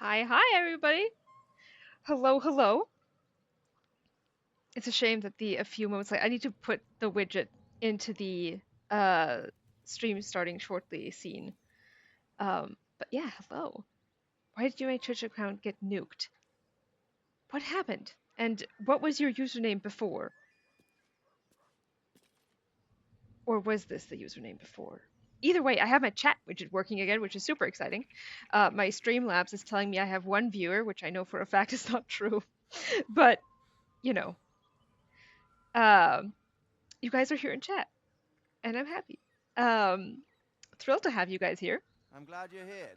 Hi, everybody. Hello, hello. It's a shame that a few moments later, I need to put the widget into the uh, stream starting shortly scene. But yeah, hello. Why did my Twitch account get nuked? What happened? And what was your username before? Or was this the username before? Either way, I have my chat widget working again, which is super exciting. My Streamlabs is telling me I have one viewer, which I know for a fact is not true. But, you know, um, you guys are here in chat. And I'm happy. Um, Thrilled to have you guys here. I'm glad you're here.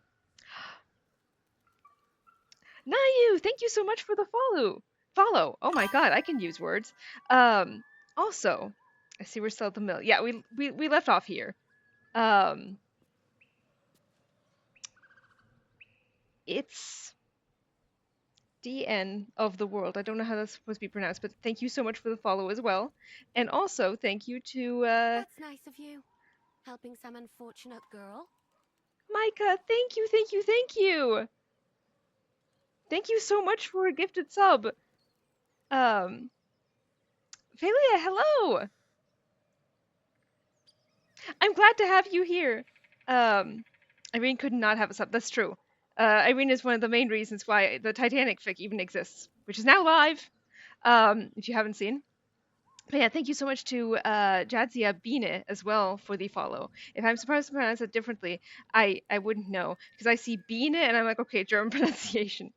Nayu, thank you so much for the follow. Follow. Oh my god, I can use words. Um, Also, I see we're still at the mill. Yeah, we left off here. Um, it's DN of the world. I don't know how that's supposed to be pronounced, but thank you so much for the follow as well. And also, thank you to That's nice of you. Helping some unfortunate girl. Micah. Thank you, thank you, thank you. Thank you so much for a gifted sub. Um, Phelia, hello. I'm glad to have you here. Um, Irene could not have us up. That's true. Irene is one of the main reasons why the Titanic fic even exists, which is now live. If you haven't seen. But yeah, thank you so much to Jadzia Bine as well for the follow. If I'm supposed to pronounce it differently, I wouldn't know because I see Biene and I'm like, okay, German pronunciation.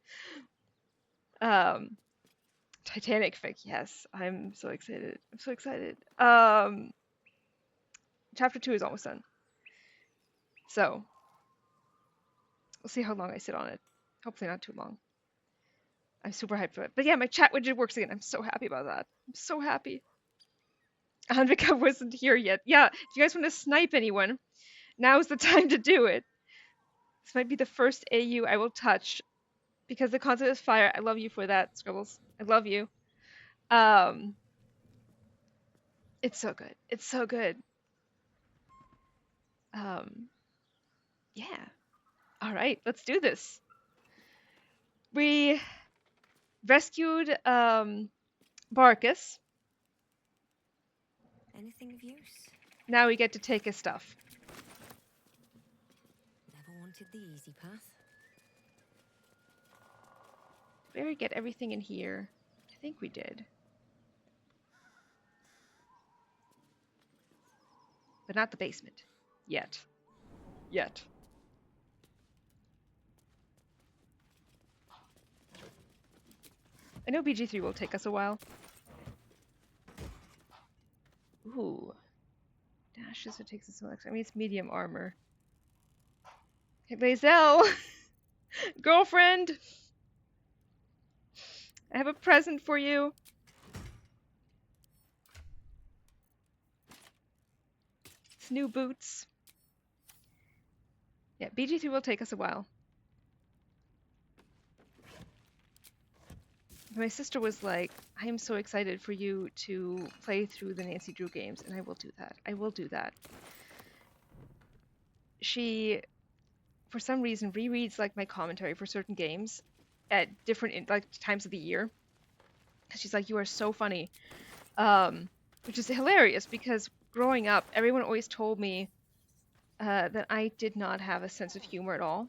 Um, Titanic fic, yes, I'm so excited. I'm so excited. Chapter 2 is almost done, so we'll see how long I sit on it. Hopefully not too long. I'm super hyped for it. But yeah, my chat widget works again. I'm so happy about that. I'm so happy. Andrika wasn't here yet. Yeah, if you guys want to snipe anyone, now's the time to do it. This might be the first AU I will touch because the concept is fire. I love you for that, Scribbles. I love you. Um, it's so good. It's so good. Um, yeah. All right, let's do this. We rescued Barkus. Anything of use? Now we get to take his stuff. Never wanted the easy path. Did we get everything in here? I think we did. But not the basement. Yet. Yet. I know BG3 will take us a while. Ooh. Dashes, it takes us so much. I mean, it's medium armor. Hey, Lazel! Girlfriend! I have a present for you. It's new boots. Yeah, BG3 will take us a while. My sister was like, I am so excited for you to play through the Nancy Drew games, and I will do that. I will do that. She, for some reason, rereads like my commentary for certain games at different like times of the year. She's like, you are so funny. Which is hilarious because growing up, everyone always told me that I did not have a sense of humor at all.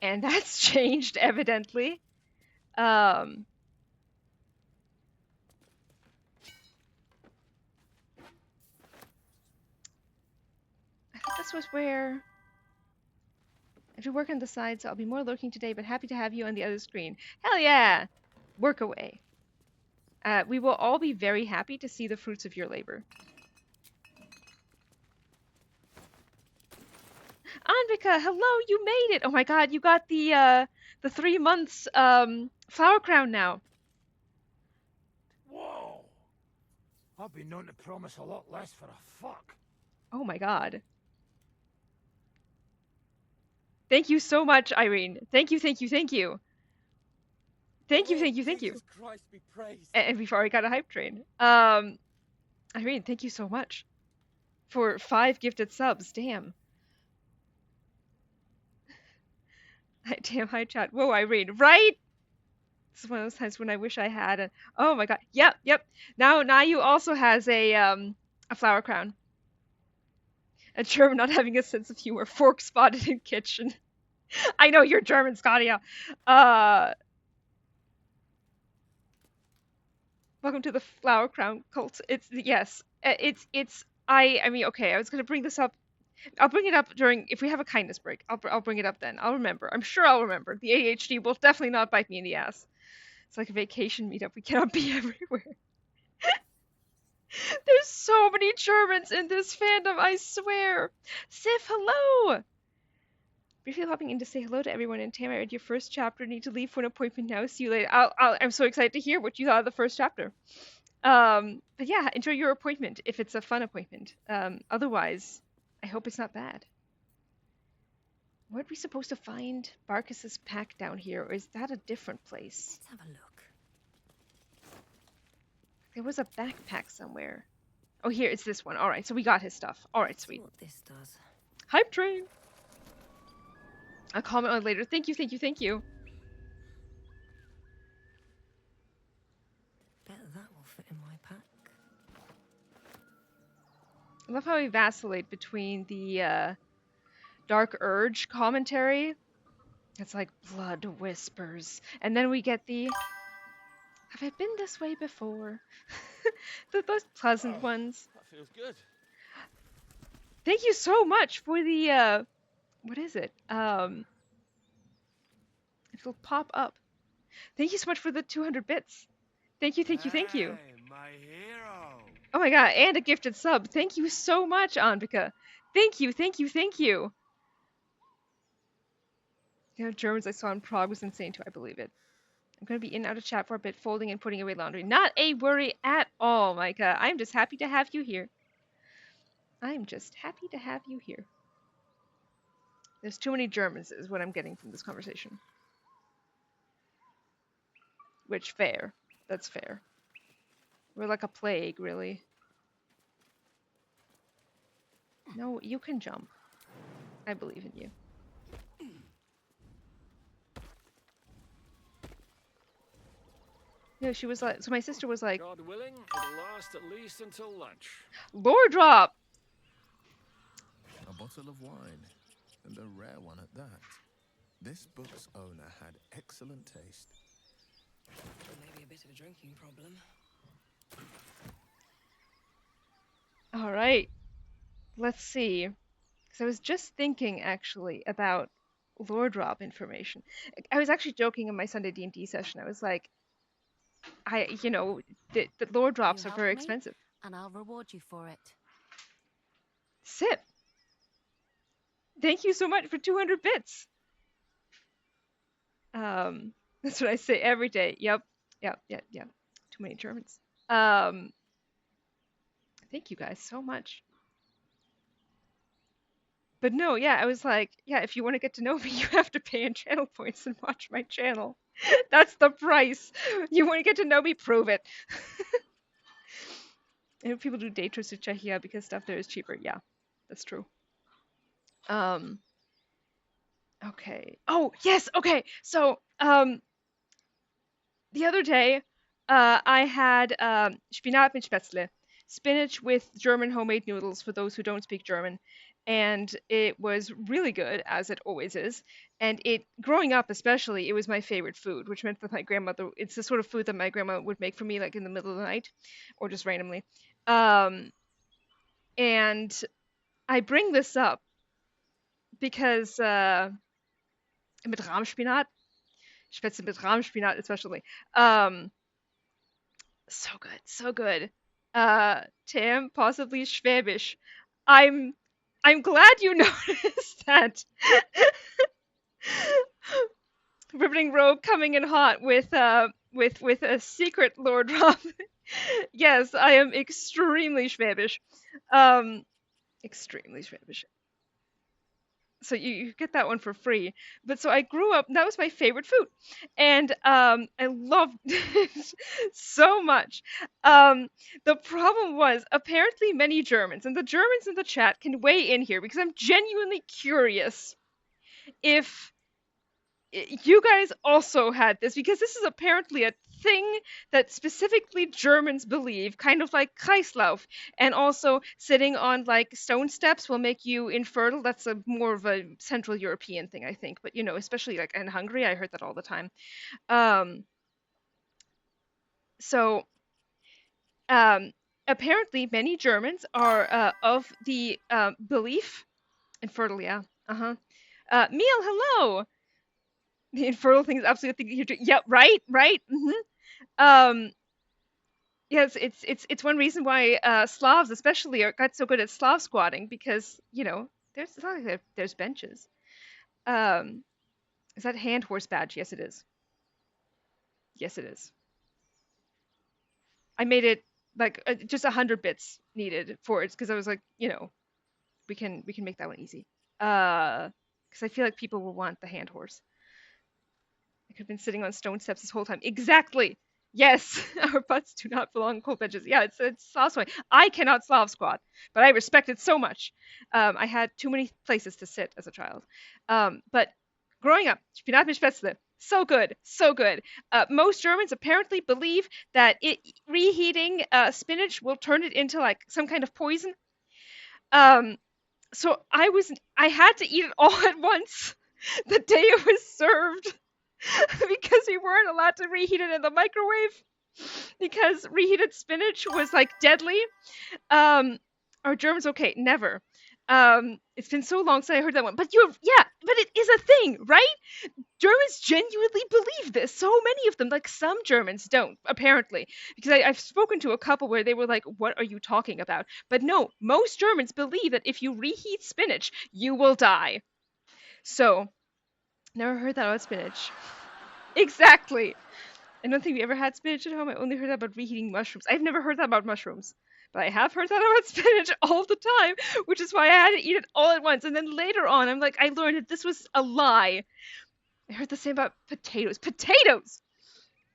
And that's changed, evidently. Um, I thought this was where I do work on the side, so I'll be more lurking today, but happy to have you on the other screen. Hell yeah! Work away. We will all be very happy to see the fruits of your labor. Anvika, hello, you made it! Oh my god, you got the 3 months flower crown now. Whoa! I've been known to promise a lot less for a fuck. Oh my god. Thank you so much, Irene. Thank you, thank you, thank you. Thank you, thank you, thank you. Jesus Christ be praised. And we've already got a hype train. Irene, thank you so much for 5 gifted subs. Damn. Damn, hi chat. Whoa, Irene, right? This is one of those times when I wish I had a. Oh my god. Yep, yep. Now you also has a flower crown. A German not having a sense of humor. Fork spotted in kitchen. I know you're German, Scotia. Welcome to the flower crown cult. It's yes. It's I mean okay. I was gonna bring this up. I'll bring it up during if we have a kindness break. I'll bring it up then. I'll remember. I'm sure I'll remember. The ADHD will definitely not bite me in the ass. It's like a vacation meetup. We cannot be everywhere. There's so many Germans in this fandom, I swear. Sif, hello! Briefly hopping in to say hello to everyone. And Tam, I read your first chapter. Need to leave for an appointment now. See you later. I'm so excited to hear what you thought of the first chapter. But yeah, enjoy your appointment if it's a fun appointment. Otherwise, I hope it's not bad. Weren't we supposed to find Barkis's pack down here, or is that a different place? Let's have a look. There was a backpack somewhere. Oh, here, it's this one. Alright, so we got his stuff. Alright, See sweet. what this does. Hype train! I'll comment on it later. Thank you, thank you, thank you. Bet that will fit in my pack. I love how we vacillate between the Dark Urge commentary. It's like blood whispers. And then we get the have I been this way before? The most pleasant ones. That feels good. Thank you so much for the what is it? It'll pop up. Thank you so much for the 200 bits. Thank you, thank you, thank you. Hey, my hero. Oh my god, and a gifted sub. Thank you so much, Anvika. Thank you, thank you, thank you. The Germans I saw in Prague was insane too, I believe it. I'm going to be in and out of chat for a bit, folding and putting away laundry. Not a worry at all, Micah. I'm just happy to have you here. I'm just happy to have you here. There's too many Germans is what I'm getting from this conversation. Which, fair. That's fair. We're like a plague, really. No, you can jump. I believe in you. No, she was like, so my sister was like, God willing, it'll last at least until lunch. Lore drop! A bottle of wine, and a rare one at that. This book's owner had excellent taste. Maybe a bit of a drinking problem. Alright. Let's see. Because I was just thinking, actually, about lore drop information. I was actually joking in my Sunday D&D session. I was like, the lore drops You are very helped me, expensive. and I'll reward you for it. Sip! Thank you so much for 200 bits! That's what I say every day. Yep. Too many Germans. Thank you guys so much. But no, yeah, I was like, yeah, if you want to get to know me, you have to pay in channel points and watch my channel. That's the price. You want to get to know me, prove it. And people do day trips to Czechia because stuff there is cheaper. Yeah, that's true. Okay. Oh, yes, okay. So, the other day, I had Spinat mit Spätzle, spinach with German homemade noodles for those who don't speak German, and it was really good, as it always is. And growing up especially, it was my favorite food, which meant that my grandmother, it's the sort of food that my grandma would make for me, like in the middle of the night, or just randomly. And I bring this up because mit Rahmspinat, Spätzle mit Rahmspinat especially. So good, so good. Tim, possibly Schwäbisch. I'm glad you noticed that. Riveting Rogue coming in hot with a secret lore drop. Yes, I am extremely Schwäbisch. Extremely Schwäbisch. So you get that one for free. But so I grew up, that was my favorite food. And I loved it so much. The problem was, apparently many Germans, and the Germans in the chat can weigh in here, because I'm genuinely curious if you guys also had this because this is apparently a thing that specifically Germans believe, kind of like Kreislauf, and also sitting on like stone steps will make you infertile. That's a more of a Central European thing, I think. But especially like in Hungary, I heard that all the time. Um, so apparently, many Germans are of the belief infertile. Yeah. Uh-huh. Meal, hello. The infertile thing is absolutely the thing. Yep. Right. Right. Um, yes, it's one reason why Slavs especially got so good at Slav squatting because there's it's not like there's benches. Um, is that hand horse badge? Yes, it is. Yes, it is. I made it like just 100 bits needed for it because I was like, we can make that one easy. Because I feel like people will want the hand horse. I could have been sitting on stone steps this whole time. Exactly. Yes, our butts do not belong on cold benches. Yeah, it's Slav squatting. I cannot Slav squat, but I respect it so much. I had too many places to sit as a child. But growing up, Spinatmischspätzle, so good, so good. Most Germans apparently believe that reheating spinach will turn it into like some kind of poison. Um, so I had to eat it all at once the day it was served. Because we weren't allowed to reheat it in the microwave because reheated spinach was like deadly. Are Germans okay? Never. It's been so long since I heard that one. But but it is a thing, right? Germans genuinely believe this. So many of them, like some Germans don't, apparently. Because I've spoken to a couple where they were like, what are you talking about? But no, most Germans believe that if you reheat spinach, you will die. So, never heard that about spinach. Exactly. I don't think we ever had spinach at home. I only heard that about reheating mushrooms. I've never heard that about mushrooms. But I have heard that about spinach all the time, which is why I had to eat it all at once. And then later on, I learned that this was a lie. I heard the same about potatoes. Potatoes!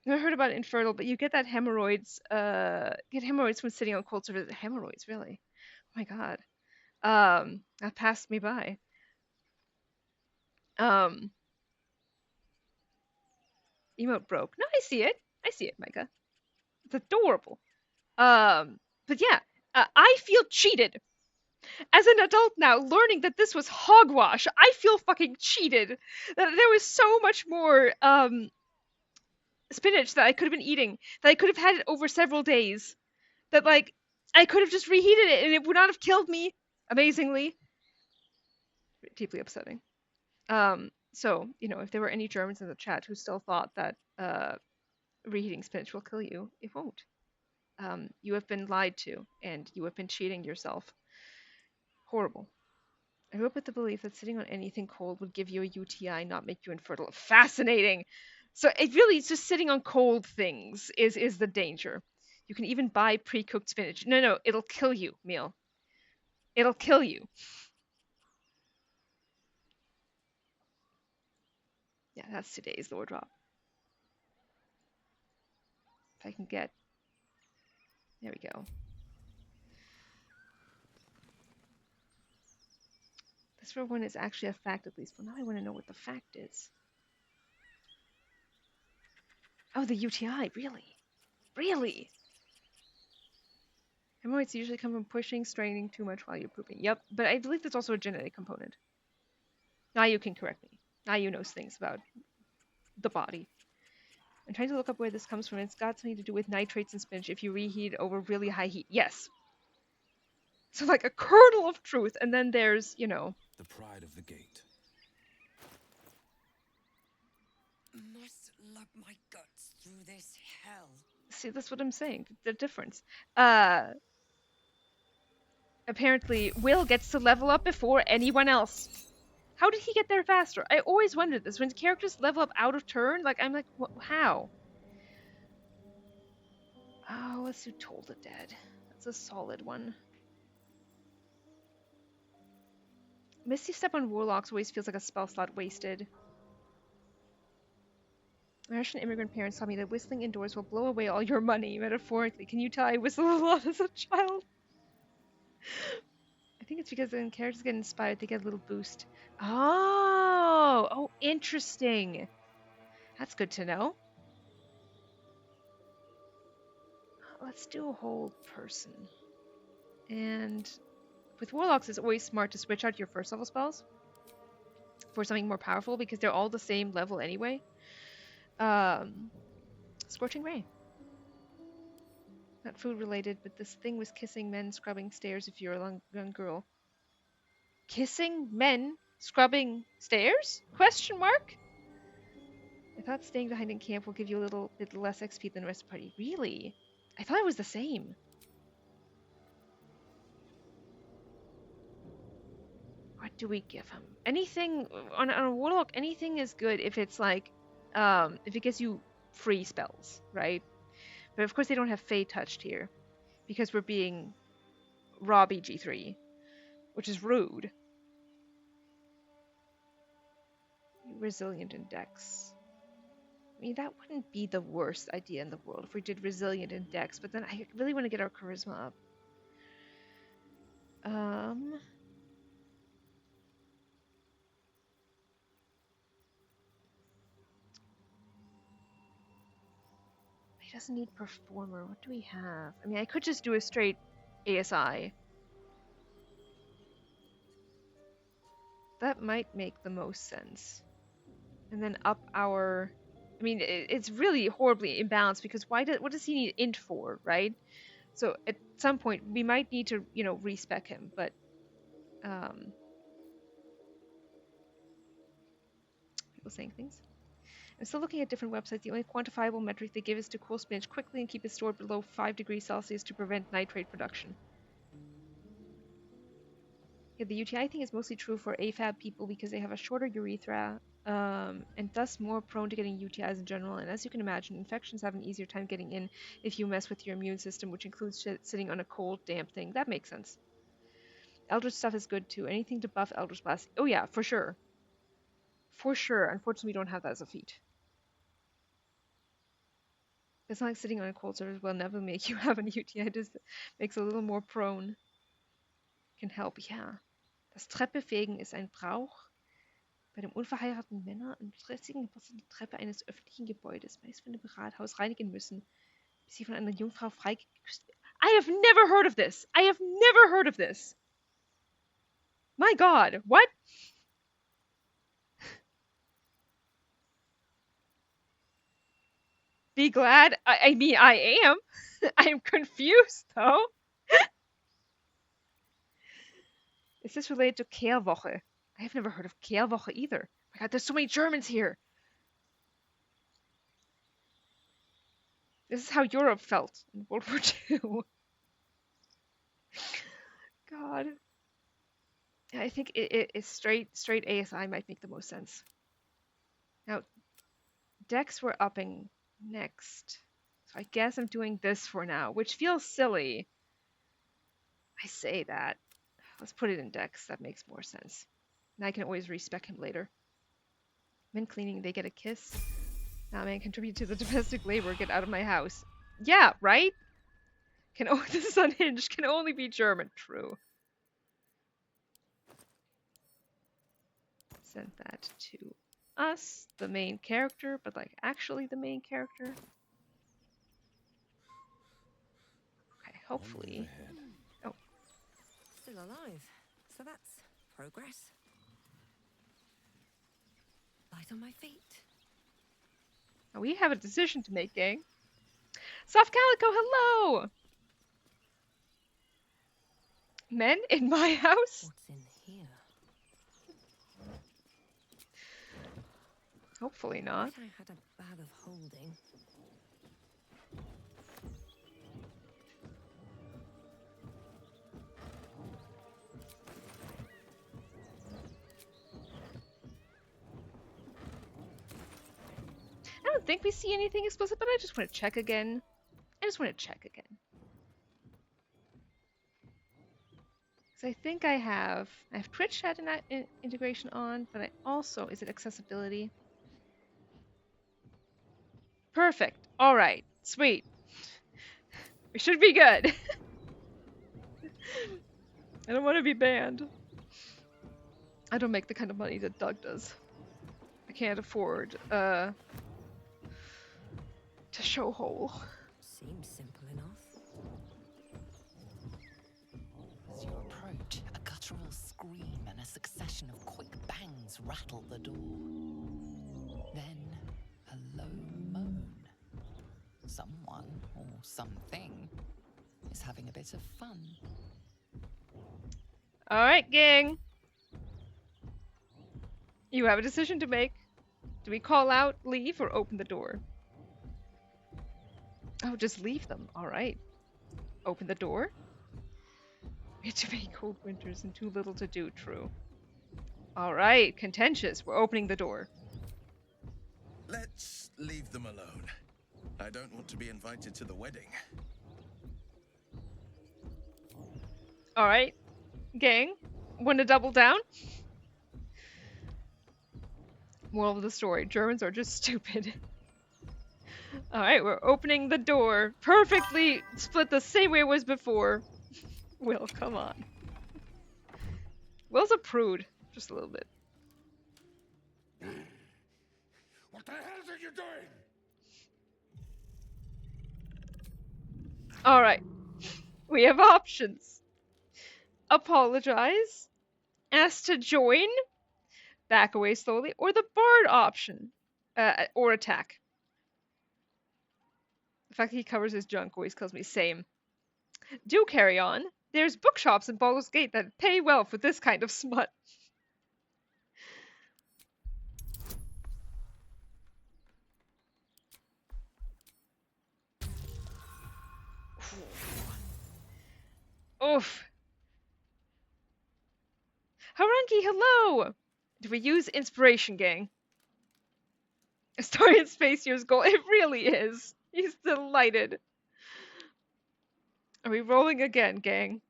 I heard about infertile, but you get that hemorrhoids, get hemorrhoids from sitting on cold surface. Hemorrhoids, really? Oh my god. That passed me by. Um, Emote broke. No, I see it. I see it, Micah. It's adorable. But yeah, I feel cheated. As an adult now, learning that this was hogwash, I feel fucking cheated. That there was so much more spinach that I could have been eating, that I could have had it over several days, that like I could have just reheated it and it would not have killed me. Amazingly, deeply upsetting. So if there were any Germans in the chat who still thought that reheating spinach will kill you, it won't. You have been lied to, and you have been cheating yourself. Horrible. I grew up with the belief that sitting on anything cold would give you a UTI, not make you infertile. Fascinating. So it really is just sitting on cold things is the danger. You can even buy pre-cooked spinach. No, it'll kill you, Meal. It'll kill you. Yeah, that's today's Lord Drop. If I can get... There we go. This real one is actually a fact, at least. Well, now I want to know what the fact is. Oh, the UTI, really? Really? Hemorrhoids usually come from pushing, straining too much while you're pooping. Yep, but I believe there's also a genetic component. Now you can correct me. Now you know things about the body. I'm trying to look up where this comes from. It's got something to do with nitrates in spinach if you reheat over really high heat. Yes. So like a kernel of truth, and then there's, The pride of the gate. Must lug my guts through this hell. See, that's what I'm saying. The difference. Apparently, Will gets to level up before anyone else. How did he get there faster? I always wondered this. When characters level up out of turn, I'm like, how? Oh, let's do Toll the Dead. That's a solid one. Misty Step on Warlocks always feels like a spell slot wasted. Russian immigrant parents taught me that whistling indoors will blow away all your money, metaphorically. Can you tell I whistled a lot as a child? I think it's because when characters get inspired, they get a little boost. Oh, Interesting. That's good to know. Let's do a whole person. And with warlocks, it's always smart to switch out your first level spells for something more powerful because they're all the same level anyway. Scorching Ray. Not food related, but this thing was kissing men, scrubbing stairs if you're a young girl. Kissing men, scrubbing stairs? Question mark? I thought staying behind in camp will give you a little bit less XP than the rest of the party. Really? I thought it was the same. What do we give him? Anything on a warlock, anything is good if it's like if it gives you free spells, right? But of course they don't have Fey touched here because we're being raw BG3, which is rude. Resilient in Dex. I mean, that wouldn't be the worst idea in the world if we did resilient in Dex, but then I really want to get our charisma up. He doesn't need performer. What do we have? I mean, I could just do a straight ASI. That might make the most sense. And then up our... I mean, it's really horribly imbalanced because what does he need int for, right? So at some point we might need to, you know, respec him, but people saying things. I'm still looking at different websites. The only quantifiable metric they give is to cool spinach quickly and keep it stored below 5 degrees Celsius to prevent nitrate production. Yeah, the UTI thing is mostly true for AFAB people because they have a shorter urethra and thus more prone to getting UTIs in general. And as you can imagine, infections have an easier time getting in if you mess with your immune system, which includes sitting on a cold, damp thing. That makes sense. Eldritch stuff is good too. Anything to buff Eldritch Blast. Oh yeah, for sure. For sure. Unfortunately, we don't have that as a feat. It's not like sitting on a cold surface will never make you have an UTI. It just makes a little more prone. Can help, ja. Das Treppefegen ist ein Brauch bei dem unverheirateten Männer im stressigen Geburtstag die Treppe eines öffentlichen Gebäudes, meist von dem Rathaus, reinigen müssen, bis sie von einer Jungfrau freigeküsst wird. I have never heard of this! I have never heard of this! My god, what? Be glad? I mean, I am. I am confused, though. Is this related to Kehrwoche? I have never heard of Kehrwoche either. Oh my god, there's so many Germans here. This is how Europe felt in World War II. God. Yeah, I think it's straight ASI might make the most sense. Now, Dex we're upping next. So I guess I'm doing this for now, which feels silly. I say that. Let's put it in Dex. That makes more sense. And I can always respec him later. Men cleaning, they get a kiss. Nah, man, contribute to the domestic labor. Get out of my house. Yeah, right? This is unhinged. Can only be German. True. Send that to us, the main character, but like actually the main character. Okay, hopefully. Oh. Still alive. So that's progress. Light on my feet. Now we have a decision to make, gang. Soft Calico, hello! Men in my house? What's in here? Hopefully not. Wish I had a bag of holding. I don't think we see anything explicit, but I just want to check again. So I think I have Twitch chat integration on, but I also, is it accessibility? Perfect. All right. Sweet. We should be good. I don't want to be banned. I don't make the kind of money that Doug does. I can't afford to show hole. Seems simple enough. As you approach, a guttural scream and a succession of quick bangs rattle the door. Then, a low moan. Someone, or something, is having a bit of fun. Alright, gang. You have a decision to make. Do we call out, leave, or open the door? Oh, just leave them. Alright. Open the door? We have too many cold winters and too little to do, true. Alright, contentious. We're opening the door. Let's leave them alone. I don't want to be invited to the wedding. Alright. Gang, want to double down? Moral of the story, Germans are just stupid. Alright, we're opening the door. Perfectly split the same way it was before. Will, come on. Will's a prude. Just a little bit. What the hell are you doing? Alright. We have options. Apologize. Ask to join. Back away slowly. Or the bard option. Or attack. The fact that he covers his junk always kills me. Same. Do carry on. There's bookshops in Baldur's Gate that pay well for this kind of smut. Oof. Haranki, hello! Do we use inspiration, gang? A story in Space Year's goal. It really is. He's delighted. Are we rolling again, gang?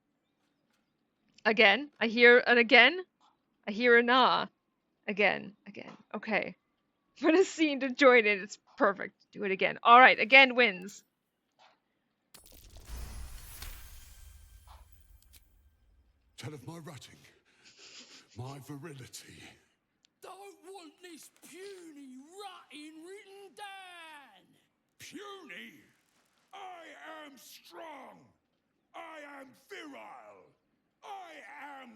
Again? I hear an again? I hear a nah. Again. Okay. Put a scene to join it. It's perfect. Do it again. Alright, again wins. Tell of my rutting, my virility. Don't want this puny rutting written down. Puny? I am strong. I am virile. I am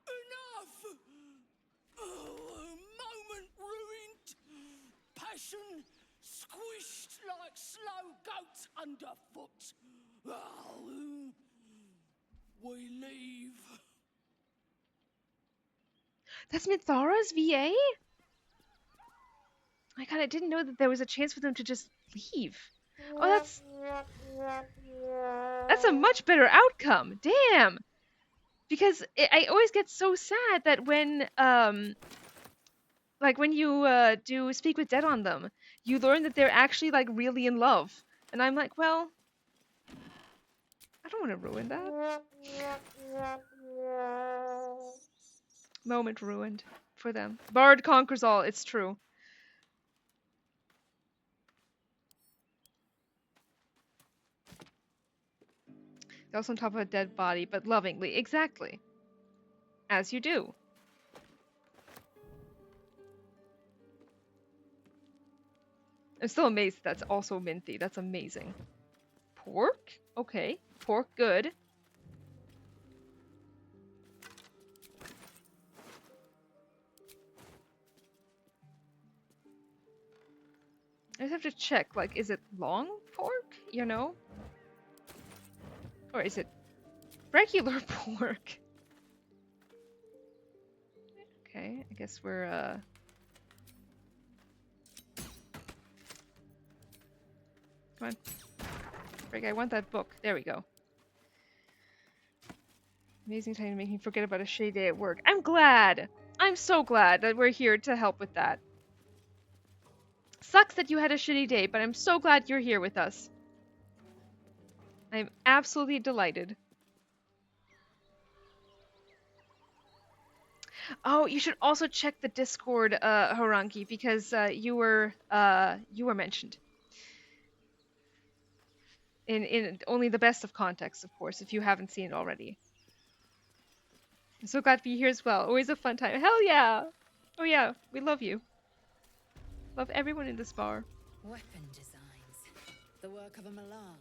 Enough! Oh, a moment ruined. Passion squished like slow goats underfoot. Oh, we leave. That's Minthara's VA? My god, I didn't know that there was a chance for them to just leave. Oh, that's a much better outcome. Damn. Because I always get so sad that when like when you do Speak with Dead on them, you learn that they're actually like really in love. And I'm like, well, I don't want to ruin that. Moment ruined for them. Bard conquers all, it's true. They're also on top of a dead body, but lovingly. Exactly. As you do. I'm still amazed that's also minty. That's amazing. Pork? Okay. Pork, good. I just have to check, like, is it long pork? You know? Or is it regular pork? Okay, I guess we're, Come on. Frick, I want that book. There we go. Amazing time to make me forget about a shitty day at work. I'm glad! I'm so glad that we're here to help with that. Sucks that you had a shitty day, but I'm so glad you're here with us. I'm absolutely delighted. Oh, you should also check the Discord, Haranki, because you were mentioned. In only the best of context, of course, if you haven't seen it already. I'm so glad to be here as well. Always a fun time. Hell yeah! Oh yeah, we love you. Love everyone in this bar. Weapon designs. The work of a Malar.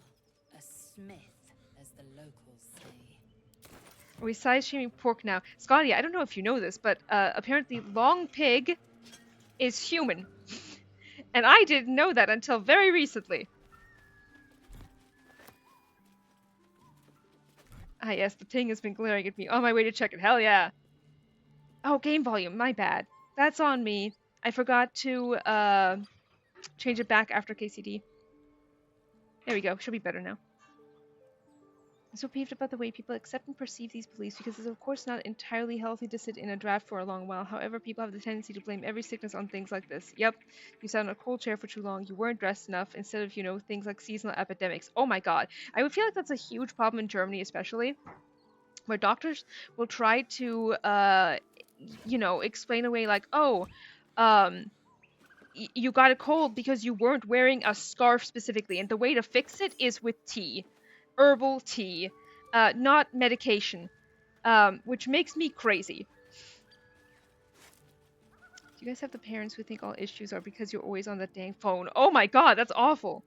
A smith, as the locals say. Are we size shaming pork now? Scotty, I don't know if you know this, but apparently long pig is human. And I didn't know that until very recently. Ah yes, the ting has been glaring at me. On my way to check it. Hell yeah. Oh, game volume. My bad. That's on me. I forgot to change it back after KCD. There we go. Should be better now. I'm so peeved about the way people accept and perceive these beliefs because it's of course not entirely healthy to sit in a draft for a long while. However, people have the tendency to blame every sickness on things like this. Yep, you sat in a cold chair for too long, you weren't dressed enough, instead of, things like seasonal epidemics. Oh my god. I would feel like that's a huge problem in Germany especially, where doctors will try to, explain away like, oh, you got a cold because you weren't wearing a scarf specifically, and the way to fix it is with tea. Herbal tea, not medication, which makes me crazy. Do you guys have the parents who think all issues are because you're always on the dang phone? Oh my god, that's awful.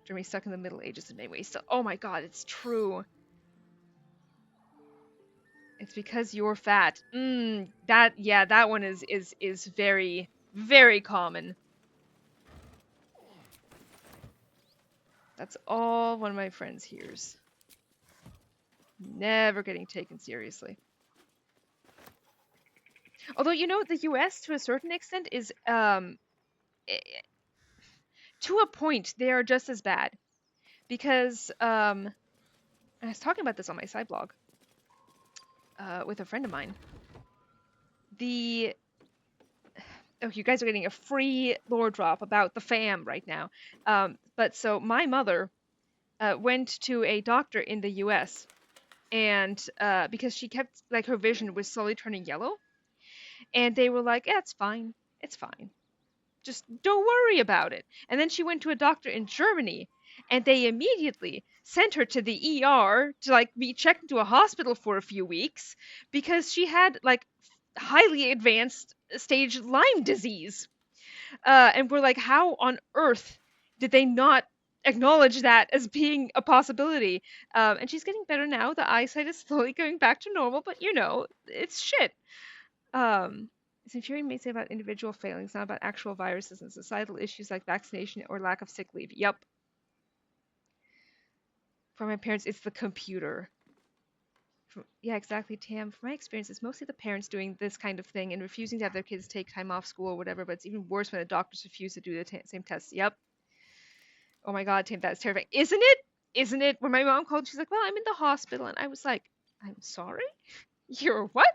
Germany's stuck in the Middle Ages in many ways. So, oh my god, it's true. It's because you're fat. That one is very, very common. That's all one of my friends hears. Never getting taken seriously. Although, the US, to a certain extent, is, to a point, they are just as bad. Because, I was talking about this on my side blog, with a friend of mine. Oh, you guys are getting a free lore drop about the fam right now. But so my mother went to a doctor in the US, and because she kept, like, her vision was slowly turning yellow, and they were like, yeah, it's fine. It's fine. Just don't worry about it. And then she went to a doctor in Germany, and they immediately sent her to the ER to, like, be checked into a hospital for a few weeks because she had, like, highly advanced stage Lyme disease. And we're like, how on earth did they not acknowledge that as being a possibility? And she's getting better now. The eyesight is slowly going back to normal, but it's shit. It's infuriating may say about individual failings, not about actual viruses and societal issues like vaccination or lack of sick leave. Yep. For my parents, it's the computer. Yeah, exactly, Tam. From my experience, it's mostly the parents doing this kind of thing and refusing to have their kids take time off school or whatever, but it's even worse when the doctors refuse to do the same tests. Yep. Oh my god, Tam, that's terrifying. Isn't it? Isn't it? When my mom called, she's like, well, I'm in the hospital. And I was like, I'm sorry? You're what?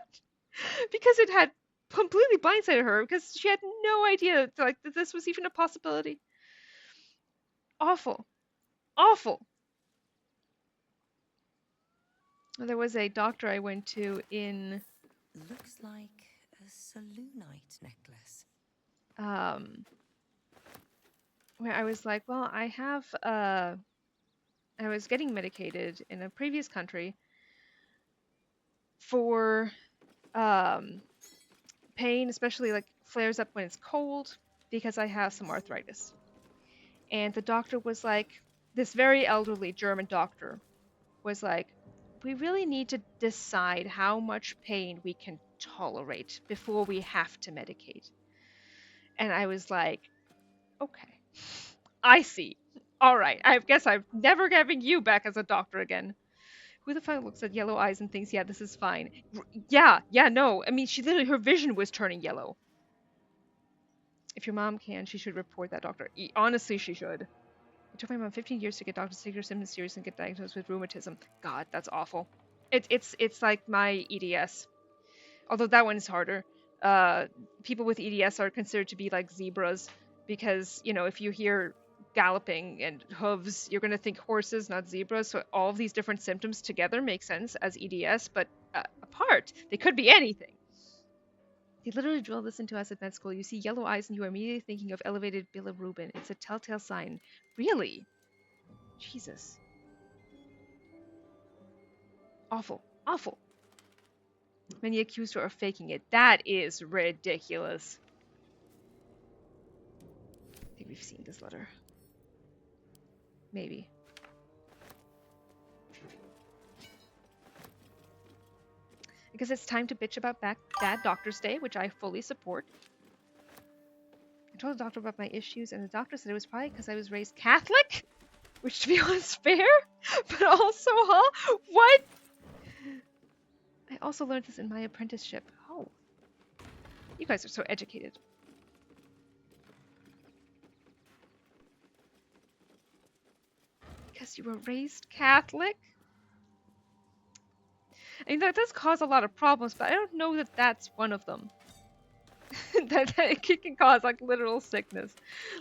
Because it had completely blindsided her because she had no idea, like, that this was even a possibility. Awful. Awful. There was a doctor I went to in... Looks like a Selûnite necklace. Where I was like, well, I was getting medicated in a previous country for pain, especially, like, flares up when it's cold, because I have some arthritis. And the doctor was like, this very elderly German doctor was like, we really need to decide how much pain we can tolerate before we have to medicate. And I was like, okay, I see. All right, I guess I'm never having you back as a doctor again. Who the fuck looks at yellow eyes and thinks, yeah, this is fine? Yeah, no. I mean, she literally, her vision was turning yellow. If your mom can, she should report that doctor. Honestly, she should. It took my mom 15 years to get doctors to take her symptoms seriously and get diagnosed with rheumatism. God, that's awful. It's like my EDS. Although that one is harder. People with EDS are considered to be like zebras because, if you hear galloping and hooves, you're going to think horses, not zebras. So all of these different symptoms together make sense as EDS, but apart, they could be anything. They literally drilled this into us at med school. You see yellow eyes and you are immediately thinking of elevated bilirubin. It's a telltale sign. Really? Jesus. Awful. Awful. Many accused her of faking it. That is ridiculous. I think we've seen this letter. Maybe. Because it's time to bitch about bad doctor's day, which I fully support. I told the doctor about my issues, and the doctor said it was probably because I was raised Catholic? Which, to be honest, fair. But also, huh? What? I also learned this in my apprenticeship. Oh. You guys are so educated. Because you were raised Catholic? I mean, that does cause a lot of problems, but I don't know that that's one of them. that it can cause, like, literal sickness.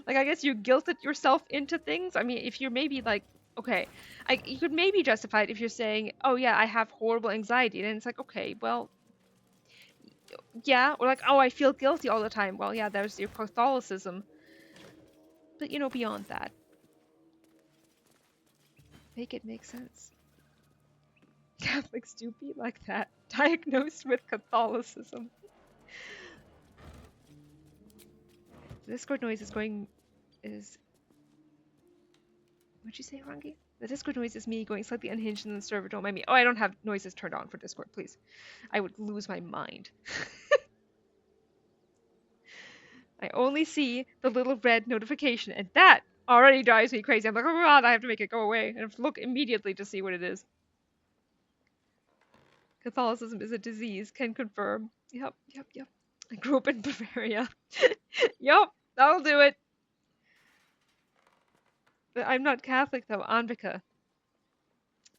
Like, I guess you guilted yourself into things. I mean, if you're maybe, like, okay, you could maybe justify it if you're saying, oh, yeah, I have horrible anxiety. And it's like, okay, well, yeah. Or like, oh, I feel guilty all the time. Well, yeah, there's your Catholicism. But, you know, beyond that. Make it make sense. Catholics do be like that. Diagnosed with Catholicism. The Discord noise is... What'd you say, Rangi? The Discord noise is me going slightly unhinged and the server don't mind me. Oh, I don't have noises turned on for Discord, please. I would lose my mind. I only see the little red notification, and that already drives me crazy. I'm like, oh god, I have to make it go away. And I have to look immediately to see what it is. Catholicism is a disease, can confirm. Yep. I grew up in Bavaria. Yep, that'll do it. But I'm not Catholic though, Anvika.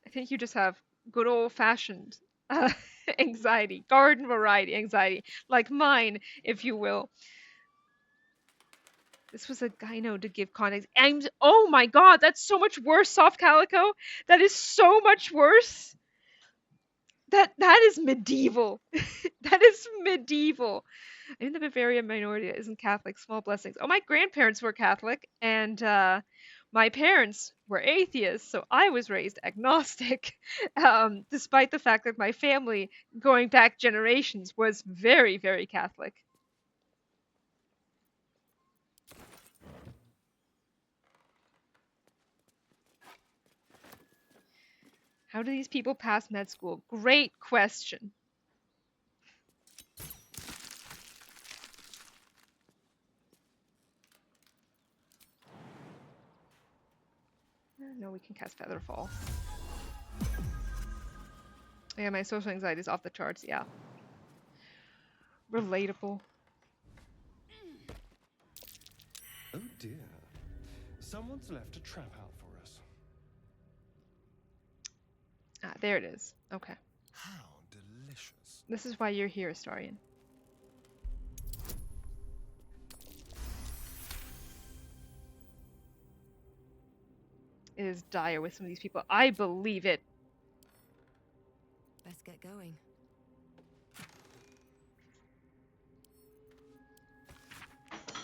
I think you just have good old-fashioned anxiety, garden variety anxiety, like mine, if you will. This was a gyno to give context. Oh my god, that's so much worse, Soft Calico. That is so much worse. That is medieval. That is medieval. I'm in the Bavarian minority that isn't Catholic. Small blessings. Oh, my grandparents were Catholic, and my parents were atheists, so I was raised agnostic, despite the fact that my family, going back generations, was very, very Catholic. How do these people pass med school? Great question. No, we can cast Featherfall. Yeah, my social anxiety is off the charts, yeah. Relatable. Oh dear. Someone's left a trap out for us. Ah, there it is. Okay. How delicious. This is why you're here, Astarian. It is dire with some of these people. I believe it. Let's get going.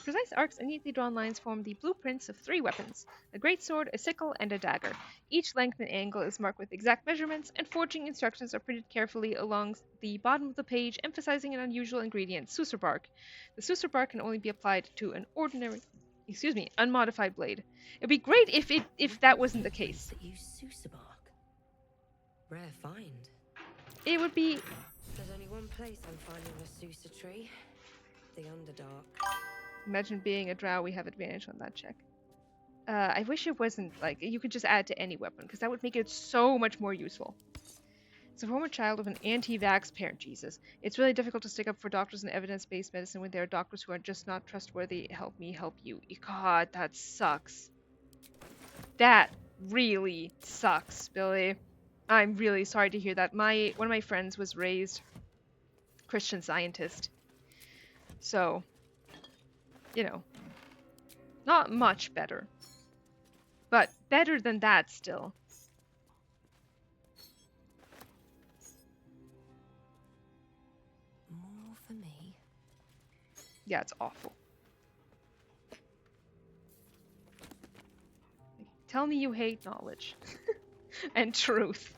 Precise arcs and neatly drawn lines form the blueprints of 3 weapons: a greatsword, a sickle, and a dagger. Each length and angle is marked with exact measurements, and forging instructions are printed carefully along the bottom of the page, emphasizing an unusual ingredient, Susur bark. The Susur bark can only be applied to an unmodified blade. It'd be great if that wasn't the case. That use Sousa bark. Rare find. It would be... There's only one place I'm finding a Sousa tree. The Underdark. Imagine being a drow, we have advantage on that check. I wish it wasn't, like, you could just add to any weapon, because that would make it so much more useful. As a former child of an anti-vax parent, Jesus, it's really difficult to stick up for doctors and evidence-based medicine when there are doctors who are just not trustworthy. Help me help you. God, that sucks. That really sucks, Billy. I'm really sorry to hear that. One of my friends was raised Christian Scientist. So, you know, not much better. But better than that still. More for me. Yeah, it's awful. Tell me you hate knowledge. And truth.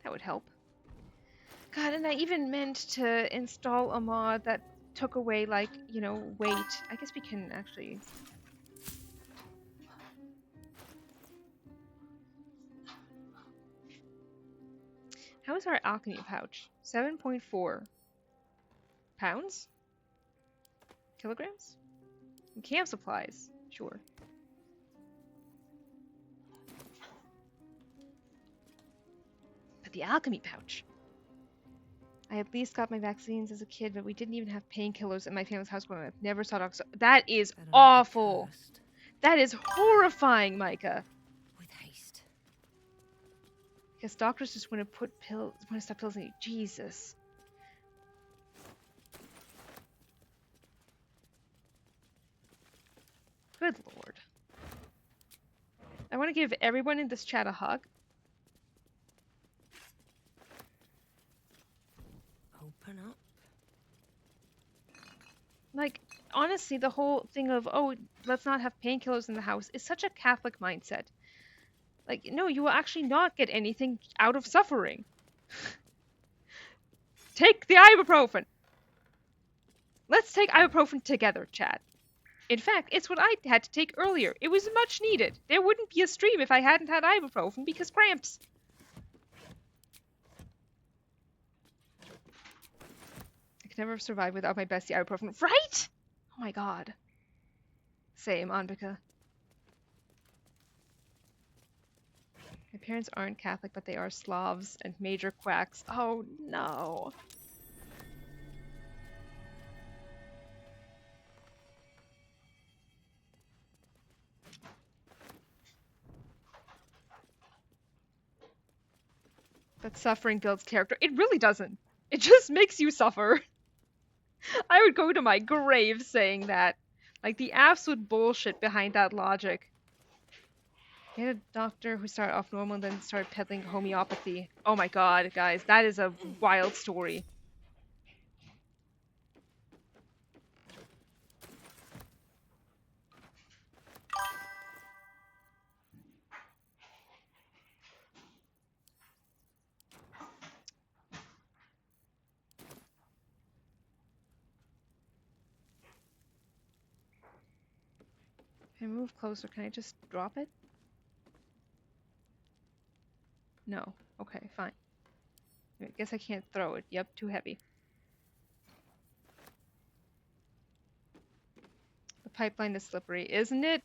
That would help. God, and I even meant to install a mod that took away, like, you know, weight. I guess we can actually... How is our alchemy pouch? 7.4 pounds? Kilograms? And camp supplies, sure. But the alchemy pouch. I at least got my vaccines as a kid, but we didn't even have painkillers at my family's house growing up. Never saw doctors. That is awful. That is horrifying, Micah. With haste. Because doctors just want to put pills, want to stuff pills in you. Jesus. Good Lord. I want to give everyone in this chat a hug. Open up. Like, honestly, the whole thing of, oh, let's not have painkillers in the house is such a Catholic mindset. Like, no, you will actually not get anything out of suffering. Take the ibuprofen. Let's take ibuprofen together, chat. In fact, it's what I had to take earlier. It was much needed. There wouldn't be a stream if I hadn't had ibuprofen because cramps. I could never survive without my bestie ibuprofen. Right? Oh my god. Same, Anvika. My parents aren't Catholic, but they are Slavs and major quacks. Oh no. That suffering builds character. It really doesn't. It just makes you suffer. I would go to my grave saying that. Like, the absolute bullshit behind that logic. I had a doctor who started off normal and then started peddling homeopathy. Oh my god, guys, that is a wild story. If I move closer, can I just drop it? No. Okay, fine. I guess I can't throw it. Yep, too heavy. The pipeline is slippery, isn't it?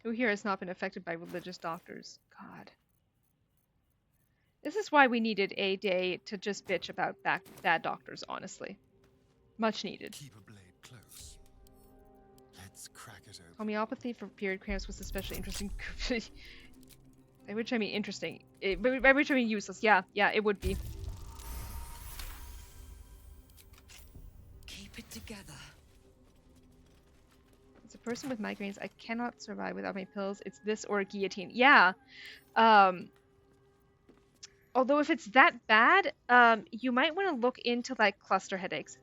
Who here has not been affected by religious doctors? God. This is why we needed a day to just bitch about bad doctors, honestly. Much needed. Keep a blade close. Let's crack it open. Homeopathy for period cramps was especially interesting. By which I mean interesting. By which I mean useless. Yeah, it would be. Keep it together. As a person with migraines, I cannot survive without my pills. It's this or a guillotine. Yeah. Although if it's that bad, you might want to look into like cluster headaches.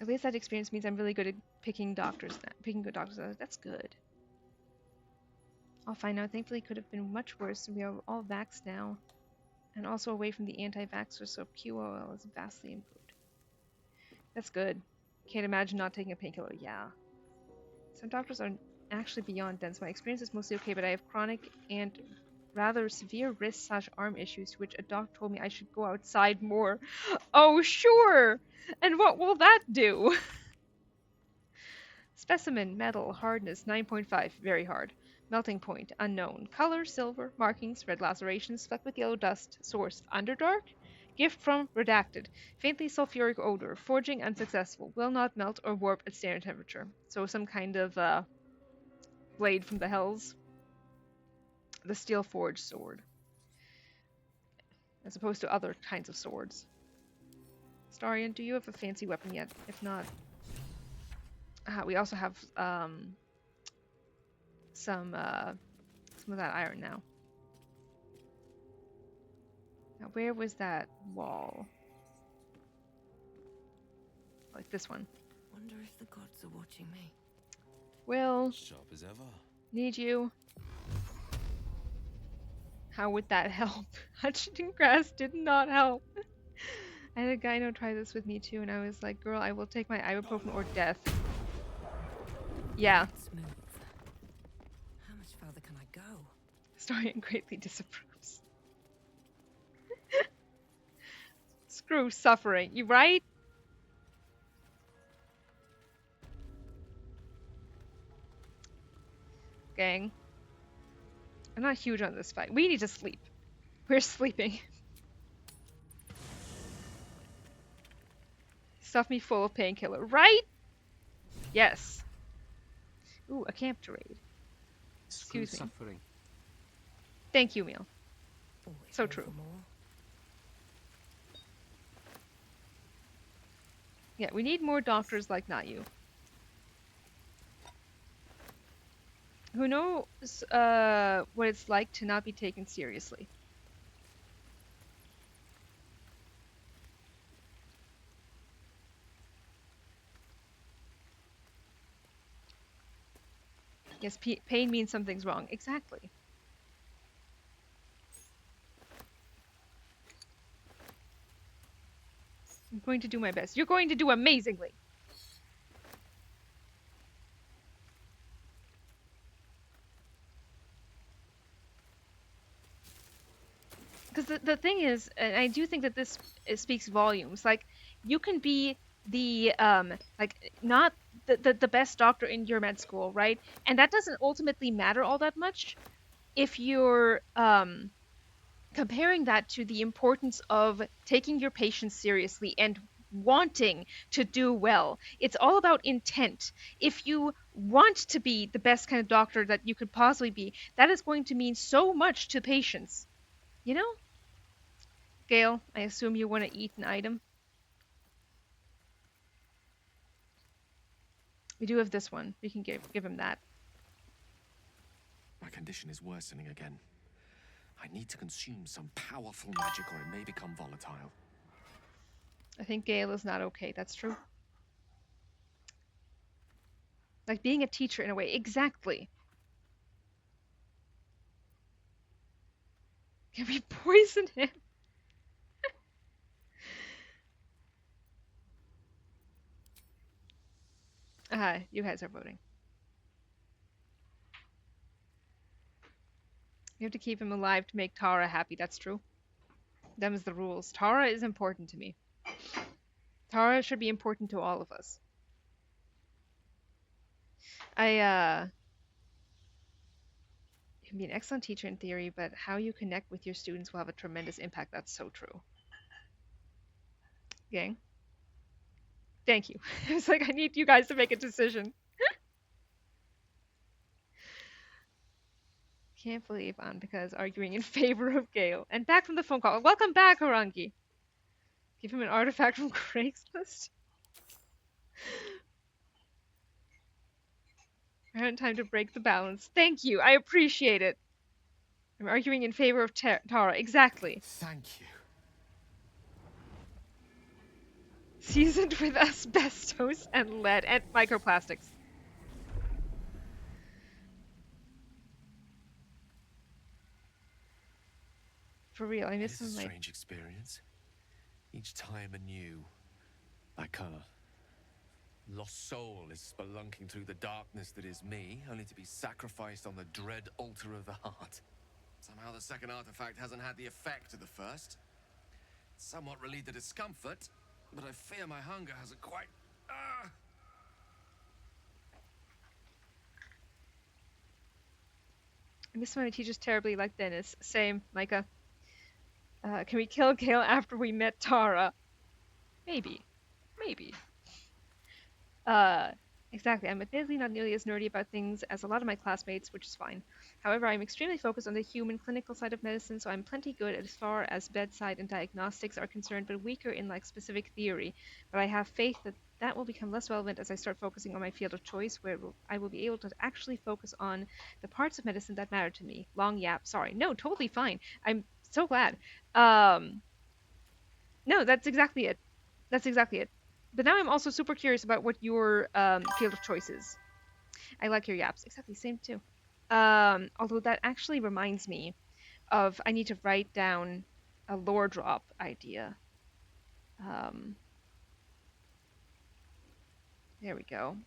At least that experience means I'm really good at picking good doctors. That's good. I'll find out. Thankfully, it could have been much worse. We are all vaxxed now. And also away from the anti-vaxxers, so QOL is vastly improved. That's good. Can't imagine not taking a painkiller. Yeah. Some doctors are actually beyond dense. My experience is mostly okay, but I have chronic and rather severe wrist/arm issues to which a doc told me I should go outside more. Oh, sure! And what will that do? Specimen, metal, hardness, 9.5, very hard. Melting point, unknown. Color, silver. Markings, red lacerations, flecked with yellow dust. Source, Underdark. Gift from Redacted. Faintly sulfuric odor. Forging unsuccessful. Will not melt or warp at standard temperature. So some kind of, blade from the hells. The steel forged sword. As opposed to other kinds of swords. Starian, do you have a fancy weapon yet? If not... we also have, some of that iron now. Now, where was that wall? Like this one. Wonder if the gods are watching me. Will, Sharp as ever. need you. How would that help? Hutchison grass did not help. I had a gyno try this with me too, and I was like, girl, I will take my ibuprofen or death. Yeah. Smooth. How much further can I go? Historian greatly disapproves. Screw suffering, you right? Gang. I'm not huge on this fight. We need to sleep. We're sleeping. Stuff me full of painkiller, right? Yes. Ooh, a camp to raid. Excuse me. Suffering. Thank you, Meal. Always So room true. for more. Yeah, we need more doctors like not you. Who knows what it's like to not be taken seriously. Yes, pain means something's wrong. Exactly. I'm going to do my best. You're going to do amazingly. Because the thing is, and I do think that this speaks volumes. Like, you can be the like not the best doctor in your med school, right? And that doesn't ultimately matter all that much if you're comparing that to the importance of taking your patients seriously and wanting to do well. It's all about intent. If you want to be the best kind of doctor that you could possibly be, that is going to mean so much to patients. You know? Gail, I assume you want to eat an item. We do have this one. We can give him that. My condition is worsening again. I need to consume some powerful magic or it may become volatile. I think Gail is not okay. That's true. Like being a teacher in a way. Exactly. Can we poison him? You guys are voting. You have to keep him alive to make Tara happy. That's true. Them's the rules. Tara is important to me. Tara should be important to all of us. You can be an excellent teacher in theory, but how you connect with your students will have a tremendous impact. That's so true. Gang. Thank you. It's like, I need you guys to make a decision. Can't believe Anvika's arguing in favor of Gale. And back from the phone call. Welcome back, Harangi. Give him an artifact from Craigslist. I had time to break the balance. Thank you. I appreciate it. I'm arguing in favor of Tara. Exactly. Thank you. Seasoned with asbestos and lead and microplastics. For real, I miss It's a some like strange experience. Each time anew. Like a lost soul is spelunking through the darkness that is me, only to be sacrificed on the dread altar of the heart. Somehow the second artifact hasn't had the effect of the first. It's somewhat relieved the discomfort, but I fear my hunger hasn't quite... I miss when my teachers terribly like Dennis. Same, Micah. Can we kill Gale after we met Tara? Maybe. Maybe. Exactly. I'm admittedly not nearly as nerdy about things as a lot of my classmates, which is fine. However, I'm extremely focused on the human clinical side of medicine, so I'm plenty good as far as bedside and diagnostics are concerned, but weaker in like specific theory. But I have faith that that will become less relevant as I start focusing on my field of choice, where I will be able to actually focus on the parts of medicine that matter to me. Long yap. Sorry. No, totally fine. I'm so glad. No, that's exactly it. That's exactly it. But now I'm also super curious about what your field of choice is. I like your yaps. Exactly, same too. Although that actually reminds me, of I need to write down a lore drop idea. There we go.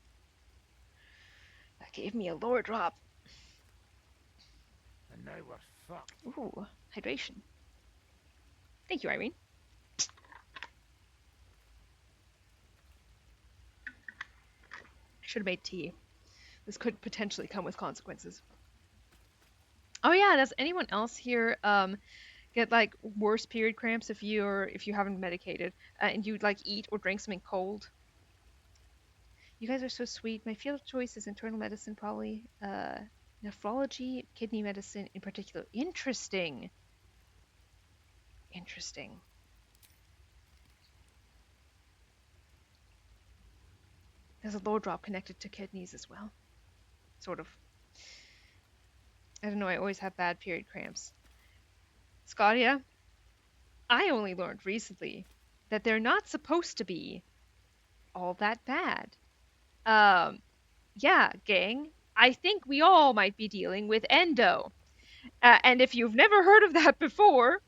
That gave me a lore drop. And now we're fucked. Ooh, hydration. Thank you, Irene. I should have made tea. This could potentially come with consequences. Oh yeah, does anyone else here get like worse period cramps if you haven't medicated and you like eat or drink something cold? You guys are so sweet. My field of choice is internal medicine, probably nephrology, kidney medicine in particular. Interesting. Interesting. There's a lore drop connected to kidneys as well. Sort of. I don't know, I always have bad period cramps. Scotia, I only learned recently that they're not supposed to be all that bad. Yeah, gang, I think we all might be dealing with endo. And if you've never heard of that before,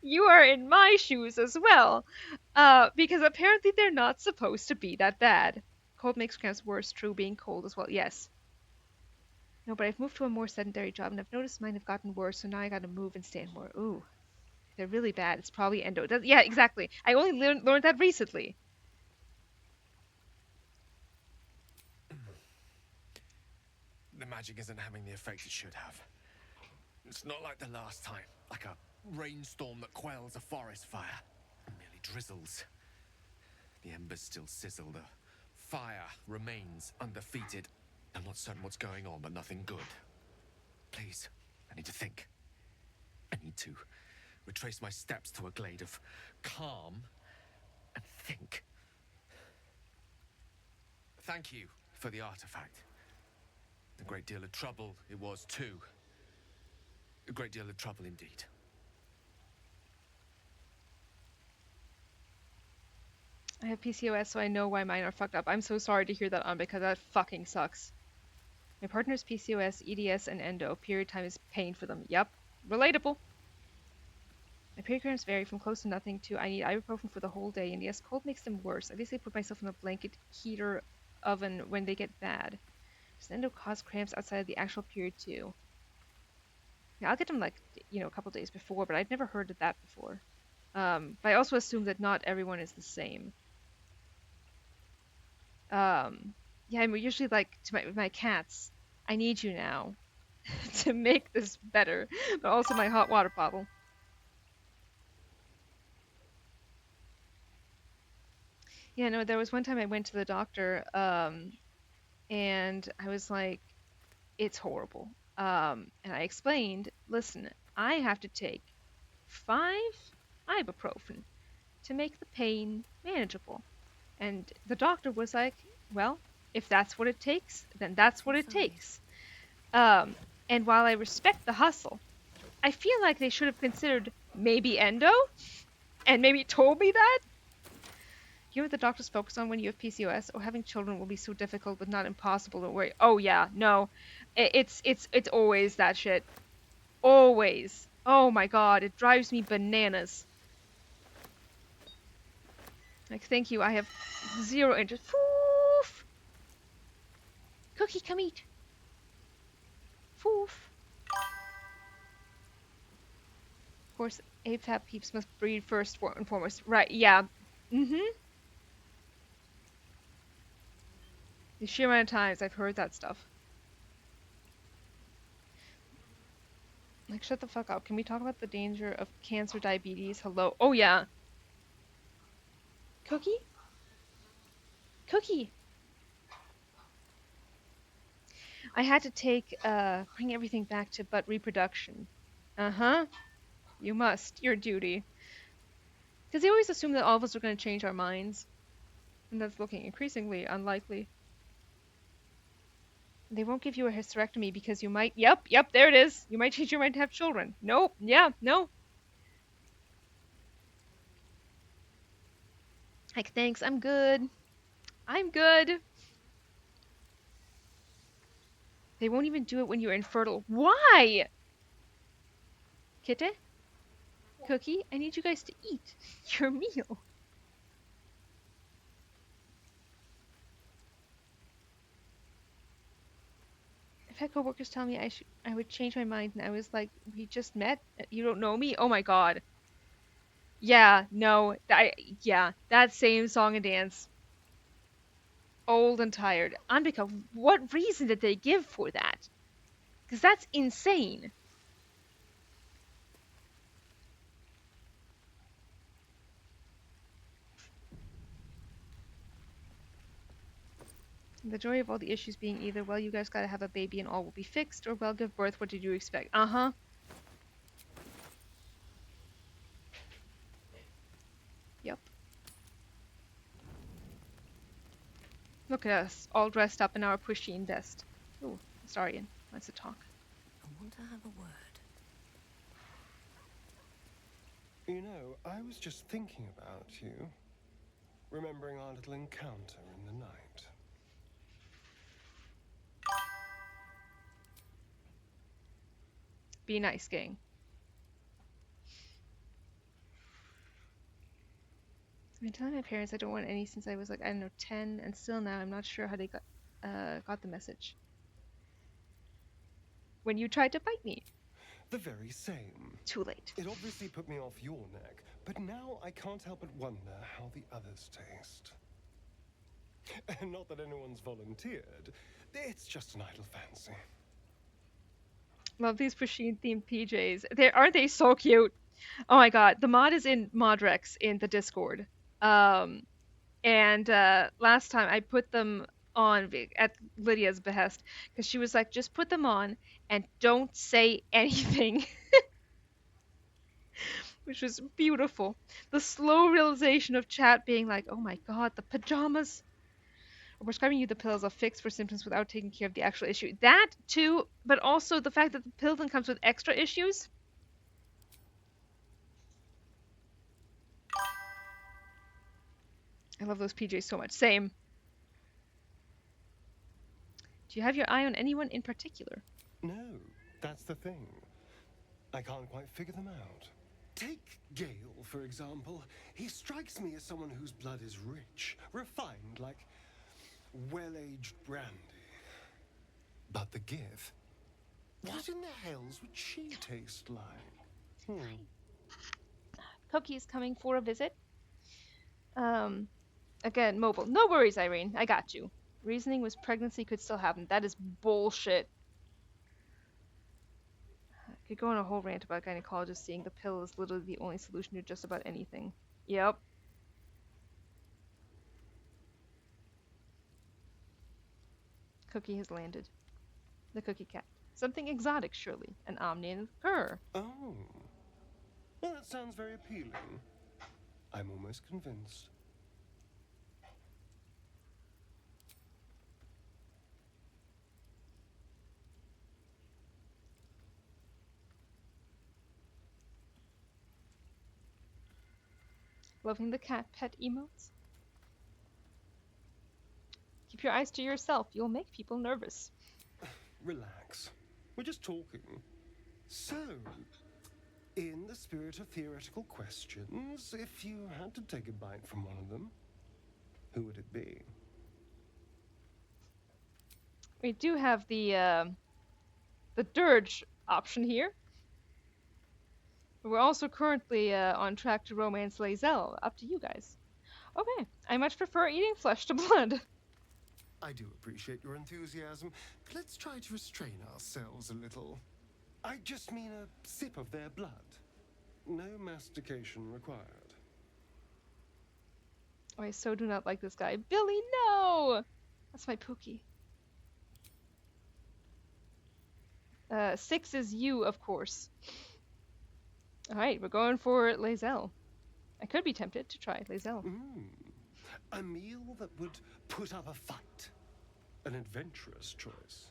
you are in my shoes as well. Because apparently they're not supposed to be that bad. Cold makes cramps worse, true, being cold as well, yes. No, but I've moved to a more sedentary job and I've noticed mine have gotten worse, so now I gotta move and stand more. Ooh, they're really bad. It's probably endo. Yeah, exactly. I only learned that recently. The magic isn't having the effect it should have. It's not like the last time, like a rainstorm that quells a forest fire. It merely drizzles. The embers still sizzle, the fire remains undefeated. I'm not certain what's going on, but nothing good. Please, I need to think. I need to retrace my steps to a glade of calm and think. Thank you for the artifact. A great deal of trouble it was too. A great deal of trouble indeed. I have PCOS, so I know why mine are fucked up. I'm so sorry to hear that, because that fucking sucks. My partner's PCOS, EDS, and endo. Period time is pain for them. Yup. Relatable. My period cramps vary from close to nothing to I need ibuprofen for the whole day, and yes, cold makes them worse. I basically put myself in a blanket heater oven when they get bad. Does endo cause cramps outside of the actual period too? Yeah, I'll get them like, a couple days before, but I'd never heard of that before. But I also assume that not everyone is the same. Yeah, I'm usually like to my cats, I need you now to make this better, but also my hot water bottle. Yeah, no, there was one time I went to the doctor, and I was like, it's horrible. And I explained, listen, I have to take 5 ibuprofen to make the pain manageable. And the doctor was like, well, if that's what it takes, then that's what it takes. And while I respect the hustle, I feel like they should have considered maybe endo and maybe told me that. You know what the doctors focus on when you have PCOS? Oh, having children will be so difficult, but not impossible. Don't worry. Oh yeah, no, it's always that shit. Always. Oh my god, it drives me bananas. Like, thank you. I have 0 interest. Foof. Cookie, come eat. Foof. Of course, AFAB peeps must breed first and foremost. Right? Yeah. The sheer amount of times I've heard that stuff. Like, shut the fuck up. Can we talk about the danger of cancer, diabetes? Hello? Oh, yeah. Cookie? Cookie! I had to bring everything back to but reproduction. Uh-huh. You must. Your duty. Because they always assume that all of us are going to change our minds. And that's looking increasingly unlikely. They won't give you a hysterectomy because you might... Yep, there it is. You might change your mind to have children. Nope. Yeah, no. Like, thanks, I'm good. I'm good. They won't even do it when you're infertile. Why? Kitty, Cookie, I need you guys to eat your meal. I've had coworkers tell me I would change my mind, and I was like, we just met. You don't know me? Oh my god. Yeah, no, yeah, that same song and dance. Old and tired. Anbika, what reason did they give for that? Because that's insane. The joy of all the issues being either, well, you guys gotta have a baby and all will be fixed, or, well, give birth, what did you expect? Uh-huh. Yep. Look at us, all dressed up in our Pusheen vest. Ooh, Astarion wants to talk. I want to have a word. You know, I was just thinking about you. Remembering our little encounter in the night. Be nice, gang. I've been telling my parents I don't want any since I was like, I don't know, 10, and still now I'm not sure how they got the message. When you tried to bite me. The very same. Too late. It obviously put me off your neck, but now I can't help but wonder how the others taste. Not that anyone's volunteered. It's just an idle fancy. Love these Pusheen themed PJs. Aren't they so cute? Oh my god, the mod is in Modrex in the Discord. And last time I put them on at Lydia's behest because she was like, just put them on and don't say anything. Which was beautiful. The slow realization of chat being like, oh my god, the pajamas. Or prescribing you the pills will fix for symptoms without taking care of the actual issue. That too, but also the fact that the pill then comes with extra issues. I love those PJs so much. Same. Do you have your eye on anyone in particular? No, that's the thing. I can't quite figure them out. Take Gale, for example. He strikes me as someone whose blood is rich, refined, like well-aged brandy. But the Gith? What in the hells would she taste like? Cookie's coming for a visit. Again, mobile. No worries, Irene. I got you. Reasoning was pregnancy could still happen. That is bullshit. I could go on a whole rant about gynecologists seeing the pill is literally the only solution to just about anything. Yep. Cookie has landed. The cookie cat. Something exotic, surely. An omnian cur. Oh. Well, that sounds very appealing. I'm almost convinced. Loving the cat pet emotes. Keep your eyes to yourself. You'll make people nervous. Relax. We're just talking. So, in the spirit of theoretical questions, if you had to take a bite from one of them, who would it be? We do have the dirge option here. We're also currently on track to romance Lae'zel. Up to you guys. Okay, I much prefer eating flesh to blood. I do appreciate your enthusiasm. Let's try to restrain ourselves a little. I just mean a sip of their blood. No mastication required. Oh, I so do not like this guy. Billy, no! That's my Pookie. 6 is you, of course. Alright, we're going for Lae'zel. I could be tempted to try Lae'zel. A meal that would put up a fight. An adventurous choice.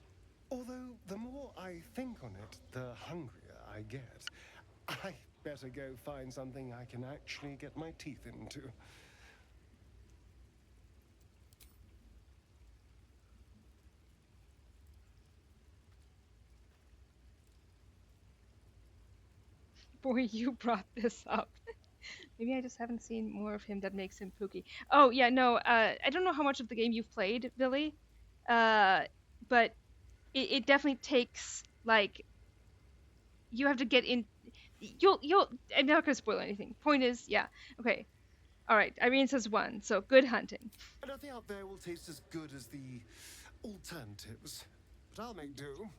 Although, the more I think on it, the hungrier I get. I better go find something I can actually get my teeth into. boy, you brought this up. Maybe I just haven't seen more of him that makes him pooky. Oh yeah, no. I don't know how much of the game you've played, Billy. But it definitely takes like you have to get in. You'll. I'm not gonna spoil anything. Point is, yeah. Okay. All right. Irene says 1. So good hunting. Nothing out there will taste as good as the alternatives, but I'll make do.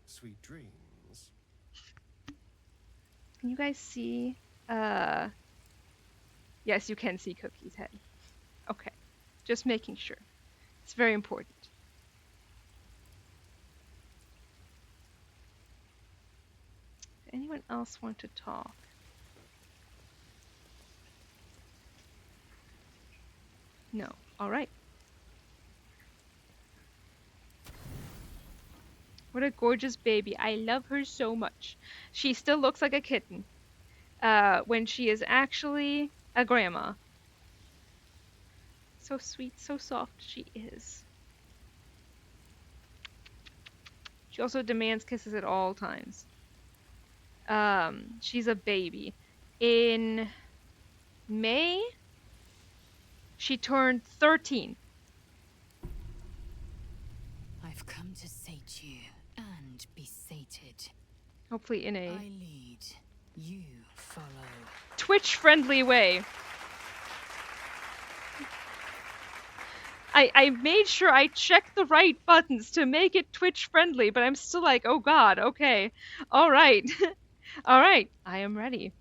Sweet dreams. Can you guys see? Yes, you can see Cookie's head. Okay. Just making sure. It's very important. Anyone else want to talk? No. All right. What a gorgeous baby. I love her so much. She still looks like a kitten when she is actually a grandma. So sweet, so soft she is. She also demands kisses at all times. She's a baby. In May, she turned 13. I've come to sate you and be sated. Hopefully in a I lead, you follow. Twitch-friendly way. I made sure I checked the right buttons to make it Twitch-friendly, but I'm still like, oh god, okay. Alright. Alright, I am ready.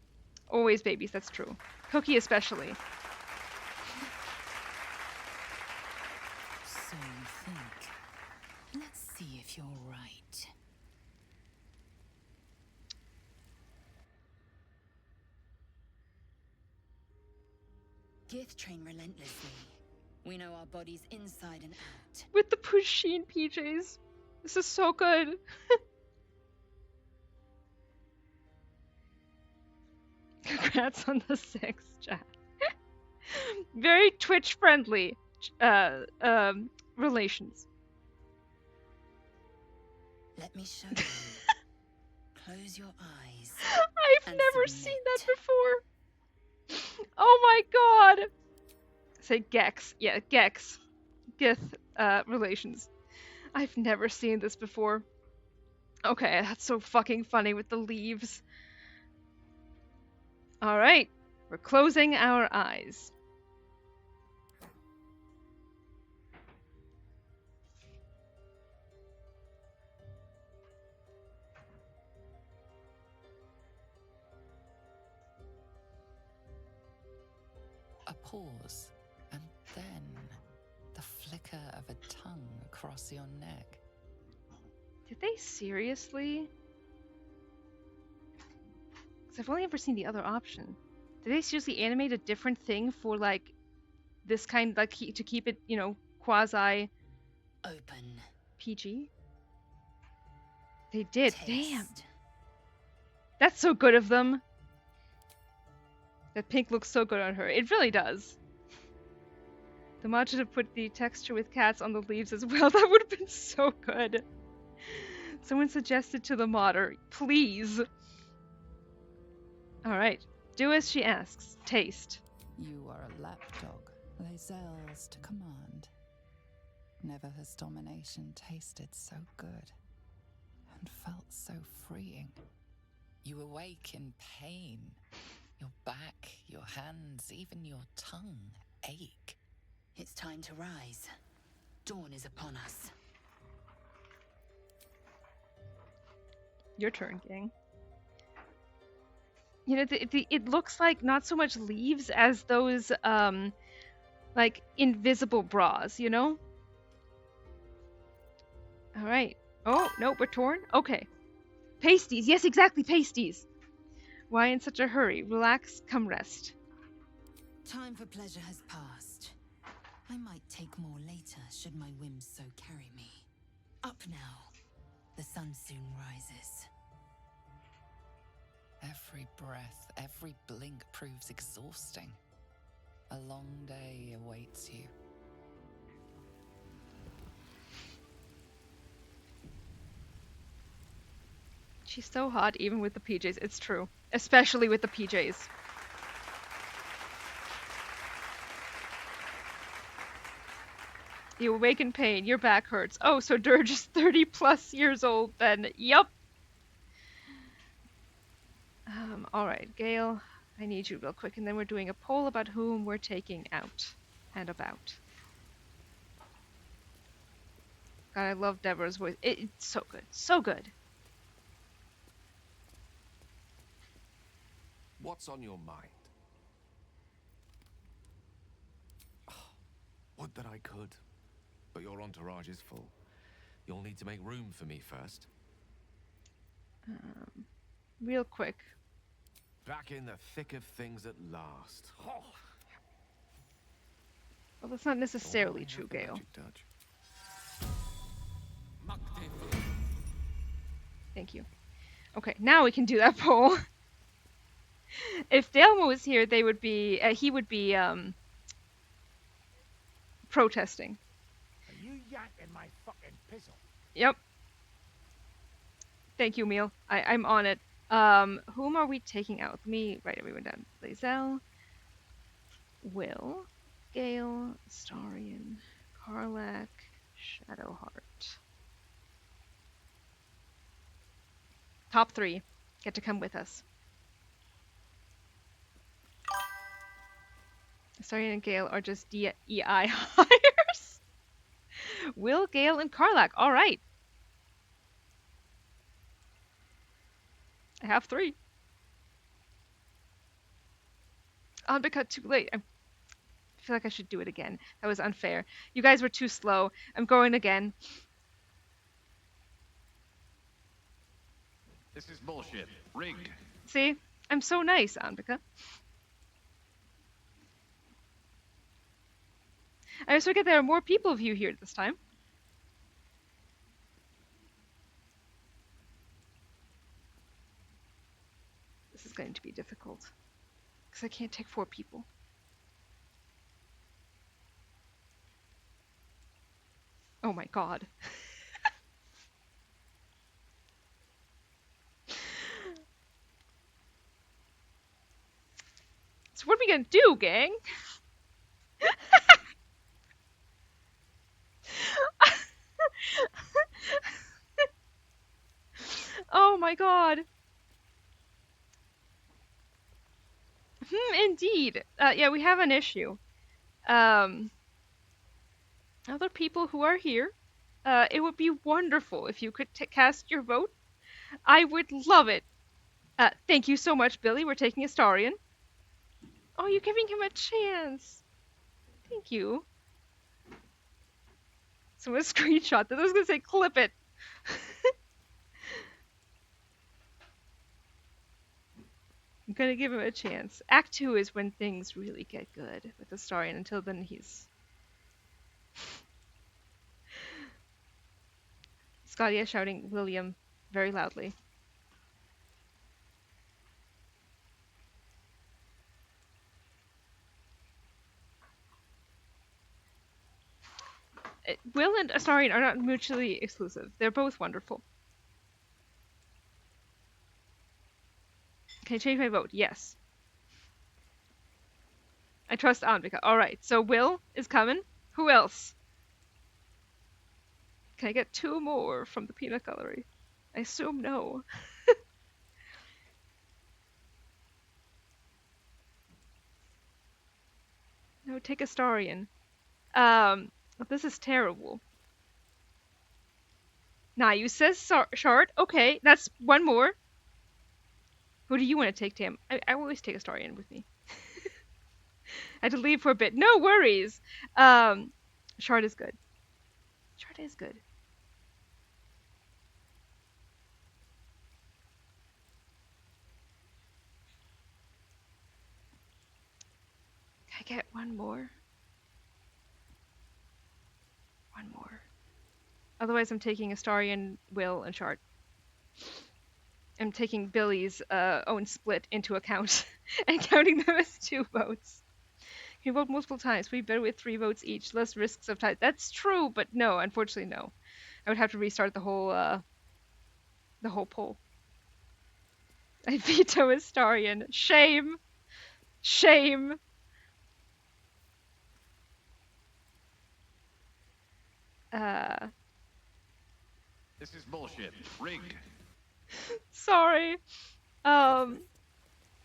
Always babies, that's true. Cookie especially. So you think. Let's see if you're right. Gith train relentlessly. We know our bodies inside and out. With the Pusheen PJs. This is so good. Congrats on the 6, chat. Very Twitch-friendly relations. Let me show you. Close your eyes. I've and never submit. seen that before. Oh my god. Say Gex. Yeah, Gex. Gith relations. I've never seen this before. Okay, that's so fucking funny with the leaves. Alright, we're closing our eyes. A pause, and then the flicker of a tongue across your neck. Did they seriously? Because I've only ever seen the other option. Did they seriously animate a different thing for like this kind, like to keep it, you know, quasi Open. PG? They did. Taste. Damn. That's so good of them. That pink looks so good on her. It really does. The mod should have put the texture with cats on the leaves as well. That would have been so good. Someone suggested to the modder, please. Alright. Do as she asks. Taste. You are a lapdog, les ailes to command. Never has domination tasted so good and felt so freeing. You awake in pain. Your back, your hands, even your tongue ache. It's time to rise. Dawn is upon us. Your turn, gang. You know, it looks like not so much leaves as those, like, invisible bras, you know? Alright. Oh, no, we're torn? Okay. Pasties. Yes, exactly, pasties. Why in such a hurry? Relax, come rest. Time for pleasure has passed. I might take more later, should my whims so carry me. Up now. The sun soon rises. Every breath, every blink proves exhausting. A long day awaits you. She's so hot even with the PJs. It's true. Especially with the PJs. You awake in pain. Your back hurts. Oh, so Dirge is 30 plus years old then. Yup. Alright, Gale. I need you real quick. And then we're doing a poll about whom we're taking out. And about. God, I love Deborah's voice. It's so good. So good. What's on your mind? Would that I could, but your entourage is full. You'll need to make room for me first. Real quick. Back in the thick of things at last. Oh. Well, that's not necessarily true, Gale. Thank you. Okay, now we can do that poll. If Delmo was here, they would be. He would be protesting. Are you yanking my fucking pizzle? Yep. Thank you, Meal. I'm on it. Whom are we taking out? Let me write everyone down. Lae'zel, Will, Gale, Astarion, Karlach, Shadowheart. Top 3 get to come with us. Astarion and Gale are just DEI hires. Will, Gale, and Karlach. All right. I have 3. Because too late. I feel like I should do it again. That was unfair. You guys were too slow. I'm going again. This is bullshit. Rigged. See? I'm so nice, Anvika. I just forget there are more people of you here this time. This is going to be difficult. Because I can't take 4 people. Oh my god. So what are we gonna do, gang? Oh my god. Indeed. Yeah, we have an issue. Other people who are here, it would be wonderful if you could cast your vote. I would love it. Thank you so much, Billy. We're taking Astarion. Oh, you're giving him a chance. Thank you. Someone screenshot that. I was gonna say clip it. I'm gonna give him a chance. Act 2 is when things really get good with Astarion. Until then, he's... Scotty is shouting William very loudly. Will and Astarion are not mutually exclusive. They're both wonderful. Can I change my vote? Yes. I trust Anvika. Alright, so Will is coming. Who else? Can I get 2 more from the peanut gallery? I assume no. No, take Astarion. This is terrible. Nah, you says Shard. Okay, that's 1 more. Who do you want to take, Tam? I always take Astarion with me. I had to leave for a bit. No worries. Shard is good. Shard is good. Can I get 1 more? 1 more. Otherwise, I'm taking Astarion, Will, and Shard. I'm taking Billy's own split into account and counting them as 2 votes. Can you vote multiple times? We better with 3 votes each. Less risks of tie. That's true, but no, unfortunately, no. I would have to restart the whole poll. I veto Astarion. Shame. Shame. This is bullshit. Rigged. Sorry. No,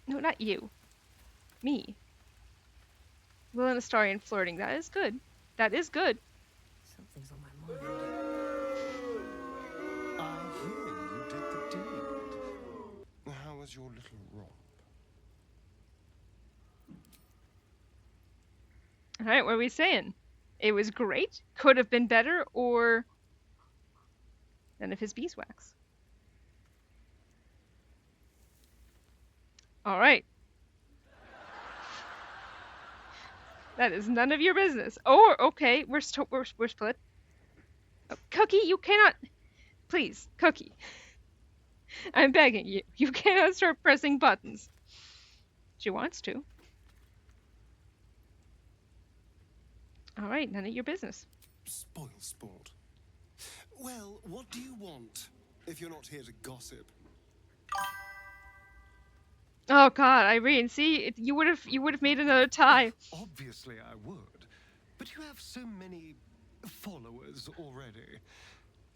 not you. Me. Will and Astarion flirting. That is good. That is good. Something's on my mind. I hear you did the deed. How was your little romp? Alright, what are we saying? It was great, could have been better, or none of his beeswax. Alright. That is none of your business. Or, okay, we're split. Oh, Cookie, you cannot... Please, Cookie. I'm begging you. You cannot start pressing buttons. She wants to. Alright, none of your business. Spoil sport. Well, what do you want if you're not here to gossip? Oh god, Irene, see, you would have made another tie. Obviously I would, but you have so many followers already.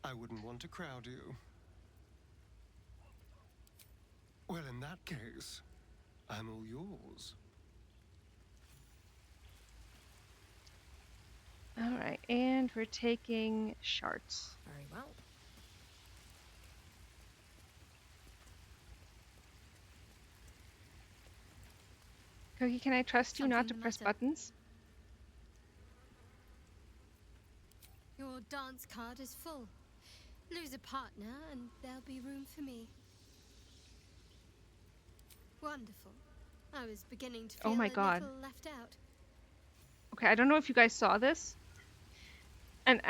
I wouldn't want to crowd you. Well, in that case, I'm all yours. Alright, and we're taking shards. Very well. Cookie, can I trust you not to Something the press matter? buttons? Your dance card is full. Lose a partner and there'll be room for me. Wonderful. I was beginning to feel Oh my a god. little left out. Okay, I don't know if you guys saw this. And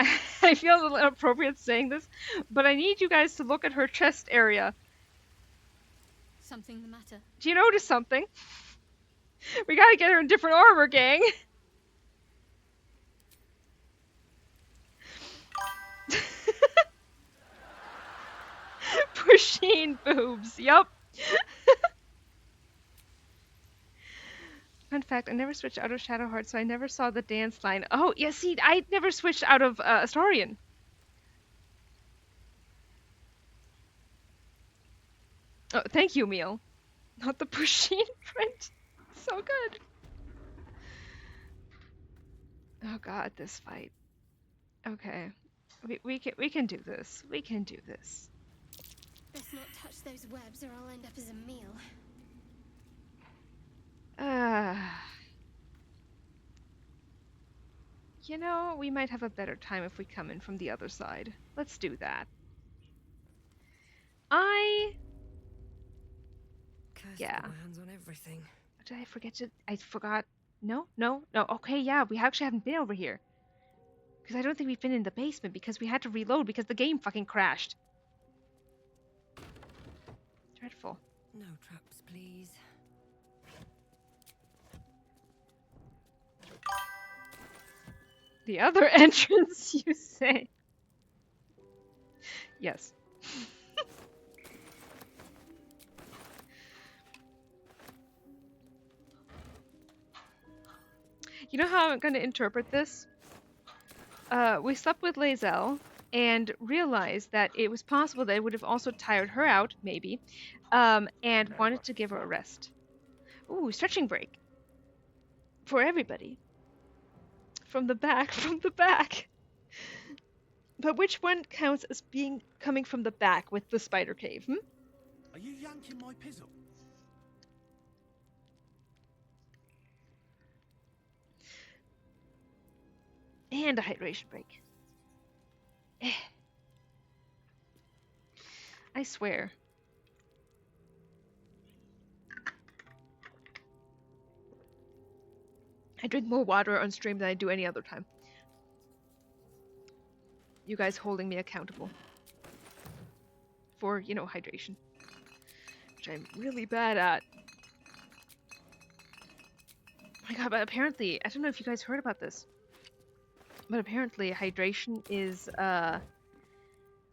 I feel a little inappropriate saying this, but I need you guys to look at her chest area. Something the matter? Do you notice something? We gotta get her in different armor, gang! Pusheen boobs, yup. Fun fact, I never switched out of Shadowheart, so I never saw the dance line. Oh, yeah, see, I never switched out of Astarion. Oh, thank you, Meal. Not the Pusheen print. So good. Oh god, this fight. Okay. We can do this. We can do this. Best not touch those webs or I'll end up as a meal. You know, we might have a better time if we come in from the other side. Let's do that. Yeah. Put my hands on everything. Did I forget to... I forgot... No? Okay, yeah, we actually haven't been over here. Because I don't think we've been in the basement because we had to reload because the game fucking crashed. Dreadful. No traps, please. The other entrance, you say? Yes. You know how I'm going to interpret this? We slept with Lae'zel and realized that it was possible that it would have also tired her out, maybe, and wanted to give her a rest. Ooh, stretching break. For everybody. From the back, from the back. But which one counts as being coming from the back with the spider cave, hmm? Are you yanking my pizzle? And a hydration break. I swear. I drink more water on stream than I do any other time. You guys holding me accountable. For, you know, hydration. Which I'm really bad at. Oh my god, but apparently, I don't know if you guys heard about this. But apparently hydration is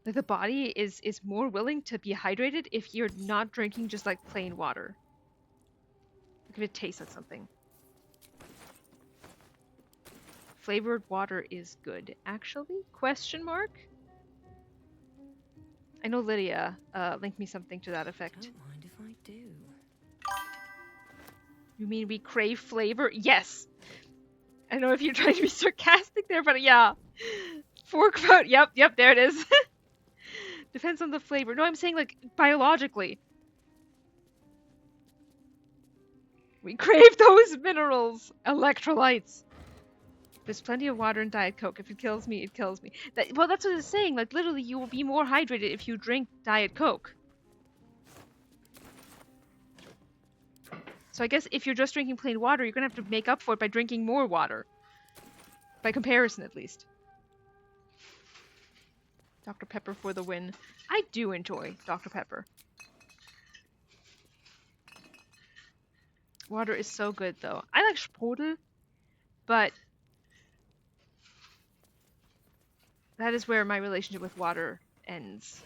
Like the body is more willing to be hydrated if you're not drinking just like plain water. Like if it tastes like something. Flavored water is good, actually? Question mark? I know Lydia linked me something to that effect. Don't mind if I do. You mean we crave flavor? Yes! I don't know if you're trying to be sarcastic there, but yeah. Fork vote, yep, there it is. Depends on the flavor. No, I'm saying like biologically. We crave those minerals. Electrolytes. There's plenty of water in Diet Coke. If it kills me, it kills me. Well, that's what it's saying. Like, literally, you will be more hydrated if you drink Diet Coke. So I guess if you're just drinking plain water, you're gonna have to make up for it by drinking more water. By comparison, at least. Dr. Pepper for the win. I do enjoy Dr. Pepper. Water is so good, though. I like Sprudel, but that is where my relationship with water ends.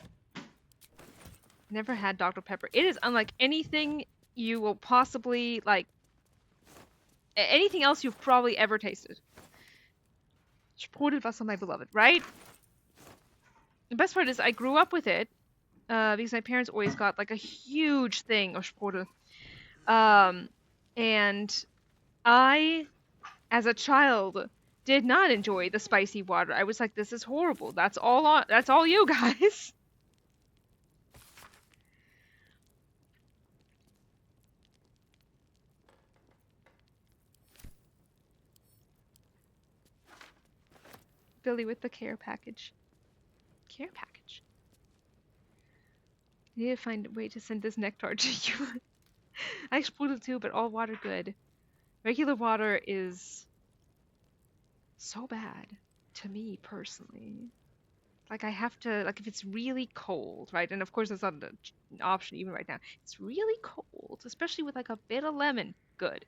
Never had Dr. Pepper. It is unlike anything you will possibly, like, anything else you've probably ever tasted. Sprudel was my beloved, right? The best part is I grew up with it, because my parents always got, like, a huge thing of Sprudel. And I, as a child, did not enjoy the spicy water. I was like, this is horrible. That's all you guys. Billy with the care package. Care package. I need to find a way to send this nectar to you. I like Sprudel too, but all water good. Regular water is so bad to me personally. Like I have to, like if it's really cold, right? And of course that's not an option even right now. It's really cold, especially with like a bit of lemon. Good.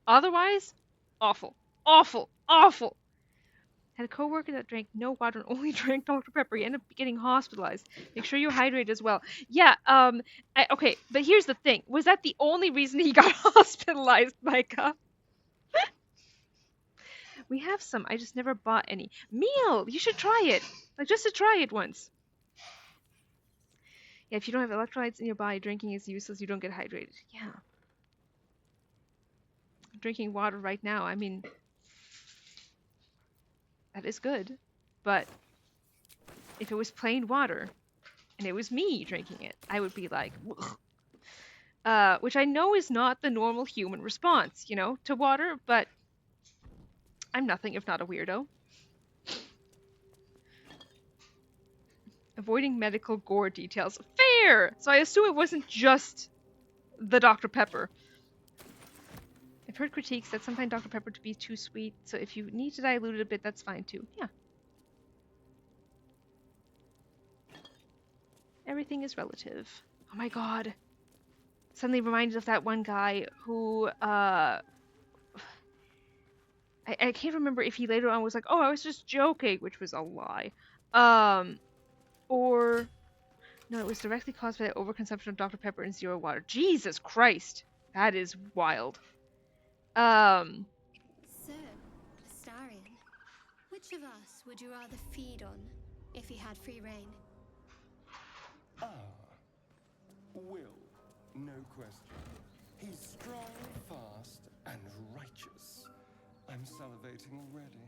Otherwise, awful. Awful. Awful. Had a coworker that drank no water and only drank Dr. Pepper. He ended up getting hospitalized. Make sure you're hydrated as well. Yeah, okay, but here's the thing. Was that the only reason he got hospitalized, Micah? We have some. I just never bought any. Meal! You should try it. Like, just to try it once. Yeah, if you don't have electrolytes in your body, drinking is useless. You don't get hydrated. Yeah. I'm drinking water right now. I mean, that is good. But if it was plain water, and it was me drinking it, I would be like, which I know is not the normal human response, you know, to water, but I'm nothing if not a weirdo. Avoiding medical gore details. Fair! So I assume it wasn't just the Dr. Pepper. I've heard critiques that sometimes Dr. Pepper to be too sweet, so if you need to dilute it a bit, that's fine too. Yeah. Everything is relative. Oh my god. Suddenly reminded of that one guy who, I can't remember if he later on was like, oh, I was just joking, which was a lie. Or, no, it was directly caused by the overconsumption of Dr. Pepper and zero water. Jesus Christ. That is wild. So, Astarion, which of us would you rather feed on if he had free reign? Will, no question. He's strong, fast, and righteous. I'm salivating already.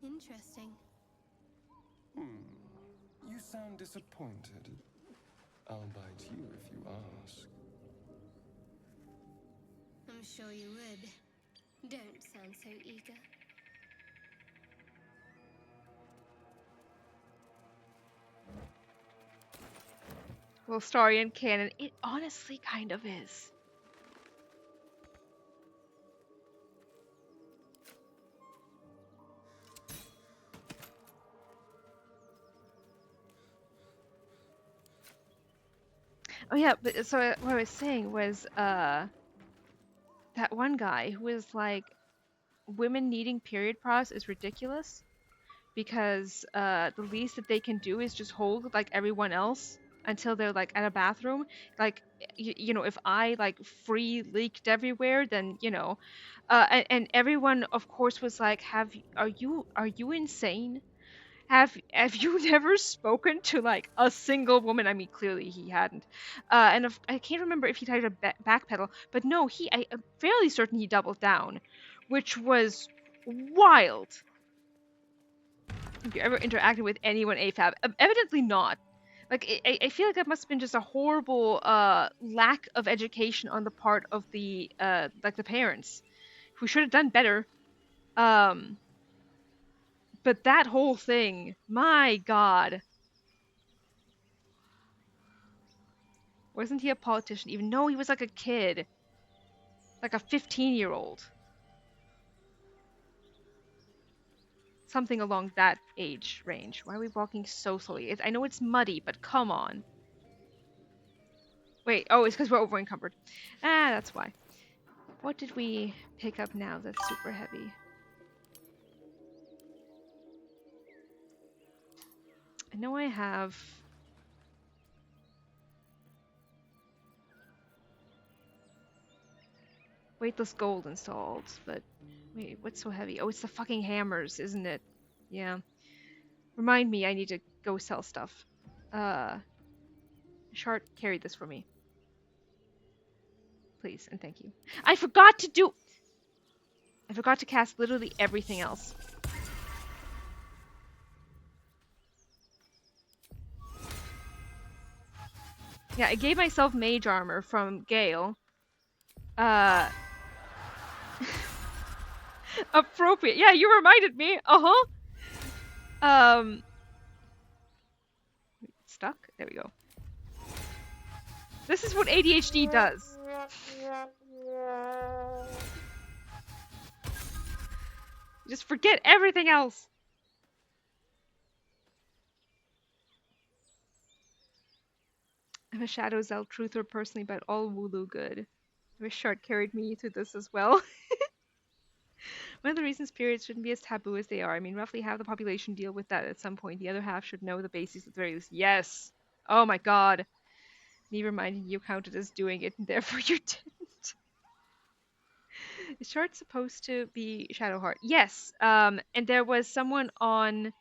Interesting. You sound disappointed. I'll bite you if you ask. I'm sure you would. Don't sound so eager. Well, Starion canon, it honestly kind of is. Oh yeah, but so what I was saying was, that one guy who was like, women needing period products is ridiculous. because the least that they can do is just hold like everyone else until they're like at a bathroom. Like you know, if I like free leaked everywhere, then you know, and everyone of course was like, are you insane? Have you never spoken to like a single woman? I mean, clearly he hadn't. And if, I can't remember if he tried to backpedal, but no, I'm fairly certain he doubled down, which was wild. Have you ever interacted with anyone AFAB? Evidently not. Like, I feel like that must have been just a horrible lack of education on the part of the like the parents, who should have done better. But that whole thing, my God. Wasn't he a politician even? No, he was like a kid. Like a 15-year-old. Something along that age range. Why are we walking so slowly? I know it's muddy, but come on. Wait, oh, it's because we're over encumbered. Ah, that's why. What did we pick up now that's super heavy? I know I have... weightless gold installed, but... Wait, what's so heavy? Oh, it's the fucking hammers, isn't it? Yeah. Remind me, I need to go sell stuff. Shart, carry this for me. Please, and thank you. I forgot to cast literally everything else. Yeah, I gave myself mage armor from Gale. Appropriate. Yeah, you reminded me. Stuck? There we go. This is what ADHD does. Just forget everything else. I'm a Shadow Zel truther personally, but all Wooloo good. I wish Shart carried me through this as well. One of the reasons periods shouldn't be as taboo as they are. I mean, roughly half the population deal with that at some point. The other half should know the basics at the very least. Yes! Oh my god. Me reminding you counted as doing it, and therefore you didn't. Is Shart supposed to be Shadowheart? Yes. And there was someone on...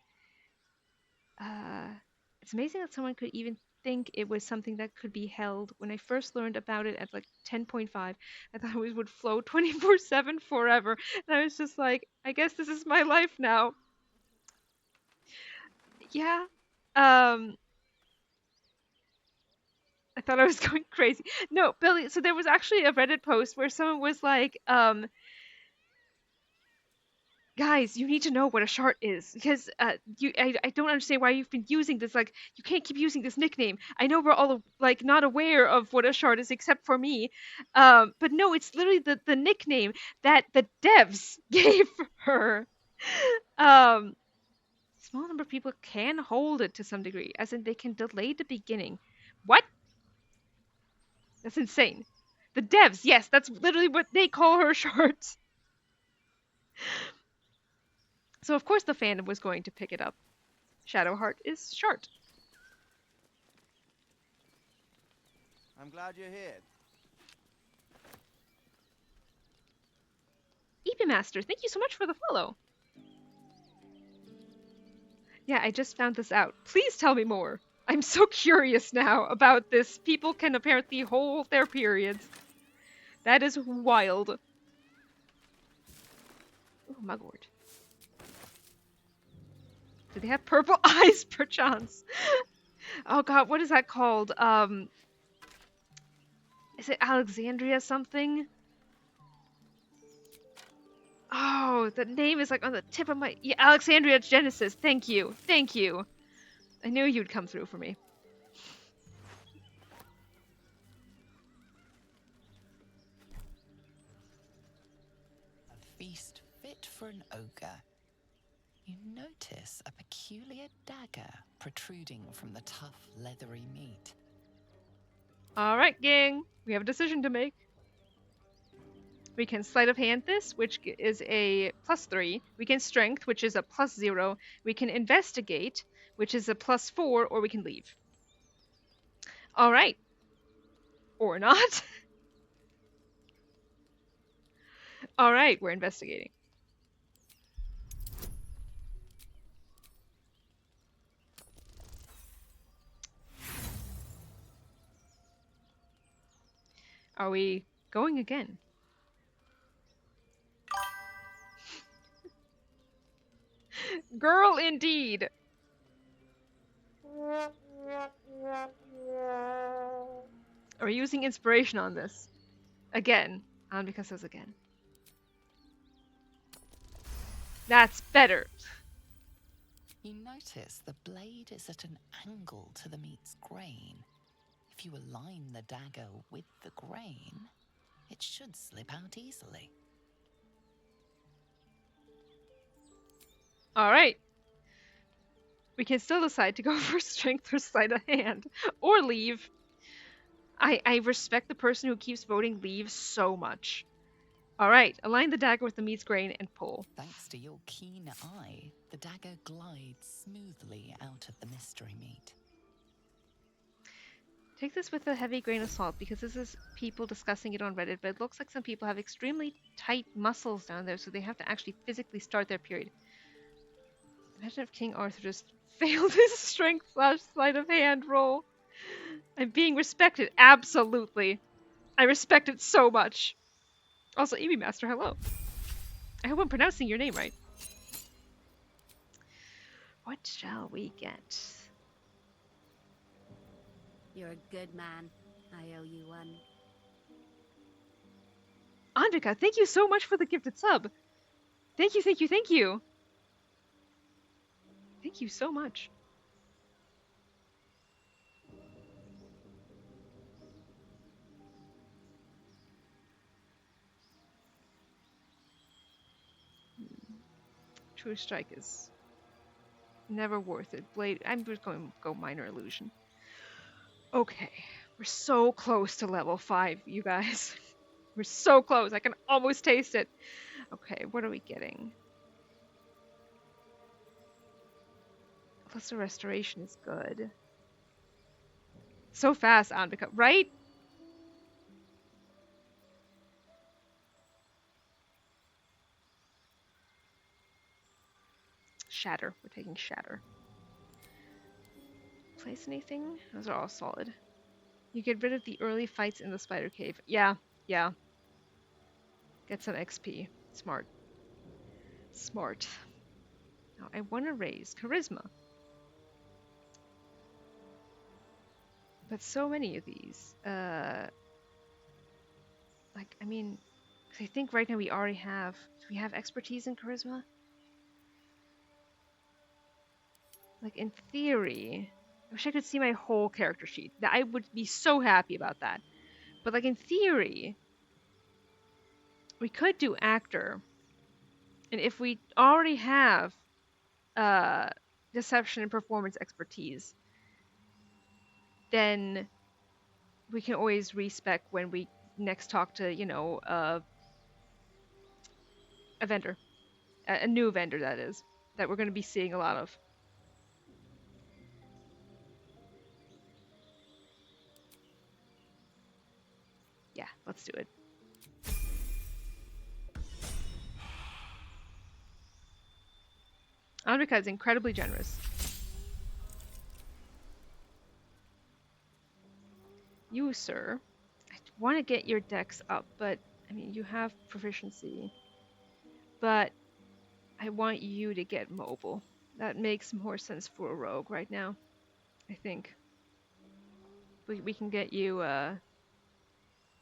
it's amazing that someone could even think it was something that could be held. When I first learned about it at like 10.5, I thought it would flow 24/7 forever. And I was just like, I guess this is my life now. Yeah. I thought I was going crazy. No, Billy, so there was actually a Reddit post where someone was like, guys, you need to know what a shart is, because I don't understand why you've been using this. Like, you can't keep using this nickname. I know we're all like not aware of what a shart is, except for me. But no, it's literally the nickname that the devs gave her. Small number of people can hold it to some degree, as in they can delay the beginning. What? That's insane. The devs, yes, that's literally what they call her shart. So of course the fandom was going to pick it up. Shadowheart is shart. I'm glad you're here. Epimaster, thank you so much for the follow. Yeah, I just found this out. Please tell me more. I'm so curious now about this. People can apparently hold their periods. That is wild. Ooh, mugwort. Do they have purple eyes, perchance? Oh god, what is that called? Is it Alexandria something? Oh, the name is like on the tip of my... Yeah, Alexandria Genesis. Thank you. Thank you. I knew you'd come through for me. A feast fit for an ogre. You notice a peculiar dagger protruding from the tough, leathery meat. Alright, gang. We have a decision to make. We can sleight of hand this, which is a +3. We can strength, which is a +0. We can investigate, which is a +4, or we can leave. All right. Or not. All right, we're investigating. Are we going again? Girl, indeed. Are we using inspiration on this? Again. Because says again. That's better. You notice the blade is at an angle to the meat's grain. If you align the dagger with the grain, it should slip out easily. Alright. We can still decide to go for strength or sleight of hand. Or leave. I respect the person who keeps voting leave so much. Alright, align the dagger with the meat's grain and pull. Thanks to your keen eye, the dagger glides smoothly out of the mystery meat. Take this with a heavy grain of salt because this is people discussing it on Reddit, but it looks like some people have extremely tight muscles down there, so they have to actually physically start their period. Imagine if King Arthur just failed his strength / sleight of hand roll. I'm being respected, absolutely. I respect it so much. Also, Eevee Master, hello. I hope I'm pronouncing your name right. What shall we get? You're a good man. I owe you one. Andrika, thank you so much for the gifted sub. Thank you, thank you, thank you. Thank you so much. True Strike is never worth it. Blade, I'm just going to go Minor Illusion. Okay, we're so close to level 5, you guys. We're so close, I can almost taste it. Okay, what are we getting? Lesser Restoration is good. So fast, Anvika, right? Shatter. We're taking Shatter. Place anything? Those are all solid. You get rid of the early fights in the spider cave. Yeah, yeah. Get some XP. Smart. Smart. Now I want to raise Charisma. But so many of these. Like, I mean, 'cause I think right now we already have. Do we have expertise in Charisma? Like, in theory, I wish I could see my whole character sheet. I would be so happy about that. But, like, in theory, we could do actor. And if we already have deception and performance expertise, then we can always respec when we next talk to, you know, a vendor. A new vendor, that is. That we're going to be seeing a lot of. Yeah, let's do it. Andrika is incredibly generous. You, sir, I want to get your dex up, but, I mean, you have proficiency. But I want you to get mobile. That makes more sense for a rogue right now, I think. We can get you,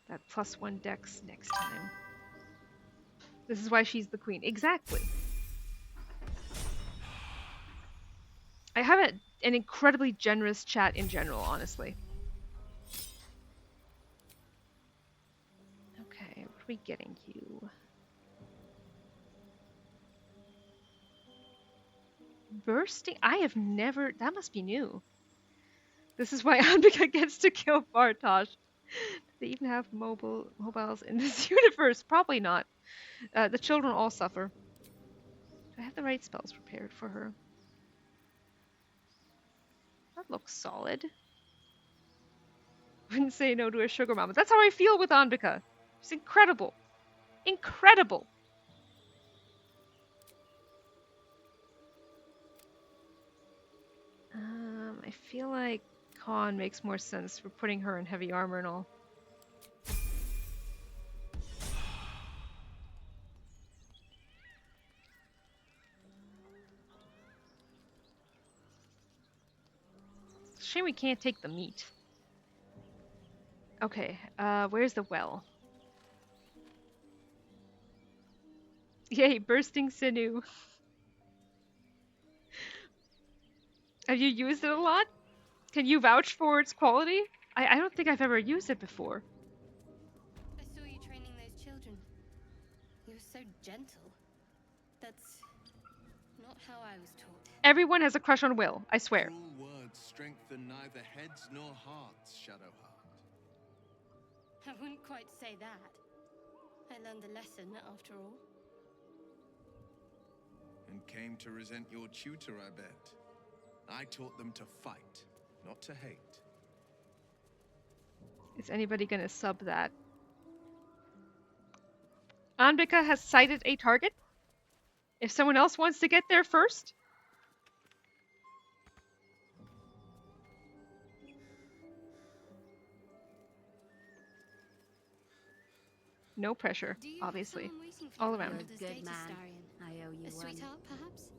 that +1 dex next time. This is why she's the queen. Exactly. I have an incredibly generous chat in general, honestly. Okay, what are we getting you? Bursting? I have never... That must be new. This is why Anvika gets to kill Bartosz. They even have mobiles in this universe. Probably not. The children all suffer. Do I have the right spells prepared for her? That looks solid. Wouldn't say no to a sugar mama. That's how I feel with Anbika. She's incredible. Incredible. I feel like Khan makes more sense for putting her in heavy armor and all. Shame we can't take the meat. Okay, where's the well? Yay, bursting sinew. Have you used it a lot? Can you vouch for its quality? I don't think I've ever used it before. I saw you training those children. You were so gentle. That's not how I was taught. Everyone has a crush on Will, I swear. Cruel words strengthen neither heads nor hearts, Shadowheart. I wouldn't quite say that. I learned a lesson after all. And came to resent your tutor, I bet. I taught them to fight, not to hate. Is anybody gonna sub that? Anbika has sighted a target. If someone else wants to get there first. No pressure, obviously. All around. Good man. I owe you A one. sweetheart, perhaps?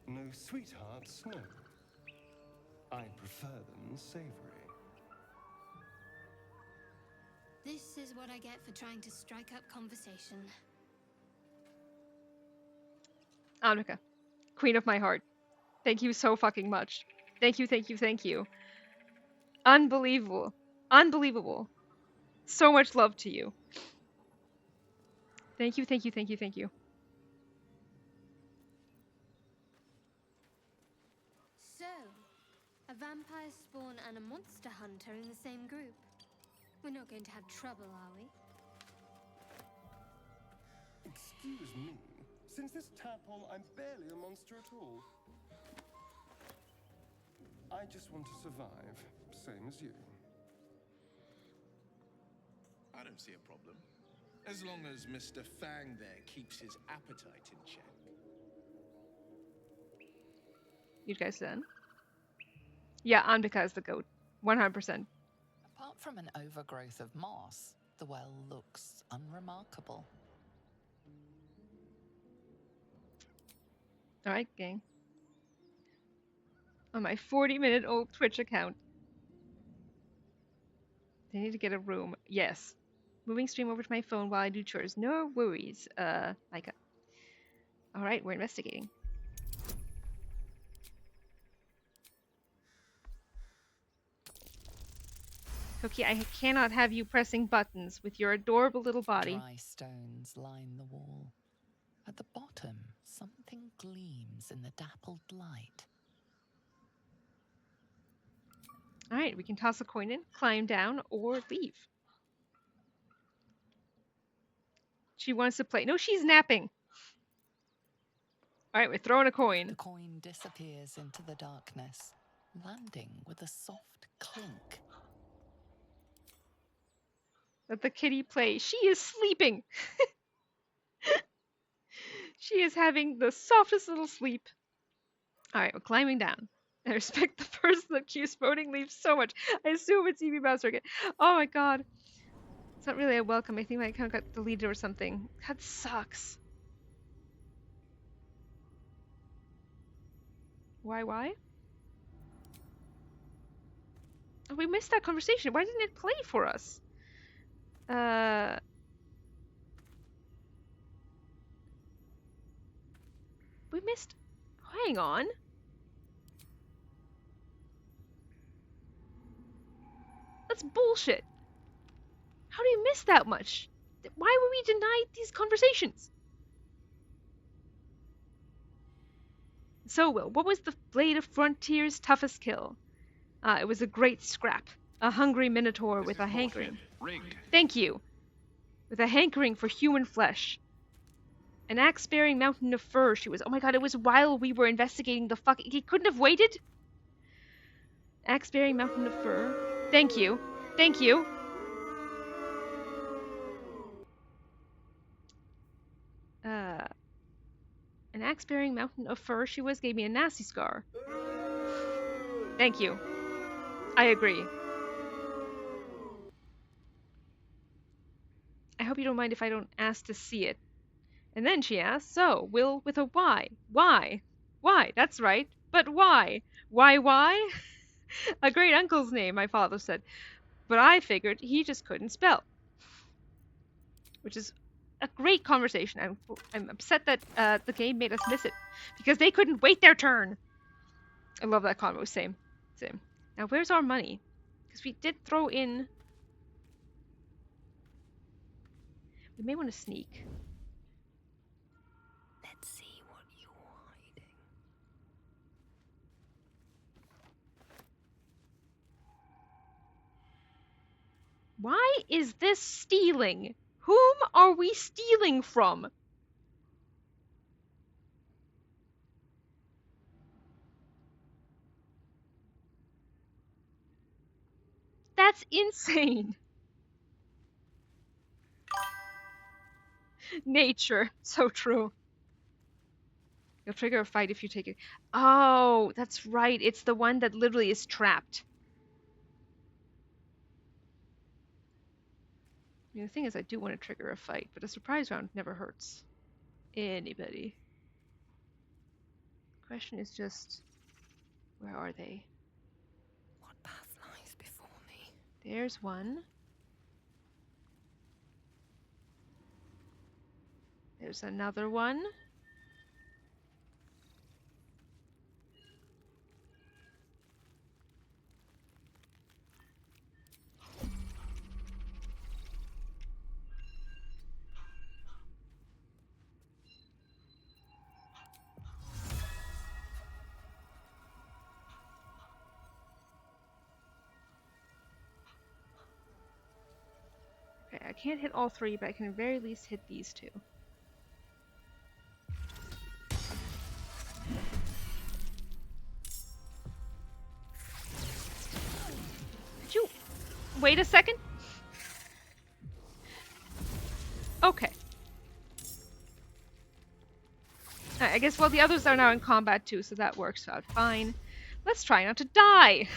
No sweethearts, no. I prefer them savory. This is what I get for trying to strike up conversation. Anbika, queen of my heart. Thank you so fucking much. Thank you, thank you, thank you. Unbelievable. Unbelievable. So much love to you. Thank you, thank you, thank you, thank you. So, a vampire spawn and a monster hunter in the same group. We're not going to have trouble, are we? Excuse me. Since this tadpole, I'm barely a monster at all. I just want to survive, same as you. I don't see a problem. As long as Mr. Fang there keeps his appetite in check. You guys done? Yeah, Anbika is the goat. 100%. Apart from an overgrowth of moss, the well looks unremarkable. Alright, gang. On my 40-minute-old Twitch account. They need to get a room. Yes. Moving stream over to my phone while I do chores. No worries, Micah. Alright, we're investigating. Cookie, I cannot have you pressing buttons with your adorable little body. Dry stones line the wall. At the bottom, something gleams in the dappled light. Alright, we can toss a coin in, climb down, or leave. She wants to play. No, she's napping. Alright, we're throwing a coin. The coin disappears into the darkness, landing with a soft clink. Let the kitty play. She is sleeping. She is having the softest little sleep. Alright, we're climbing down. I respect the person that keeps voting leaves so much. I assume it's EV Mouse Circuit. Oh my god. It's not really a welcome. I think my account got deleted or something. That sucks. Why? Oh, we missed that conversation. Why didn't it play for us? We missed... Hang on. That's bullshit. How do you miss that much? Why were we denied these conversations? So, Will, what was the Blade of Frontier's toughest kill? It was a great scrap. A hungry minotaur This with is a hankering. bullshit. Rigged. Thank you. With a hankering for human flesh. An axe-bearing mountain of fur she was. Oh my god, it was while we were investigating the fuck. He couldn't have waited? Axe-bearing mountain of fur. Thank you. Thank you. An axe-bearing mountain of fur she was gave me a nasty scar. Thank you. I agree. I hope you don't mind if I don't ask to see it. And then she asked, so, Will with a Y. Why? Why? That's right. But why? Why? A great uncle's name, my father said. But I figured he just couldn't spell. Which is a great conversation. I'm upset that the game made us miss it. Because they couldn't wait their turn. I love that convo. Same. Now, where's our money? Because we did throw in... We may want to sneak. Let's see what you're hiding. Why is this stealing? Whom are we stealing from? That's insane. Nature. So true. You'll trigger a fight if you take it. Oh, that's right. It's the one that literally is trapped. I mean, the thing is, I do want to trigger a fight, but a surprise round never hurts anybody. The question is just, where are they? What path lies before me? There's one. There's another one. Okay, I can't hit all three, but I can at the very least hit these two. Did you wait a second? Okay. I guess, well, the others are now in combat too, so that works out fine. Let's try not to die!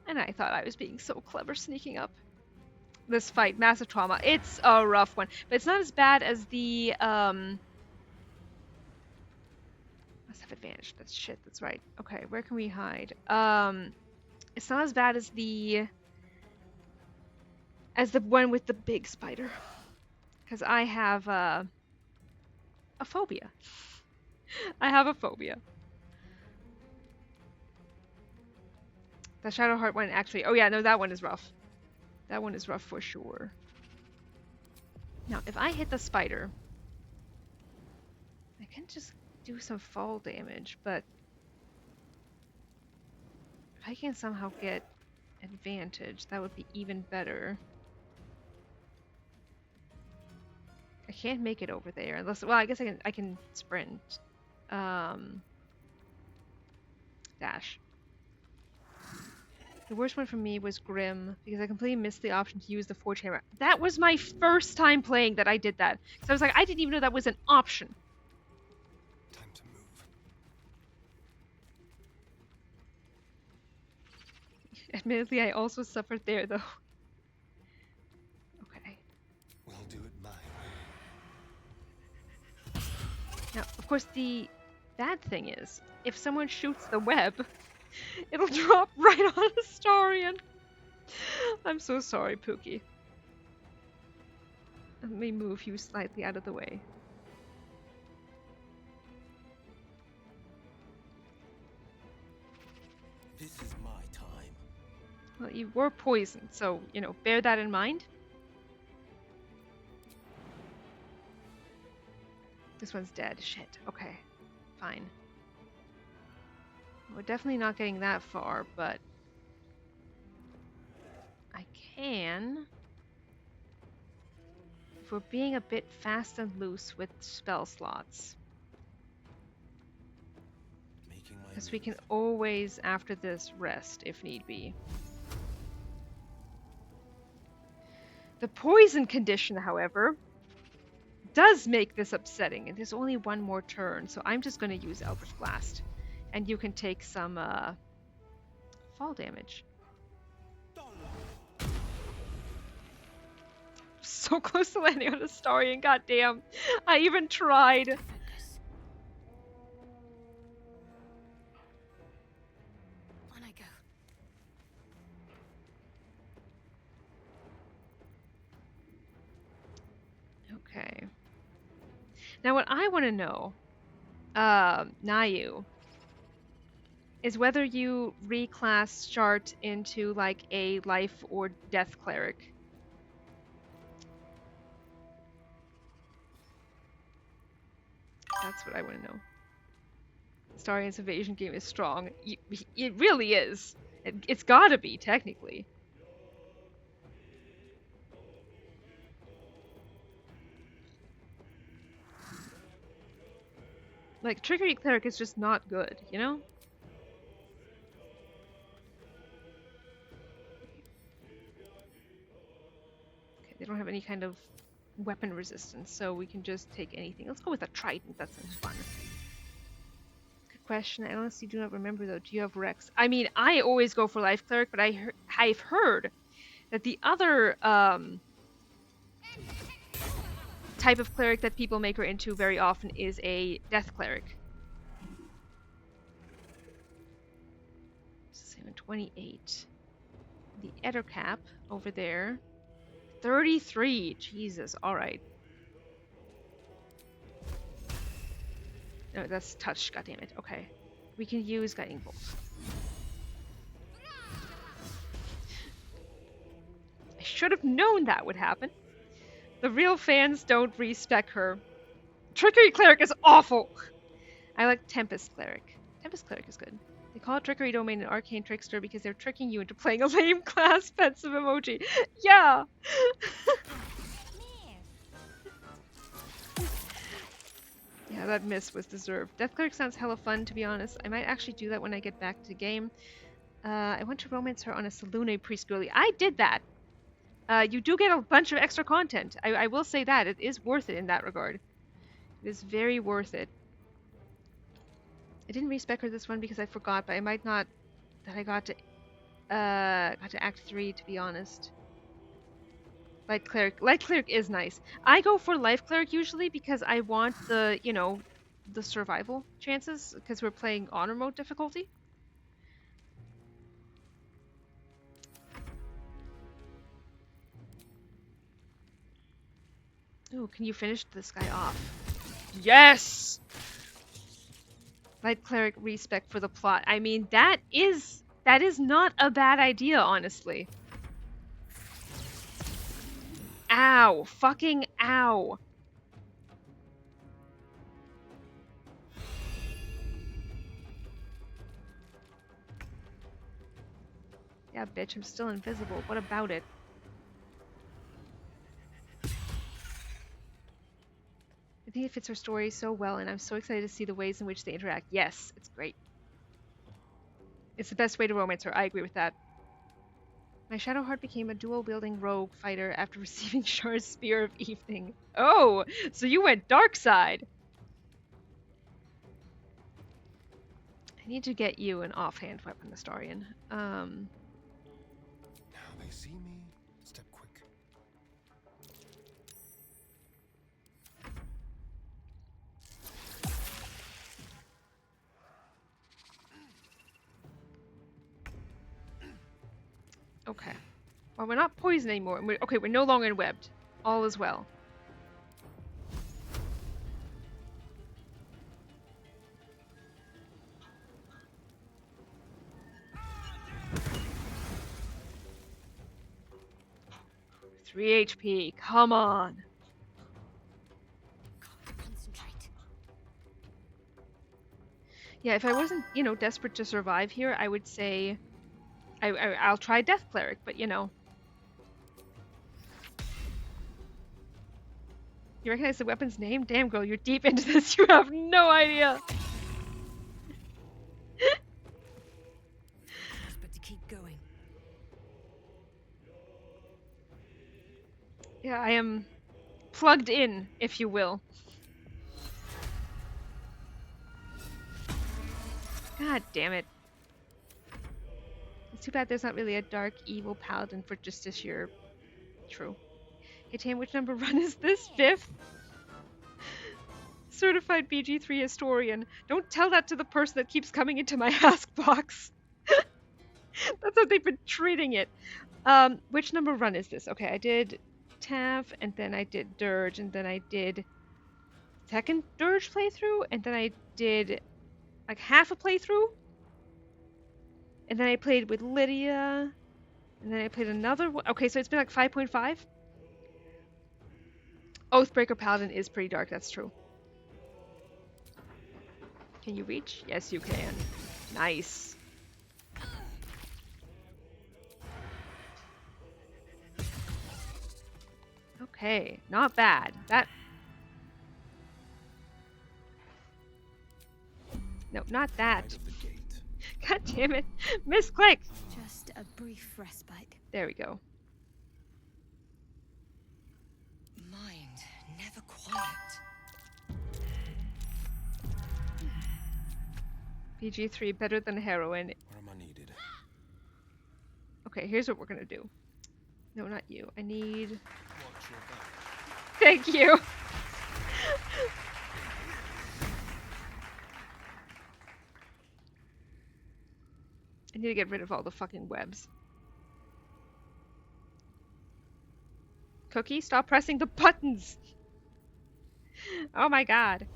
And I thought I was being so clever sneaking up. This fight, massive trauma. It's a rough one. But it's not as bad as the, must have advantage. That's shit, that's right. Okay, where can we hide? It's not as bad as the one with the big spider. Because I have, a phobia. I have a phobia. The Shadowheart one actually... Oh yeah, no, that one is rough. That one is rough for sure. Now, if I hit the spider... I can just do some fall damage, but... If I can somehow get advantage, that would be even better. I can't make it over there unless... Well, I guess I can sprint. Dash. The worst one for me was Grim, because I completely missed the option to use the Forge Hammer. That was my first time playing that I did that. So I was like, I didn't even know that was an option. Time to move. Admittedly, I also suffered there, though. Okay. We'll do it my way. Now, of course, the bad thing is, if someone shoots the web... It'll drop right on Astarion. I'm so sorry, Pookie. Let me move you slightly out of the way. This is my time. Well, you were poisoned, so, you know, bear that in mind. This one's dead. Shit. Okay. Fine. We're definitely not getting that far, but I can. If we're being a bit fast and loose with spell slots. Because we can always, after this, rest if need be. The poison condition, however, does make this upsetting, and there's only one more turn, so I'm just going to use Eldritch Blast. And you can take some fall damage. So close to landing on Astarion, goddamn. I even tried. On I go. Okay. Now what I want to know, Nayu, is whether you reclass Shart into like a life or death cleric. That's what I want to know. Astarion's evasion game is strong. It really is. It's gotta be, technically. Like, Trickery Cleric is just not good, you know? Okay, they don't have any kind of weapon resistance, so we can just take anything. Let's go with a Trident, that sounds fun. Good question. I honestly do not remember, though. Do you have Rex? I mean, I always go for Life Cleric, but I've heard that the other type of cleric that people make her into very often is a Death Cleric. 28. The Ettercap over there. 33. Jesus. Alright. No, that's touch. God damn it. Okay. We can use Guiding Bolt. I should have known that would happen. The real fans don't respect her. Trickery Cleric is awful! I like Tempest Cleric. Tempest Cleric is good. They call it Trickery Domain an Arcane Trickster because they're tricking you into playing a lame class pensive emoji. Yeah! Yeah, that miss was deserved. Death Cleric sounds hella fun, to be honest. I might actually do that when I get back to game. I want to romance her on a Salune Priest girly. I did that! You do get a bunch of extra content. I will say that. It is worth it in that regard. It is very worth it. I didn't respec her this one because I forgot, but I might not that I got to Act 3, to be honest. Light Cleric is nice. I go for Life Cleric usually because I want the, you know, the survival chances, because we're playing Honor Mode difficulty. Ooh, can you finish this guy off? Yes! Light Cleric respec for the plot. I mean, that is not a bad idea, honestly. Ow. Fucking ow. Yeah, bitch, I'm still invisible. What about it? I think it fits her story so well, and I'm so excited to see the ways in which they interact. Yes, it's great. It's the best way to romance her. I agree with that. My Shadowheart became a dual-wielding rogue fighter after receiving Shar's Spear of Evening. Oh, so you went dark side. I need to get you an offhand weapon, Astarion. Now they see me. Step quick. Okay. Well, we're not poisoned anymore. Okay, we're no longer webbed. All is well. $3 HP. Come on. Concentrate. Yeah, if I wasn't, desperate to survive here, I would say I'll try Death Cleric, but You recognize the weapon's name? Damn, girl, you're deep into this. You have no idea. But to keep going. Yeah, I am plugged in, if you will. God damn it. It's too bad there's not really a dark, evil paladin for Justiciar. True. Hey, Tam, which number run is this? 5th? Certified BG3 historian. Don't tell that to the person that keeps coming into my ask box. That's how they've been treating it. Which number run is this? Okay, I did Tav, and then I did Dirge, and then I did second Dirge playthrough, and then I did like half a playthrough, and then I played with Lydia, and then I played another one. Okay, so it's been like 5.5. Oathbreaker Paladin is pretty dark, that's true. Can you reach? Yes, you can. Nice. Okay, not bad. No, not that. God damn it. Misclick! Just a brief respite. There we go. Mind never quiet. BG3 better than heroin. Where am I needed? Okay, here's what we're gonna do. No, not you. I need... Watch your back. Thank you! I need to get rid of all the fucking webs. Cookie, stop pressing the buttons! Oh my god.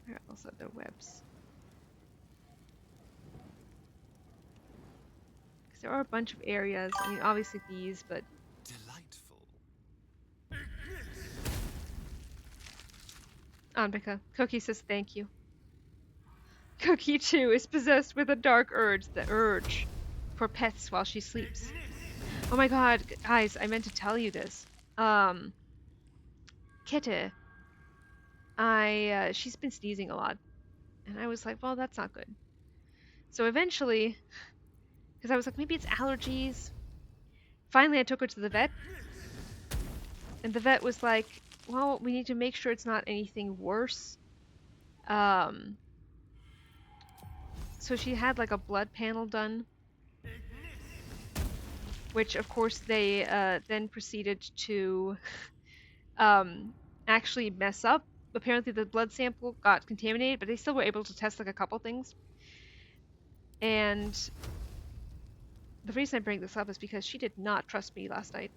Where else are there webs? Because there are a bunch of areas. I mean, obviously these, but... Delightful. Anbika, Cookie says thank you. Cookie, too, is possessed with a dark urge. The urge for pets while she sleeps. Oh my god, guys, I meant to tell you this. Kitty. She's been sneezing a lot. And I was like, well, that's not good. So eventually, because I was like, maybe it's allergies. Finally, I took her to the vet. And the vet was like, well, we need to make sure it's not anything worse. So she had like a blood panel done. Which, of course, they then proceeded to actually mess up. Apparently the blood sample got contaminated, but they still were able to test like a couple things. And the reason I bring this up is because she did not trust me last night.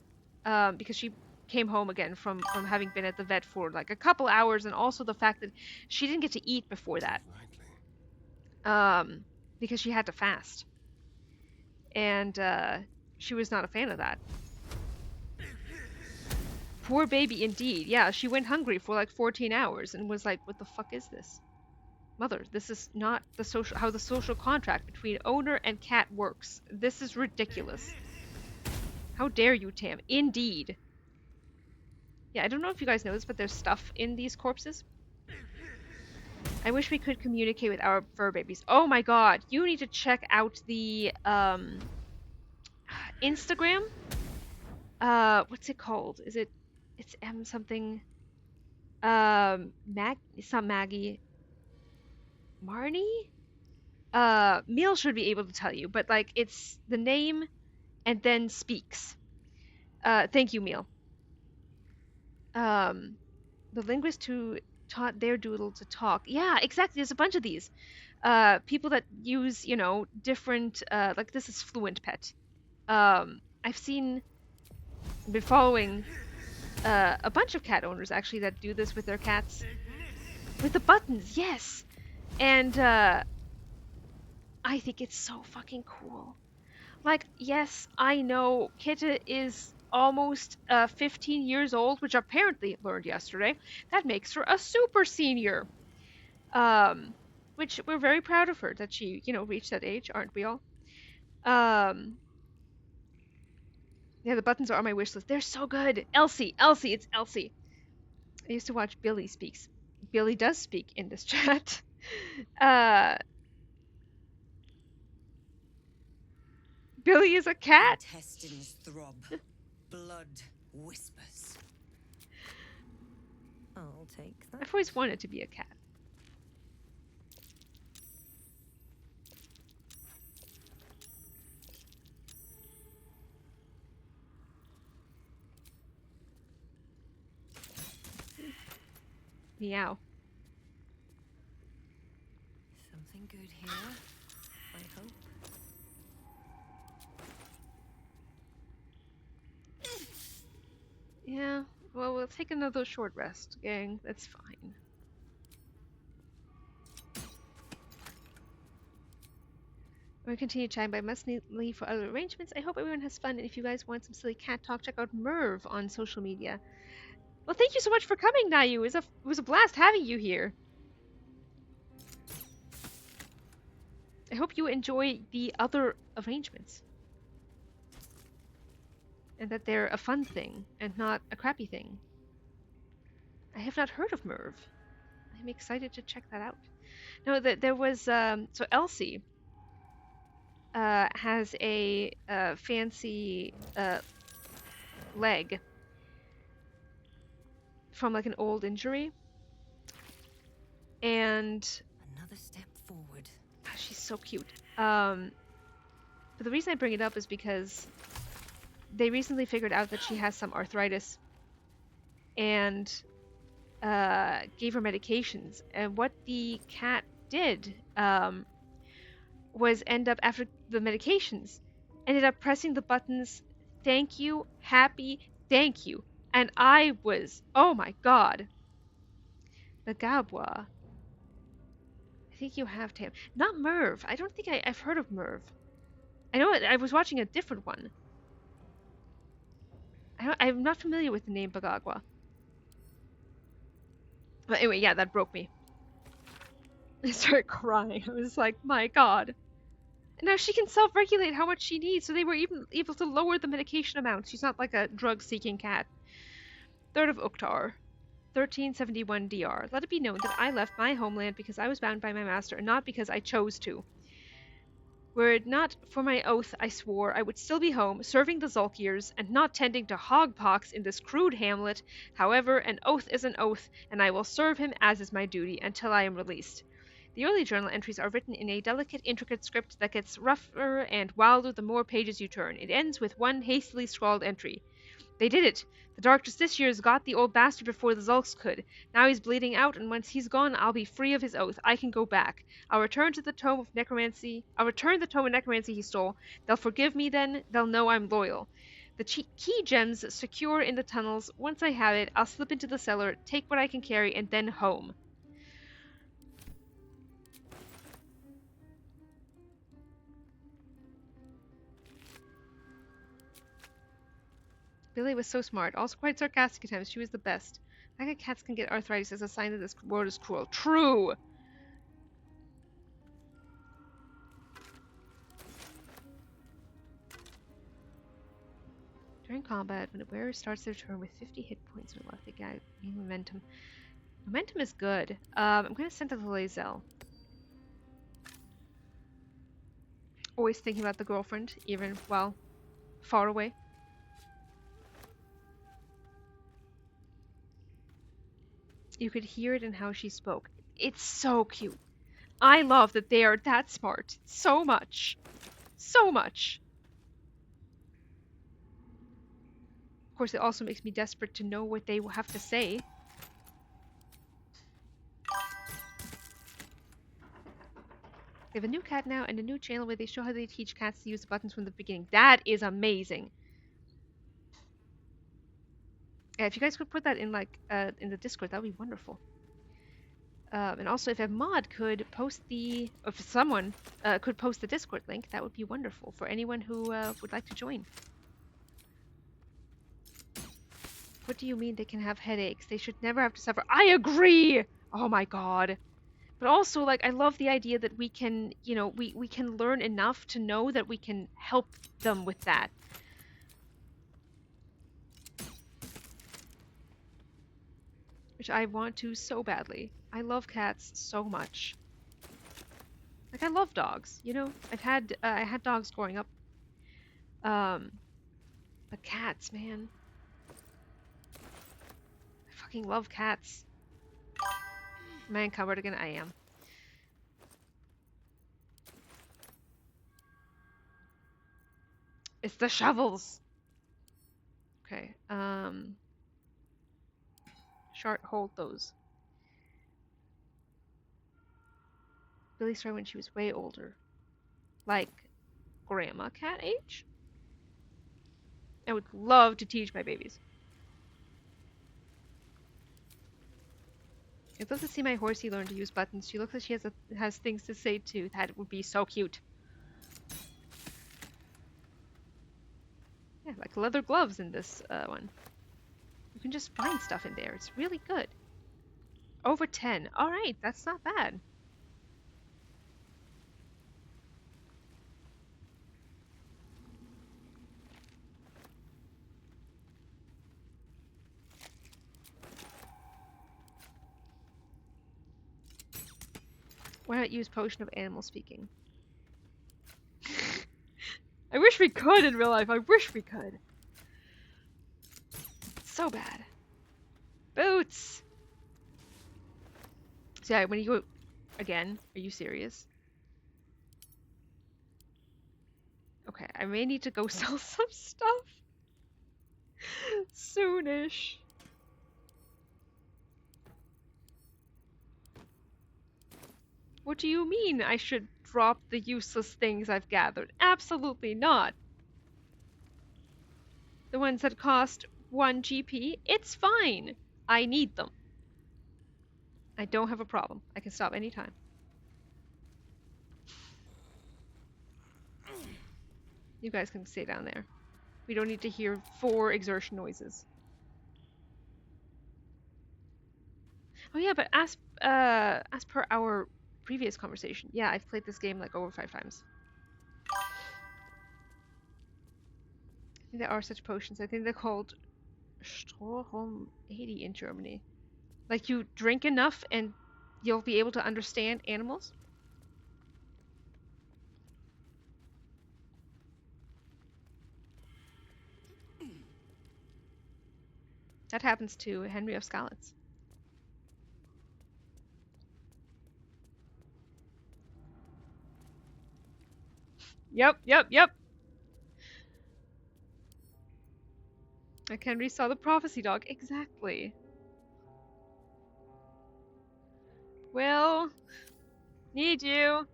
Because she came home again from having been at the vet for like a couple hours, and also the fact that she didn't get to eat before that. Because she had to fast. And she was not a fan of that. Poor baby indeed. Yeah, she went hungry for like 14 hours and was like, what the fuck is this? Mother, this is not how the social contract between owner and cat works. This is ridiculous. How dare you, Tam? Indeed. Yeah, I don't know if you guys know this, but there's stuff in these corpses. I wish we could communicate with our fur babies. Oh my god, you need to check out the Instagram. What's it called? It's M something. It's not Maggie. Marnie? Meal should be able to tell you, but like it's the name and then speaks. Thank you, Meal. The linguist who taught their doodle to talk. Yeah, exactly. There's a bunch of these. People that use, different, like this is Fluent Pet. I've been following a bunch of cat owners actually that do this with their cats. With the buttons, yes! And I think it's so fucking cool. Like, yes, I know Kitta is almost 15 years old, which apparently learned yesterday. That makes her a super senior. which we're very proud of her that she, you know, reached that age, aren't we all? Um, yeah, the buttons are on my wish list. They're so good. Elsie, Elsie, it's Elsie. I used to watch Billy Speaks. Billy does speak in this chat. Uh, Billy is a cat. Intestines throb. Blood whispers. I'll take that. I've always wanted to be a cat. Meow. Something good here, I hope. Yeah, well, we'll take another short rest, gang. That's fine. We'll continue chatting, but I must leave for other arrangements. I hope everyone has fun, and if you guys want some silly cat talk, check out Merv on social media. Well, thank you so much for coming, Nayu. It was a blast having you here. I hope you enjoy the other arrangements. And that they're a fun thing, and not a crappy thing. I have not heard of Merv. I'm excited to check that out. No, there was, so Elsie has a fancy leg from like an old injury. And another step forward. She's so cute. But the reason I bring it up is because they recently figured out that she has some arthritis and gave her medications. And what the cat did was end up, after the medications, ended up pressing the buttons, thank you, happy, thank you. And I was, oh my god. Bagabwa. I think you have Tam. Not Merv. I don't think I've heard of Merv. I know I was watching a different one. I'm not familiar with the name Bagagwa. But anyway, yeah, that broke me. I started crying. I was like, my god. And now she can self-regulate how much she needs, so they were even able to lower the medication amount. She's not like a drug-seeking cat. 3rd of Uktar. 1371 DR. Let it be known that I left my homeland because I was bound by my master, and not because I chose to. Were it not for my oath I swore, I would still be home, serving the Zulkiers, and not tending to hogpox in this crude hamlet. However, an oath is an oath, and I will serve him as is my duty, until I am released. The early journal entries are written in a delicate, intricate script that gets rougher and wilder the more pages you turn. It ends with one hastily scrawled entry. They did it. The Dark Justiciars got the old bastard before the Zulks could. Now he's bleeding out, and once he's gone, I'll be free of his oath. I can go back. I'll return the tome of necromancy he stole. They'll forgive me then. They'll know I'm loyal. The key gems secure in the tunnels. Once I have it, I'll slip into the cellar, take what I can carry, and then home. Billy was so smart, also quite sarcastic at times. She was the best. The fact that cats can get arthritis is a sign that this world is cruel. True! During combat, when a wearer starts their turn with 50 hit points and left, they gain momentum. Momentum is good. I'm going to send it to Lae'zel. Always thinking about the girlfriend, even while far away. You could hear it in how she spoke. It's so cute. I love that they are that smart. So much. So much. Of course, it also makes me desperate to know what they will have to say. They have a new cat now and a new channel where they show how they teach cats to use the buttons from the beginning. That is amazing. Yeah, if you guys could put that in in the Discord, that would be wonderful. And also, if a mod could post if someone could post the Discord link, that would be wonderful for anyone who would like to join. What do you mean they can have headaches? They should never have to suffer. I agree! Oh my god. But also, like, I love the idea that we can, you know, we can learn enough to know that we can help them with that. Which I want to so badly. I love cats so much. Like, I love dogs, you know? I had dogs growing up. But cats, man. I fucking love cats. Am I encumbered again? I am. It's the shovels! Okay, Shart, hold those. Billy started when she was way older. Like, grandma cat age? I would love to teach my babies. I'd love to see my horsey learn to use buttons. She looks like she has things to say too. That would be so cute. Yeah, like leather gloves in this one. You can just find stuff in there. It's really good. Over 10. Alright, that's not bad. Why not use potion of animal speaking? I wish we could in real life. I wish we could. So bad. Boots! So yeah, when you go... Again, are you serious? Okay, I may need to go sell some stuff. Soonish. What do you mean I should drop the useless things I've gathered? Absolutely not. The ones that cost 1 GP, it's fine. I need them. I don't have a problem. I can stop anytime. You guys can stay down there. We don't need to hear 4 exertion noises. Oh yeah, but as per our previous conversation, yeah, I've played this game like over 5 times. I think there are such potions. I think they're called Strohholm 80 in Germany. Like you drink enough and you'll be able to understand animals. That happens to Henry of Skalitz. Yep. Like Henry saw the prophecy dog. Exactly. Will, need you.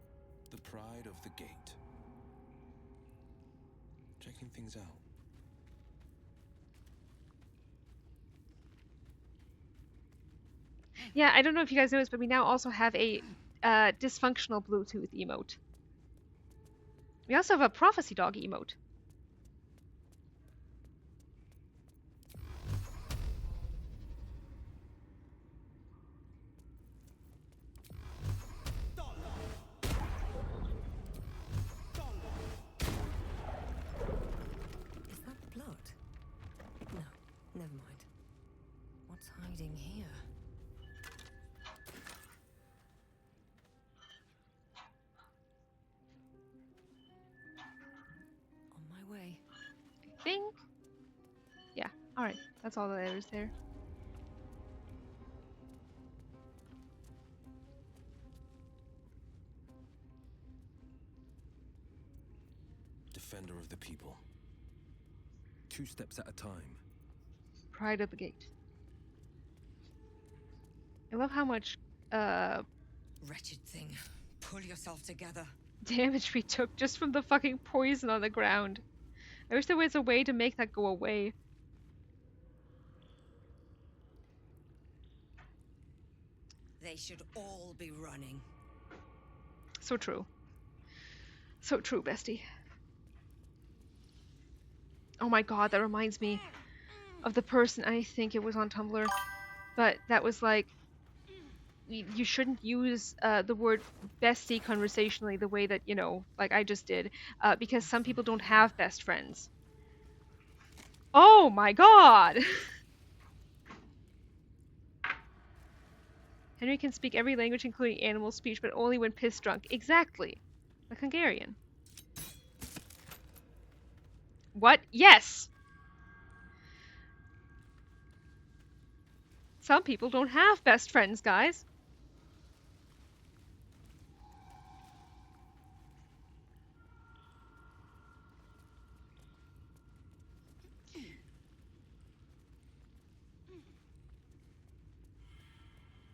The pride of the gate. Checking things out. Yeah, I don't know if you guys noticed, but we now also have a dysfunctional Bluetooth emote. We also have a prophecy dog emote. Is that blood? No, never mind. What's hiding here? On my way. I think. Yeah, alright. That's all that is there. Defender of the people. 2 steps at a time. Pride of the gate. I love how much Wretched thing. Pull yourself together. damage we took just from the fucking poison on the ground. I wish there was a way to make that go away. They should all be running. So true. So true, bestie. Oh my god, that reminds me of the person, I think it was on Tumblr, but that was like, you shouldn't use the word bestie conversationally the way that, you know, like I just did, because some people don't have best friends. Oh my god! Henry can speak every language including animal speech, but only when pissed drunk. Exactly. Like Hungarian. What? Yes! Some people don't have best friends, guys.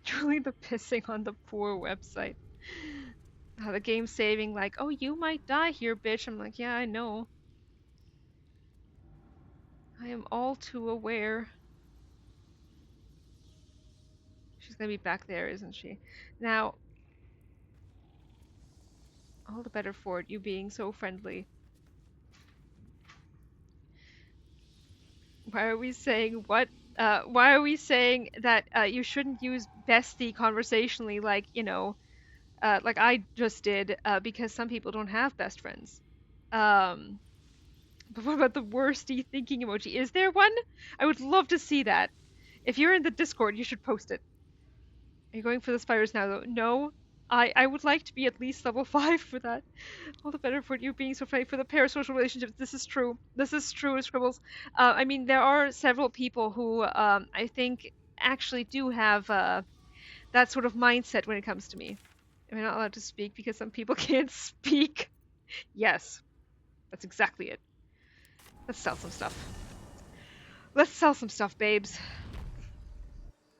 Truly the pissing on the poor website. The game's saving like, oh, you might die here, bitch. I'm like, yeah, I know. I am all too aware. She's gonna be back there, isn't she? Now, all the better for it, you being so friendly. Why are we saying what? Why are we saying that you shouldn't use bestie conversationally, like, you know, like I just did, because some people don't have best friends. But what about the worsty thinking emoji? Is there one? I would love to see that. If you're in the Discord, you should post it. Are you going for the spiders now, though? No. I would like to be at least level 5 for that. All the better for you being so friendly for the parasocial relationships. This is true. This is true, Scribbles. I mean, there are several people who I think actually do have that sort of mindset when it comes to me. Am I not allowed to speak because some people can't speak? Yes. That's exactly it. Let's sell some stuff. Let's sell some stuff, babes.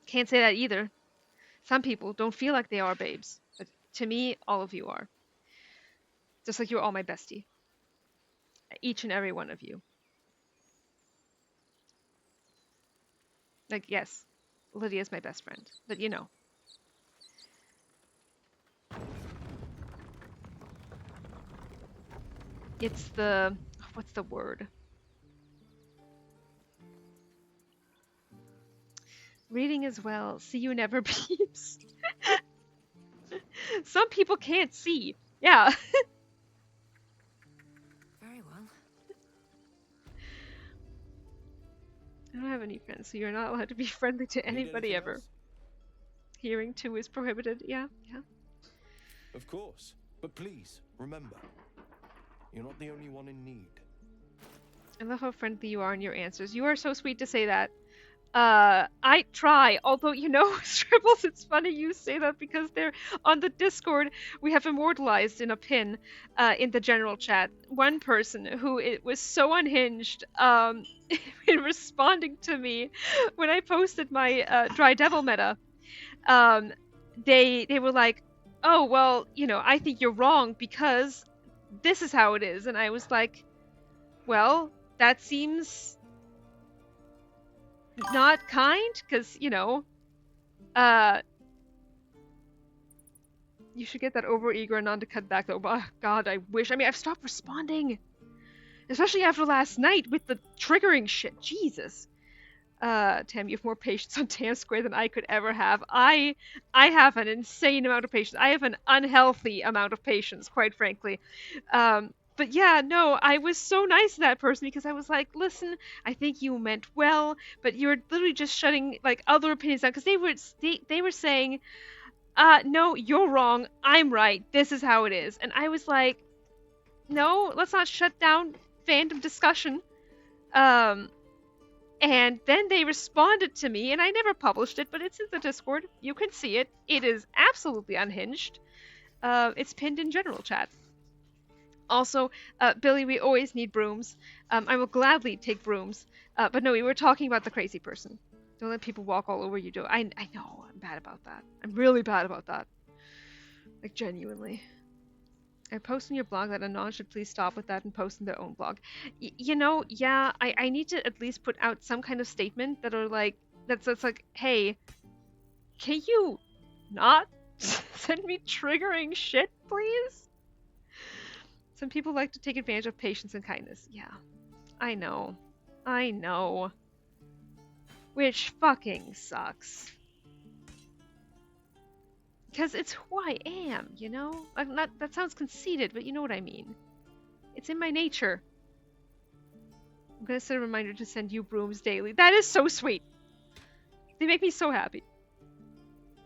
Can't say that either. Some people don't feel like they are babes. But to me, all of you are. Just like you're all my bestie. Each and every one of you. Like, yes, Lydia's my best friend. But you know. It's the... what's the word? Reading as well. See you never peeps. Some people can't see. Yeah. Very well. I don't have any friends, so you're not allowed to be friendly to anybody ever. Else? Hearing too is prohibited. Yeah, yeah. Of course. But please, remember, you're not the only one in need. I love how friendly you are in your answers. You are so sweet to say that. I try, although, you know, Scribbles, it's funny you say that because they're on the Discord. We have immortalized in a pin in the general chat one person who it was so unhinged in responding to me when I posted my Dry Devil meta. They were like, oh, well, you know, I think you're wrong because this is how it is. And I was like, well, that seems not kind, because, you know, you should get that over-eager and on to cut back, though. Oh, God, I wish. I mean, I've stopped responding. Especially after last night with the triggering shit. Jesus. Tam, you have more patience on Tam Square than I could ever have. I have an insane amount of patience. I have an unhealthy amount of patience, quite frankly. But yeah, no, I was so nice to that person because I was like, listen, I think you meant well, but you're literally just shutting like other opinions down because they were saying, no, you're wrong, I'm right, this is how it is. And I was like, no, let's not shut down fandom discussion. And then they responded to me, and I never published it, but it's in the Discord. You can see it. It is absolutely unhinged. It's pinned in general chat. Also, Billy, we always need brooms. I will gladly take brooms. But no, we were talking about the crazy person. Don't let people walk all over you. I know, I'm bad about that. I'm really bad about that. Like, genuinely. I post in your blog that Anon should please stop with that and post in their own blog. You know, yeah, I need to at least put out some kind of statement that are like, that's like, hey, can you not send me triggering shit, please? Some people like to take advantage of patience and kindness. Yeah, I know. I know. Which fucking sucks. Because it's who I am, you know? Like, not that sounds conceited, but you know what I mean. It's in my nature. I'm gonna set a reminder to send you brooms daily. That is so sweet. They make me so happy.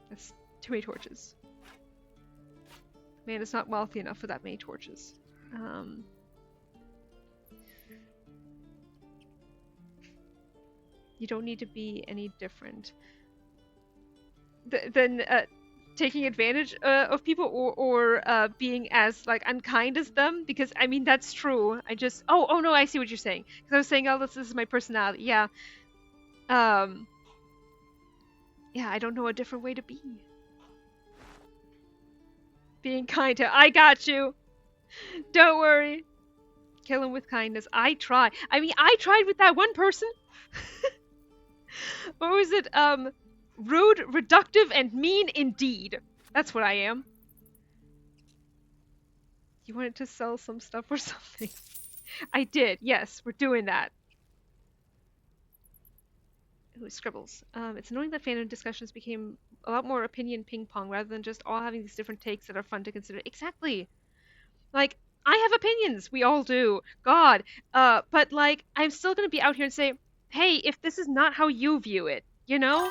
That's too many torches. Man, it's not wealthy enough for that many torches. You don't need to be any different than taking advantage of people or being as like unkind as them, because I mean that's true. I just oh no, I see what you're saying, because I was saying, oh, this is my personality. Yeah. Yeah, I don't know a different way to be. Being kind to, I got you. Don't worry. Kill him with kindness. I try. I mean, I tried with that one person. What was it? Rude, reductive, and mean indeed. That's what I am. You wanted to sell some stuff or something? I did. Yes, we're doing that. Ooh, scribbles. It's annoying that fandom discussions became a lot more opinion ping pong rather than just all having these different takes that are fun to consider. Exactly. Like, I have opinions. We all do. God. But like, I'm still gonna be out here and say, hey, if this is not how you view it, you know?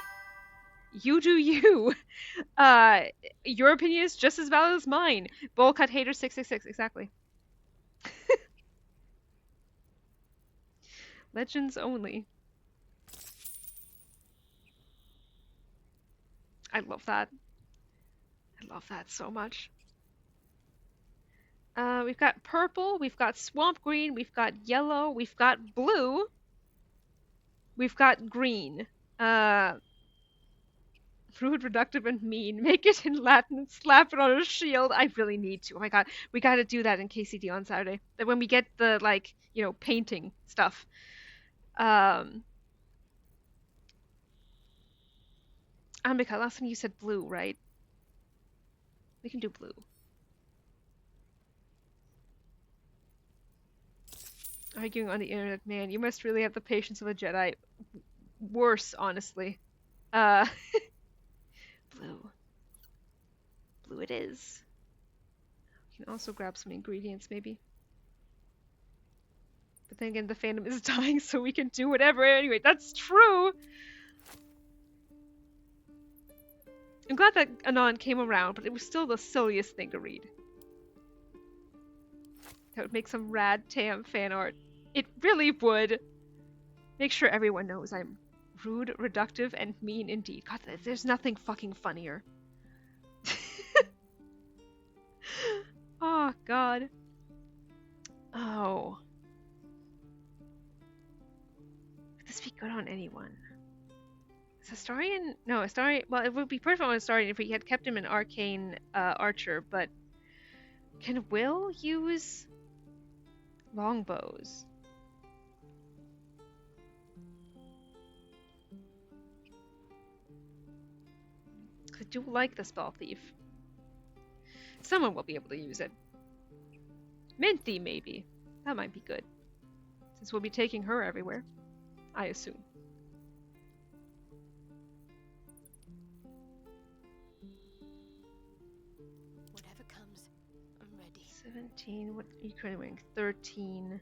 You do you. Your opinion is just as valid as mine. Bullcut hater 666, exactly. Legends only. I love that. I love that so much. We've got purple, we've got swamp green, we've got yellow, we've got blue, we've got green. Rude, reductive, and mean. Make it in Latin and slap it on a shield. I really need to. Oh my god, we gotta do that in KCD on Saturday. That when we get the, like, you know, painting stuff. Ambika, last time you said blue, right? We can do blue. Arguing on the internet, man, you must really have the patience of a Jedi. Worse, honestly. Blue. Blue it is. We can also grab some ingredients, maybe. But then again, the fandom is dying, so we can do whatever anyway. That's true! I'm glad that Anon came around, but it was still the silliest thing to read. That would make some rad Tam fan art. It really would. Make sure everyone knows I'm rude, reductive, and mean indeed. God, there's nothing fucking funnier. Oh, God. Oh. Would this be good on anyone? Is Astarion? No, Astarion... Well, it would be perfect on Astarion if we had kept him an arcane archer, but... Can Will use longbows? I do like the Spell Thief. Someone will be able to use it. Minty, maybe. That might be good. Since we'll be taking her everywhere. I assume. Whatever comes, I'm ready. 17. What are you currently wearing? 13.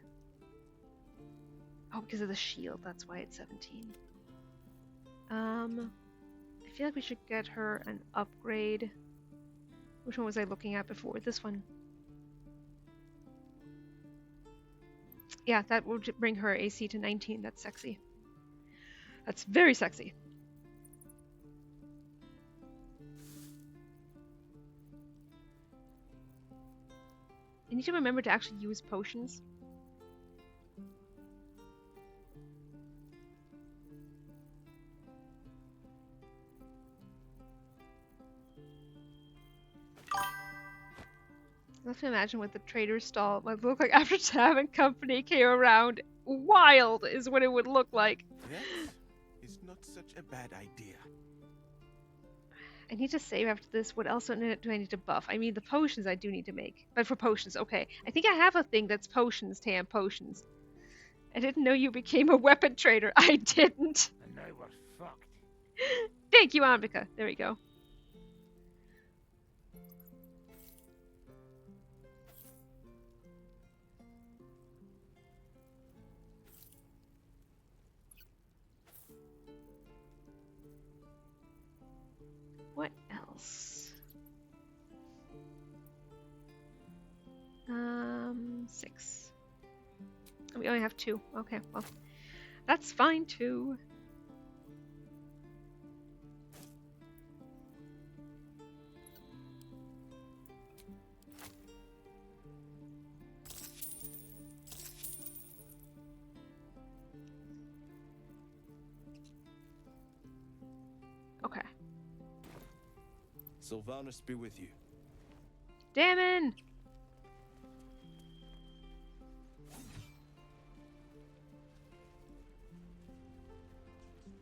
Oh, because of the shield. That's why it's 17. I feel like we should get her an upgrade. Which one was I looking at before? This one. Yeah, that will bring her AC to 19. That's sexy. That's very sexy. I need to remember to actually use potions. I have to imagine what the trader's stall might look like after Tab and company came around. Wild is what it would look like. That is not such a bad idea. I need to save after this. What else do I need to buff? I mean, the potions I do need to make. But for potions, okay. I think I have a thing that's potions, Tam, potions. I didn't know you became a weapon trader. I didn't. And now we're fucked. Thank you, Ambika. There we go. else? 6. We only have 2. Okay, well, that's fine too. Okay. Sylvanus be with you. Damon!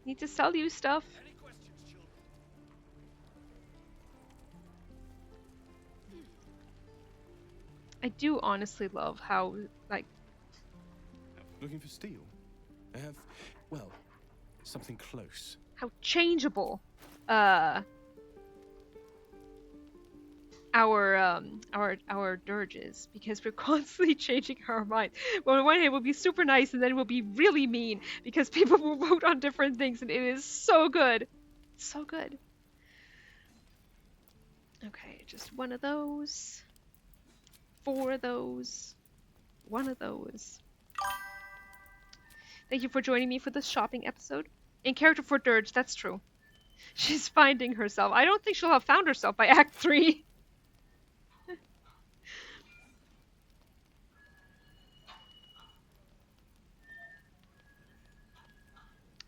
Need to sell you stuff. I do honestly love how, like... Looking for steel? I have, well, something close. How changeable, our dirge is, because we're constantly changing our minds. Well, on one hand, we'll be super nice, and then we'll be really mean, because people will vote on different things, and it is so good. So good. Okay, just one of those. 4 of those. 1 of those. Thank you for joining me for this shopping episode. In character for Dirge, that's true. She's finding herself. I don't think she'll have found herself by Act 3.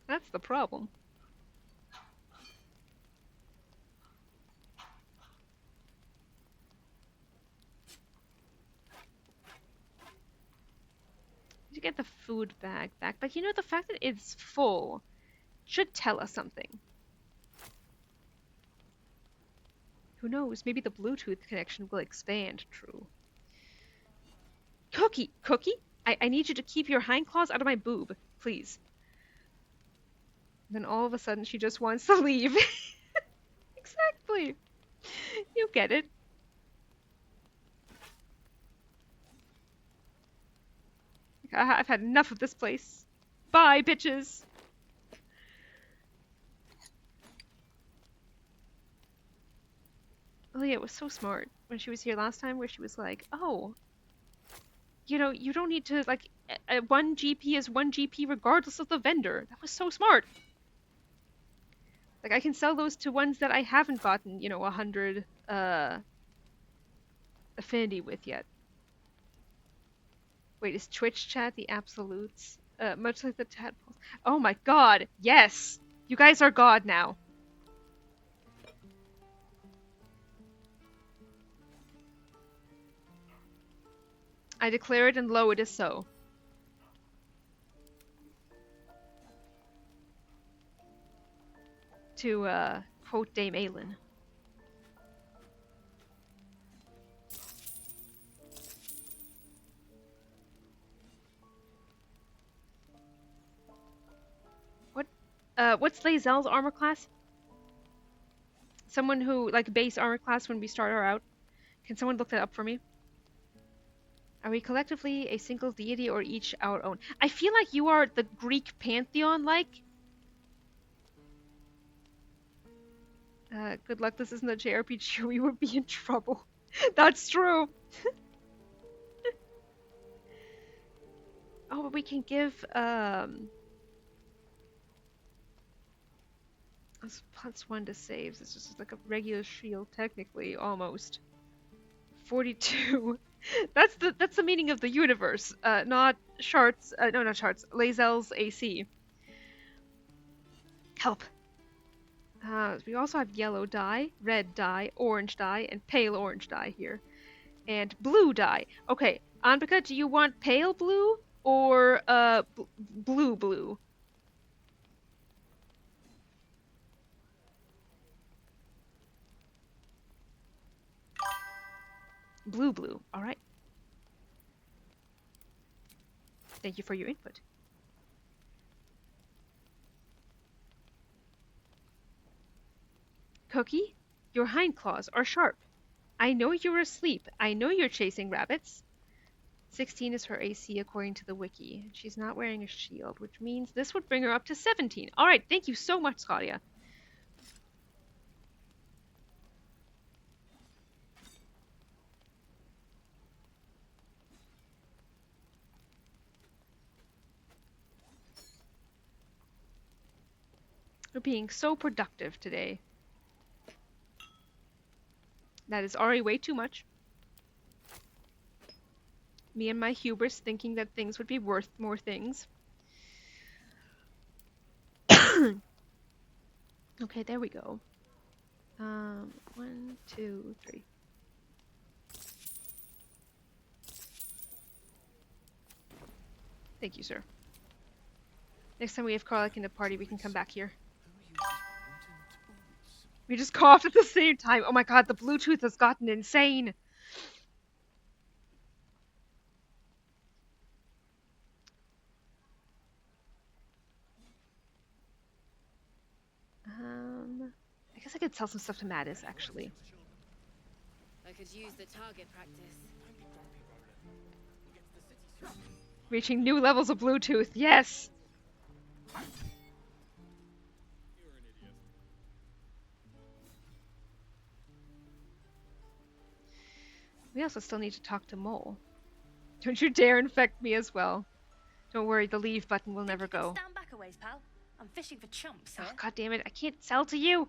That's the problem. To get the food bag back, but you know, the fact that it's full should tell us something. Who knows? Maybe the Bluetooth connection will expand. True. Cookie! Cookie? I need you to keep your hind claws out of my boob, please. Then all of a sudden she just wants to leave. Exactly. You get it. I've had enough of this place. Bye, bitches! Leah was so smart when she was here last time, where she was like, oh, you know, you don't need to, like, 1 GP is 1 GP regardless of the vendor. That was so smart. Like, I can sell those to ones that I haven't gotten, you know, 100 affinity with yet. Wait, is Twitch chat the absolutes? Much like the tadpoles. Oh my god, yes! You guys are god now. I declare it, and lo, it is so. To, quote Dame Aelin. What's Lae'zel's armor class? Someone who, like, base armor class when we start her out. Can someone look that up for me? Are we collectively a single deity or each our own? I feel like you are the Greek pantheon, like. Good luck, this isn't a JRPG, we would be in trouble. That's true! Oh, but we can give, that's +1 to saves. It's just like a regular shield, technically, almost. 42. That's the meaning of the universe, not Shart's, no, not Shart's, Lae'zel's AC. Help! We also have yellow dye, red dye, orange dye, and pale orange dye here. And blue dye. Okay, Anbika, do you want pale blue or blue blue? Blue blue, alright. Thank you for your input. Cookie, your hind claws are sharp. I know you're asleep. I know you're chasing rabbits. 16 is her AC according to the wiki. She's not wearing a shield, which means this would bring her up to 17. Alright, thank you so much, Claudia. We're being so productive today. That is already way too much. Me and my hubris thinking that things would be worth more things. Okay, there we go. 1, 2, 3. Thank you, sir. Next time we have Karlach in the party, we can come back here. We just coughed at the same time. Oh my god, the Bluetooth has gotten insane. I guess I could sell some stuff to Mattis, actually. I could use the target practice. Reaching new levels of Bluetooth, yes! We also still need to talk to Mole. Don't you dare infect me as well. Don't worry, the leave button will never go. Stand back a ways, pal. I'm fishing for chumps here. Oh, god damn it, I can't sell to you!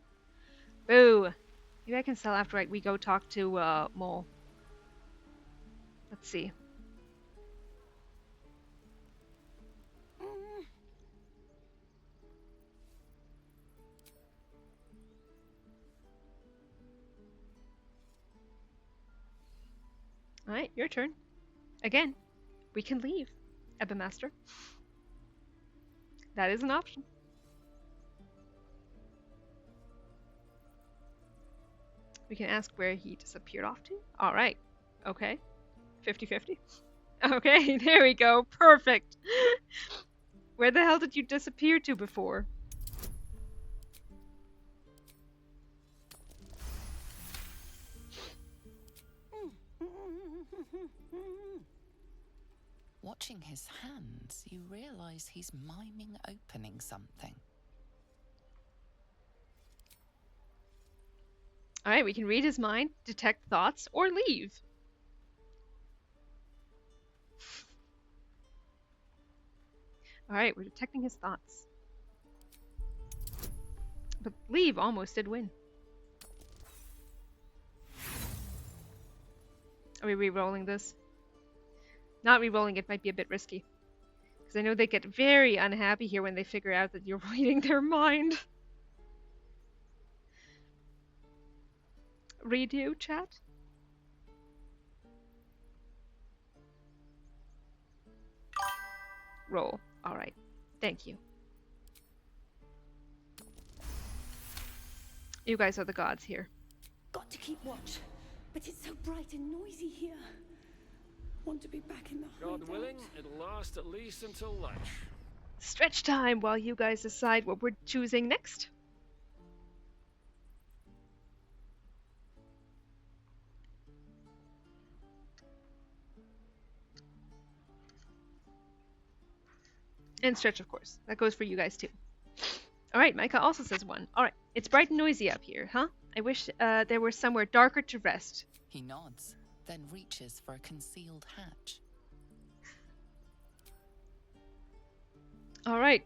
Boo! Maybe I can sell after we go talk to Mole. Let's see. Alright, your turn. Again, we can leave, Ebba Master. That is an option. We can ask where he disappeared off to. Alright. Okay. 50-50. Okay, there we go. Perfect. Where the hell did you disappear to before? Watching his hands, you realize he's miming opening something. Alright, we can read his mind, detect thoughts, or leave. Alright, we're detecting his thoughts. But leave almost did win. Are we re-rolling this? Not re-rolling it might be a bit risky. Because I know they get very unhappy here when they figure out that you're reading their mind. Redo, chat? Roll. Alright. Thank you. You guys are the gods here. Got to keep watch, but it's so bright and noisy here. Want to be back in the God hideout. willing, it'll last at least until lunch. Stretch time while you guys decide what we're choosing next. And stretch, of course. That goes for you guys too. Alright, Micah also says 1. Alright, it's bright and noisy up here, huh? I wish there were somewhere darker to rest. He nods, then reaches for a concealed hatch. Alright,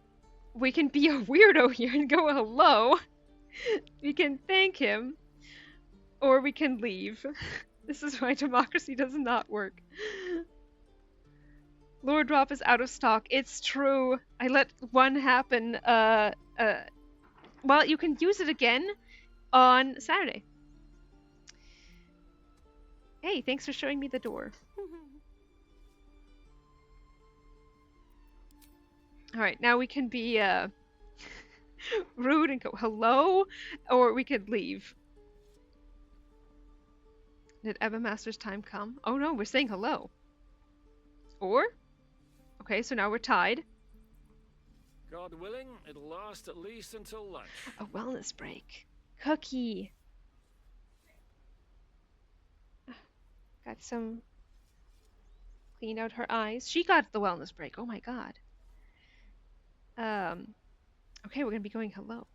we can be a weirdo here and go hello. We can thank him. Or we can leave. This is why democracy does not work. Lore drop is out of stock. It's true. I let one happen. Well, you can use it again on Saturday. Hey, thanks for showing me the door. Alright, now we can be rude and go hello, or we could leave. Did Ebba Master's time come? Oh no, we're saying hello. Or? Okay, so now we're tied. God willing, it'll last at least until lunch. A wellness break. Cookie. Got some... Cleaned out her eyes. She got the wellness break. Oh my god. Okay, we're gonna be going hello.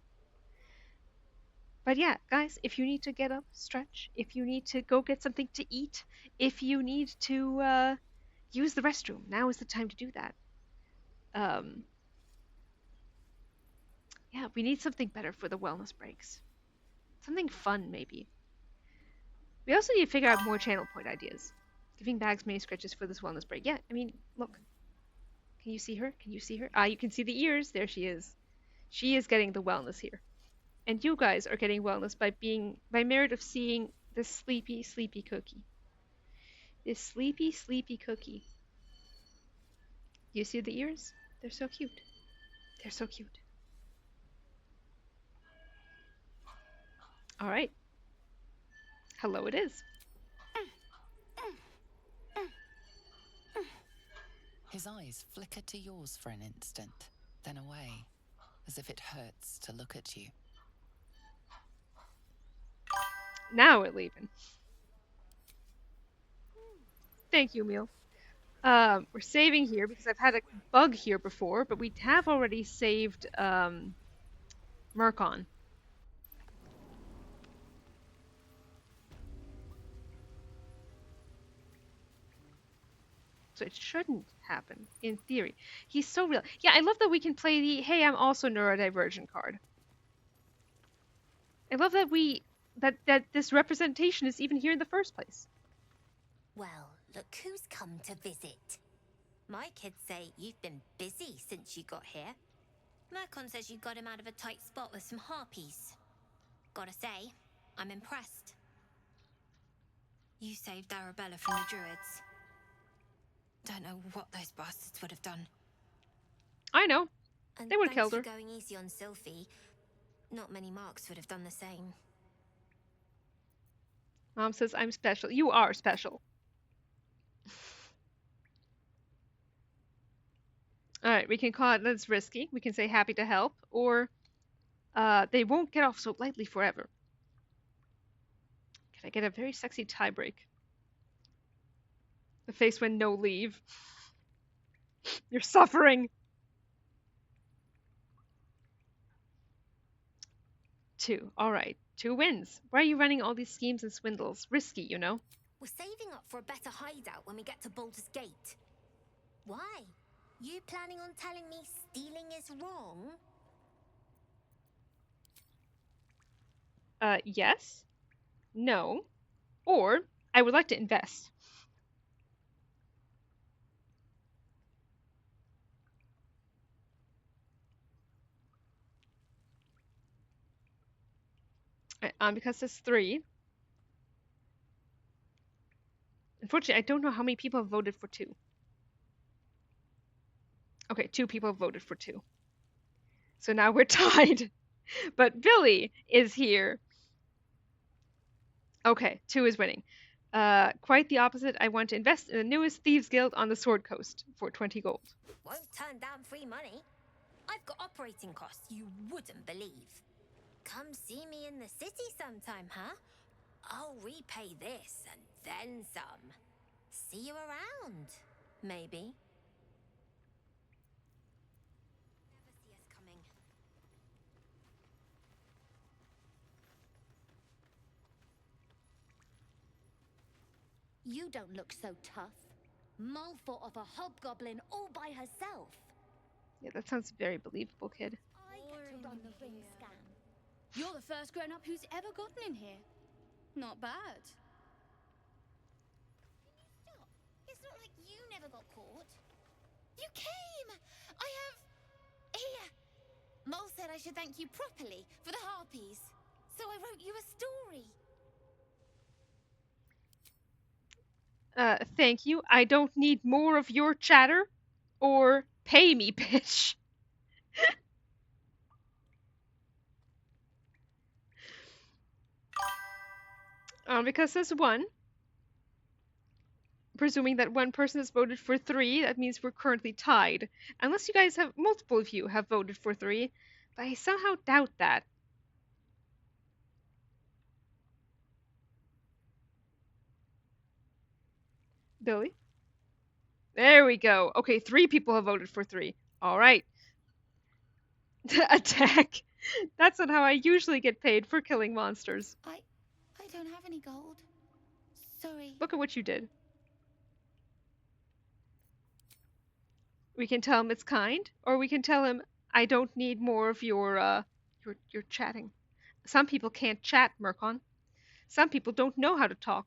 But yeah, guys, if you need to get up, stretch. If you need to go get something to eat. If you need to use the restroom, now is the time to do that. Yeah, we need something better for the wellness breaks. Something fun, maybe. We also need to figure out more channel point ideas. Giving Bags many scratches for this wellness break. Yeah, I mean, look. Can you see her? Can you see her? Ah, you can see the ears. There she is. She is getting the wellness here. And you guys are getting wellness by merit of seeing this sleepy, sleepy cookie. This sleepy, sleepy cookie. You see the ears? They're so cute. They're so cute. All right. Hello it is. His eyes flicker to yours for an instant, then away, as if it hurts to look at you. Now we're leaving. Thank you, Emil. We're saving here because I've had a bug here before, but we have already saved Murkon. So it shouldn't happen, in theory. He's so real. Yeah, I love that we can play the, hey, I'm also neurodivergent card. I love that that this representation is even here in the first place. Well, look who's come to visit. My kids say you've been busy since you got here. Murkon says you got him out of a tight spot with some harpies. Gotta say, I'm impressed. You saved Arabella from the druids. Don't know what those bastards would have done. I know. And They would have killed her. thanks for going easy on Sylphie. Not many marks would have done the same. Mom says I'm special. You are special. Alright, we can call it that's risky. We can say happy to help, or they won't get off so lightly forever. Can I get a very sexy tie break? The face when no leave. You're suffering. 2. Alright. 2 wins. Why are you running all these schemes and swindles? Risky, you know? We're saving up for a better hideout when we get to Baldur's Gate. Why? You planning on telling me stealing is wrong? Yes. No. Or, I would like to invest. Because it's 3. Unfortunately, I don't know how many people have voted for 2. Okay, 2 people have voted for 2. So now we're tied. But Billy is here. Okay, 2 is winning. Quite the opposite. I want to invest in the newest Thieves Guild on the Sword Coast for 20 gold. Won't turn down free money. I've got operating costs you wouldn't believe. Come see me in the city sometime, huh? I'll repay this and then some. See you around, maybe. Never see us coming. You don't look so tough. Mull fought off a hobgoblin all by herself. Yeah, that sounds very believable, kid. I get on the ring scam. You're the first grown-up who's ever gotten in here. Not bad. Stop. It's not like you never got caught. You came! I have... Here. Mull said I should thank you properly for the harpies. So I wrote you a story. Thank you. I don't need more of your chatter. Or pay me, bitch. Because there's 1. Presuming that one person has voted for 3, that means we're currently tied. Unless you guys have, multiple of you have voted for 3, but I somehow doubt that. Billy? There we go. Okay, 3 people have voted for 3. Alright. Attack! That's not how I usually get paid for killing monsters. I don't have any gold. Sorry. Look at what you did. We can tell him it's kind, or we can tell him, I don't need more of your chatting. Some people can't chat, Murkon. Some people don't know how to talk.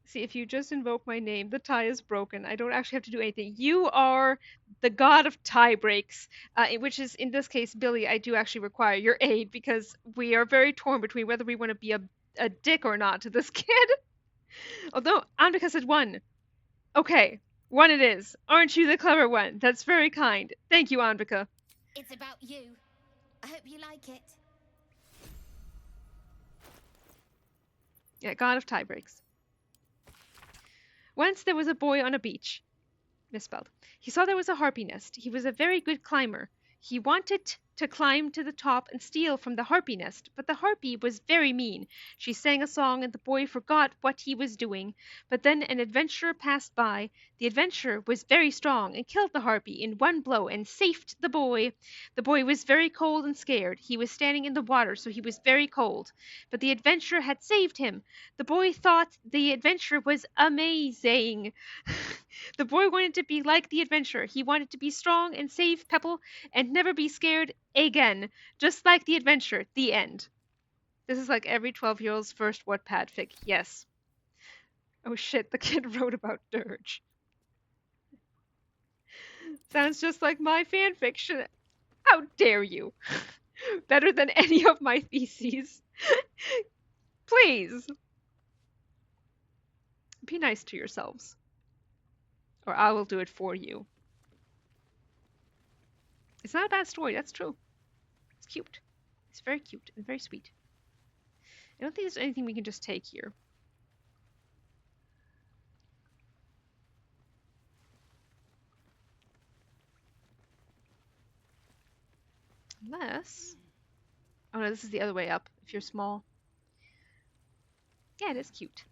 See, if you just invoke my name, the tie is broken. I don't actually have to do anything. You are the god of tie breaks, which is, in this case, Billy, I do actually require your aid because we are very torn between whether we want to be a dick or not to this kid. Although, Andrika said one. Okay, one it is. Aren't you the clever one? That's very kind. Thank you, Andrika. It's about you. I hope you like it. Yeah, god of tie breaks. Once there was a boy on a beach. Misspelled. He saw there was a harpy nest. He was a very good climber. He wanted to climb to the top and steal from the harpy nest, but the harpy was very mean. She sang a song and the boy forgot what he was doing. But then an adventurer passed by. The adventurer was very strong and killed the harpy in one blow and saved the boy. The boy was very cold and scared. He was standing in the water, so he was very cold. But the adventurer had saved him. The boy thought the adventure was amazing. The boy wanted to be like the adventurer. He wanted to be strong and save Pepple and never be scared again, just like the adventurer. The end. This is like every 12-year-old's first Wattpad fic. Yes. Oh shit, the kid wrote about Dirge. Sounds just like my fanfiction. How dare you? Better than any of my theses. Please. Be nice to yourselves. Or I will do it for you. It's not a bad story, that's true. It's cute. It's very cute and very sweet. I don't think there's anything we can just take here. Unless... Oh no, this is the other way up, if you're small. Yeah, it is cute.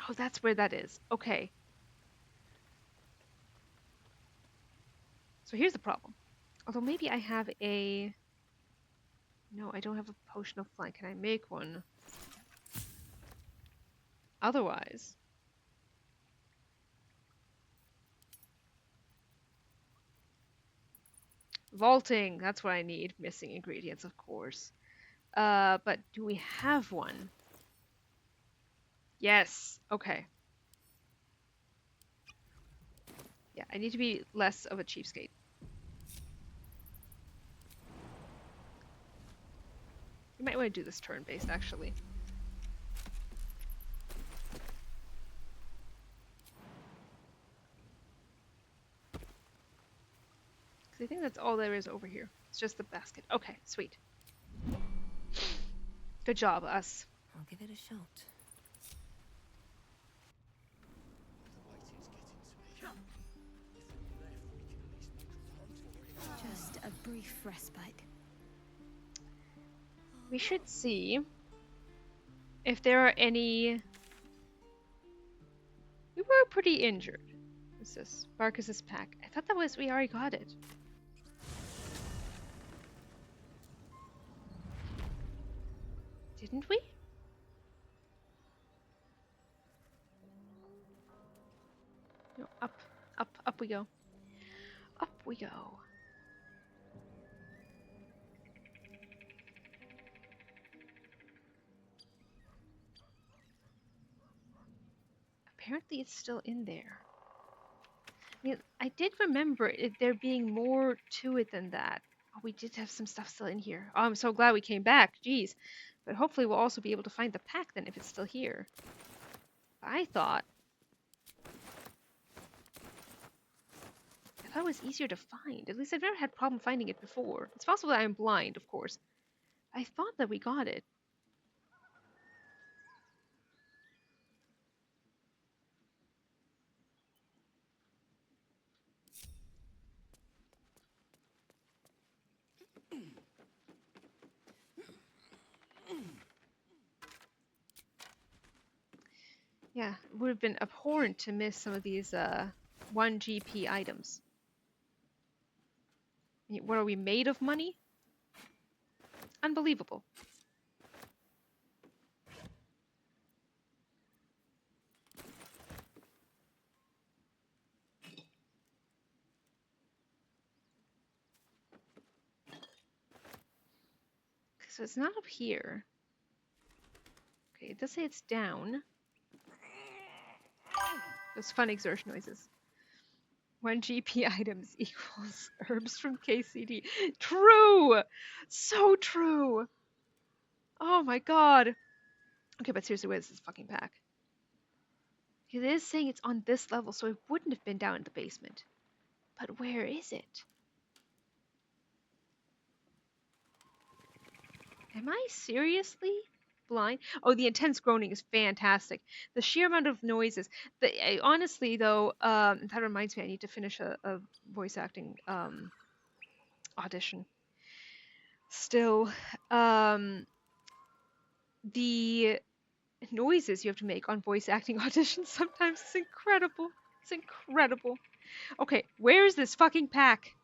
Oh, that's where that is. Okay. So here's the problem. Although maybe I have a... No, I don't have a potion of flying. Can I make one? Otherwise... Vaulting, that's what I need. Missing ingredients, of course. But do we have one? Yes. Okay. Yeah, I need to be less of a cheapskate. You might want to do this turn-based, actually. I think that's all there is over here. It's just the basket. Okay, sweet. Good job, us. I'll give it a shot. Just a brief respite. We should see if there are any... We were pretty injured. What's this? Barkus's pack. I thought that was... We already got it. Didn't we? No, up we go. Up we go. Apparently it's still in there. I mean, I did remember there being more to it than that. Oh, we did have some stuff still in here. Oh, I'm so glad we came back. Jeez. But hopefully we'll also be able to find the pack then if it's still here. I thought it was easier to find. At least I've never had a problem finding it before. It's possible that I'm blind, of course. I thought that we got it. Yeah, it would have been abhorrent to miss some of these 1 GP items. What are we, made of money? Unbelievable. So it's not up here. Okay, it does say it's down. Those fun exertion noises. 1 GP items equals herbs from KCD. True! So true! Oh my god. Okay, but seriously, where's this fucking pack? It is saying it's on this level, so it wouldn't have been down in the basement. But where is it? Am I seriously blind? Oh, the intense groaning is fantastic. The sheer amount of noises. Honestly, though, that reminds me, I need to finish a voice acting audition. Still, the noises you have to make on voice acting auditions sometimes is incredible. It's incredible. Okay, where is this fucking pack?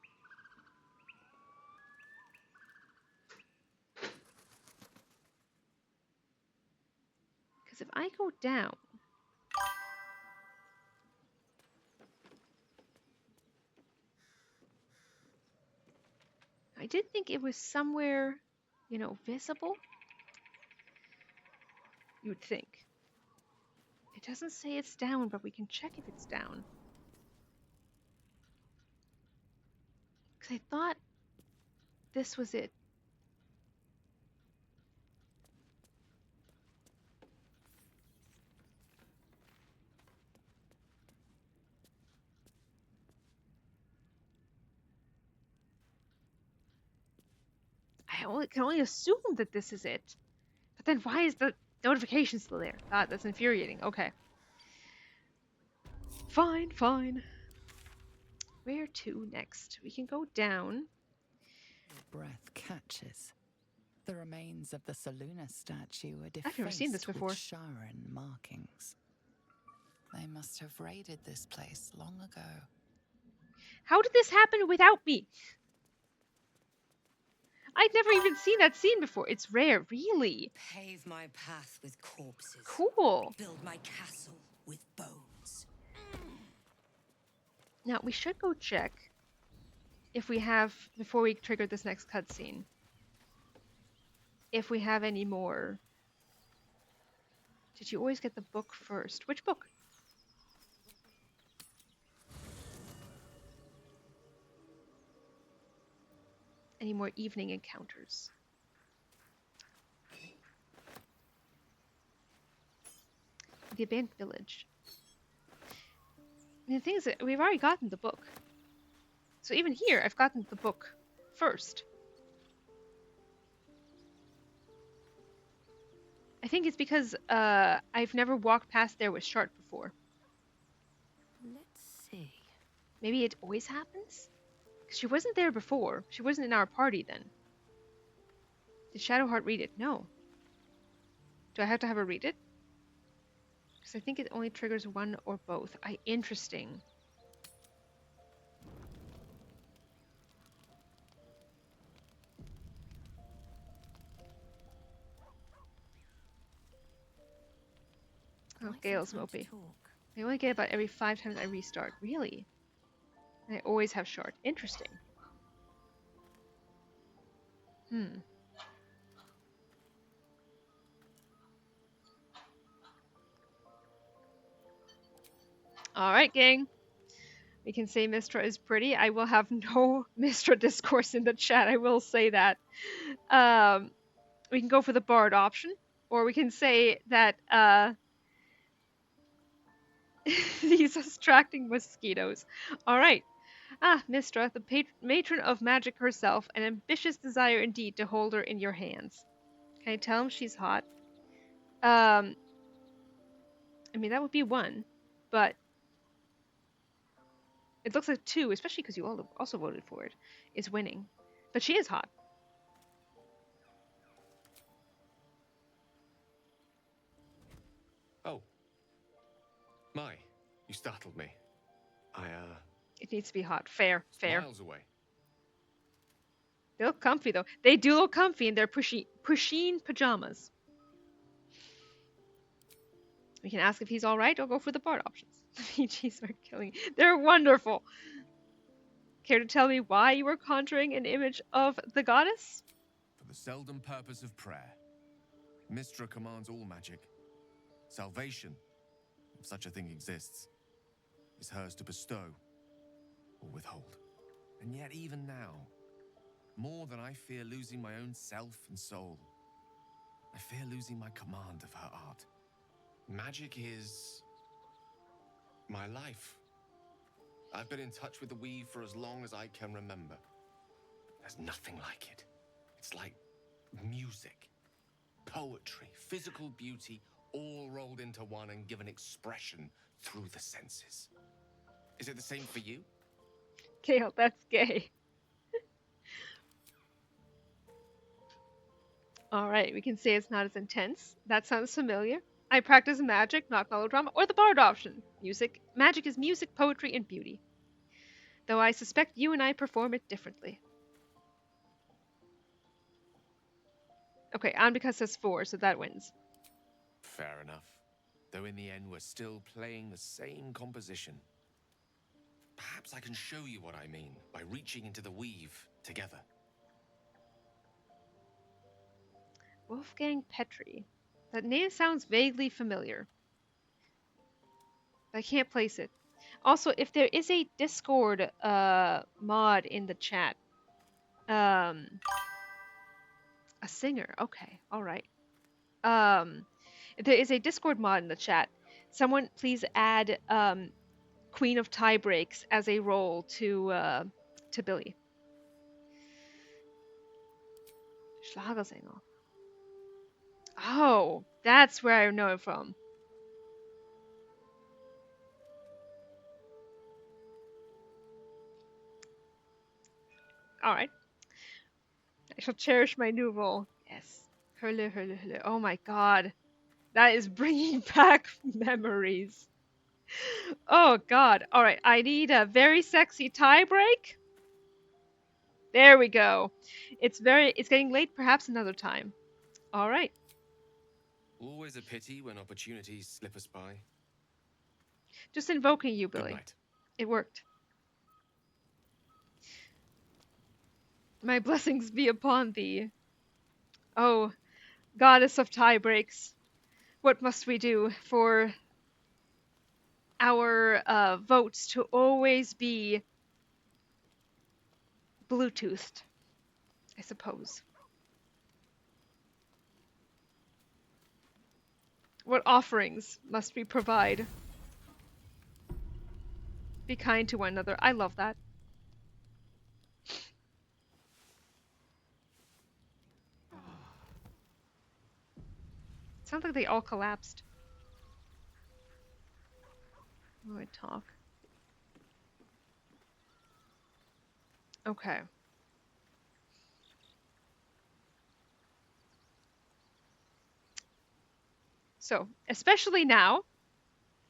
Because if I go down... I did think it was somewhere, you know, visible. You would think. It doesn't say it's down, but we can check if it's down. Because I thought this was it. Can only assume that this is it. But then why is the notification still there? God, that's infuriating. Okay. Fine, fine. Where to next? We can go down. Your breath catches. The remains of the Saluna statue are defaced I've never seen this before. with Sharon markings. They must have raided this place long ago. How did this happen without me? I'd never even seen that scene before. It's rare, really. Pave my path with corpses. Cool. Build my castle with bones. Now, we should go check if we have, before we trigger this next cutscene, if we have any more. Did you always get the book first? Which book? Any more evening encounters? The abandoned village. And the thing is that we've already gotten the book. So even here, I've gotten the book first. I think it's because I've never walked past there with Shart before. Let's see. Maybe it always happens? Because she wasn't there before. She wasn't in our party then. Did Shadowheart read it? No. Do I have to have her read it? Because I think it only triggers one or both. Interesting. Oh, Gale's mopey. I only get about every 5 times I restart. Really? And I always have Shard. Interesting. Alright, gang. We can say Mistra is pretty. I will have no Mistra discourse in the chat, I will say that. We can go for the Bard option. Or we can say that these distracting mosquitoes. Alright. Mistra, the matron of magic herself, an ambitious desire indeed to hold her in your hands. Can I tell him she's hot? I mean, that would be 1, but it looks like 2, especially because you all also voted for it, is winning. But she is hot. Oh. My, you startled me. It needs to be hot. Fair. Miles away. They look comfy, though. They do look comfy in their pusheen pajamas. We can ask if he's alright or go for the Bard options. The PGs are killing. They're wonderful. Care to tell me why you were conjuring an image of the goddess? For the the seldom purpose of prayer. Mystra commands all magic. Salvation, if such a thing exists, is hers to bestow or withhold. And yet even now, more than I fear losing my own self and soul, I fear losing my command of her art. Magic is my life. I've been in touch with the weave for as long as I can remember. There's nothing like it. It's like music, poetry, physical beauty, all rolled into one and given expression through the senses. Is it the same for you? Kale, that's gay. Alright, we can say it's not as intense. That sounds familiar. I practice magic, not melodrama, or the bard option. Magic is music, poetry, and beauty. Though I suspect you and I perform it differently. Okay, Anbika says 4, so that wins. Fair enough. Though in the end we're still playing the same composition. Perhaps I can show you what I mean by reaching into the weave together. Wolfgang Petri. That name sounds vaguely familiar. But I can't place it. Also, if there is a Discord mod in the chat, a singer. Okay, all right. If there is a Discord mod in the chat, someone please add Queen of Tie Breaks as a role to Billy. Schlagersänger. Oh, that's where I know it from. Alright. I shall cherish my new role. Yes. Hölle, Hölle, Hölle. Oh my god. That is bringing back memories. Oh god. Alright, I need a very sexy tie break. There we go. It's getting late, perhaps another time. Alright. Always a pity when opportunities slip us by. Just invoking you, Billy. Good night. It worked. My blessings be upon thee. Oh, goddess of tie breaks. What must we do for our votes to always be Bluetoothed, I suppose. What offerings must we provide? Be kind to one another. I love that. Sounds like they all collapsed. Oh, I talk. Okay. So, especially now,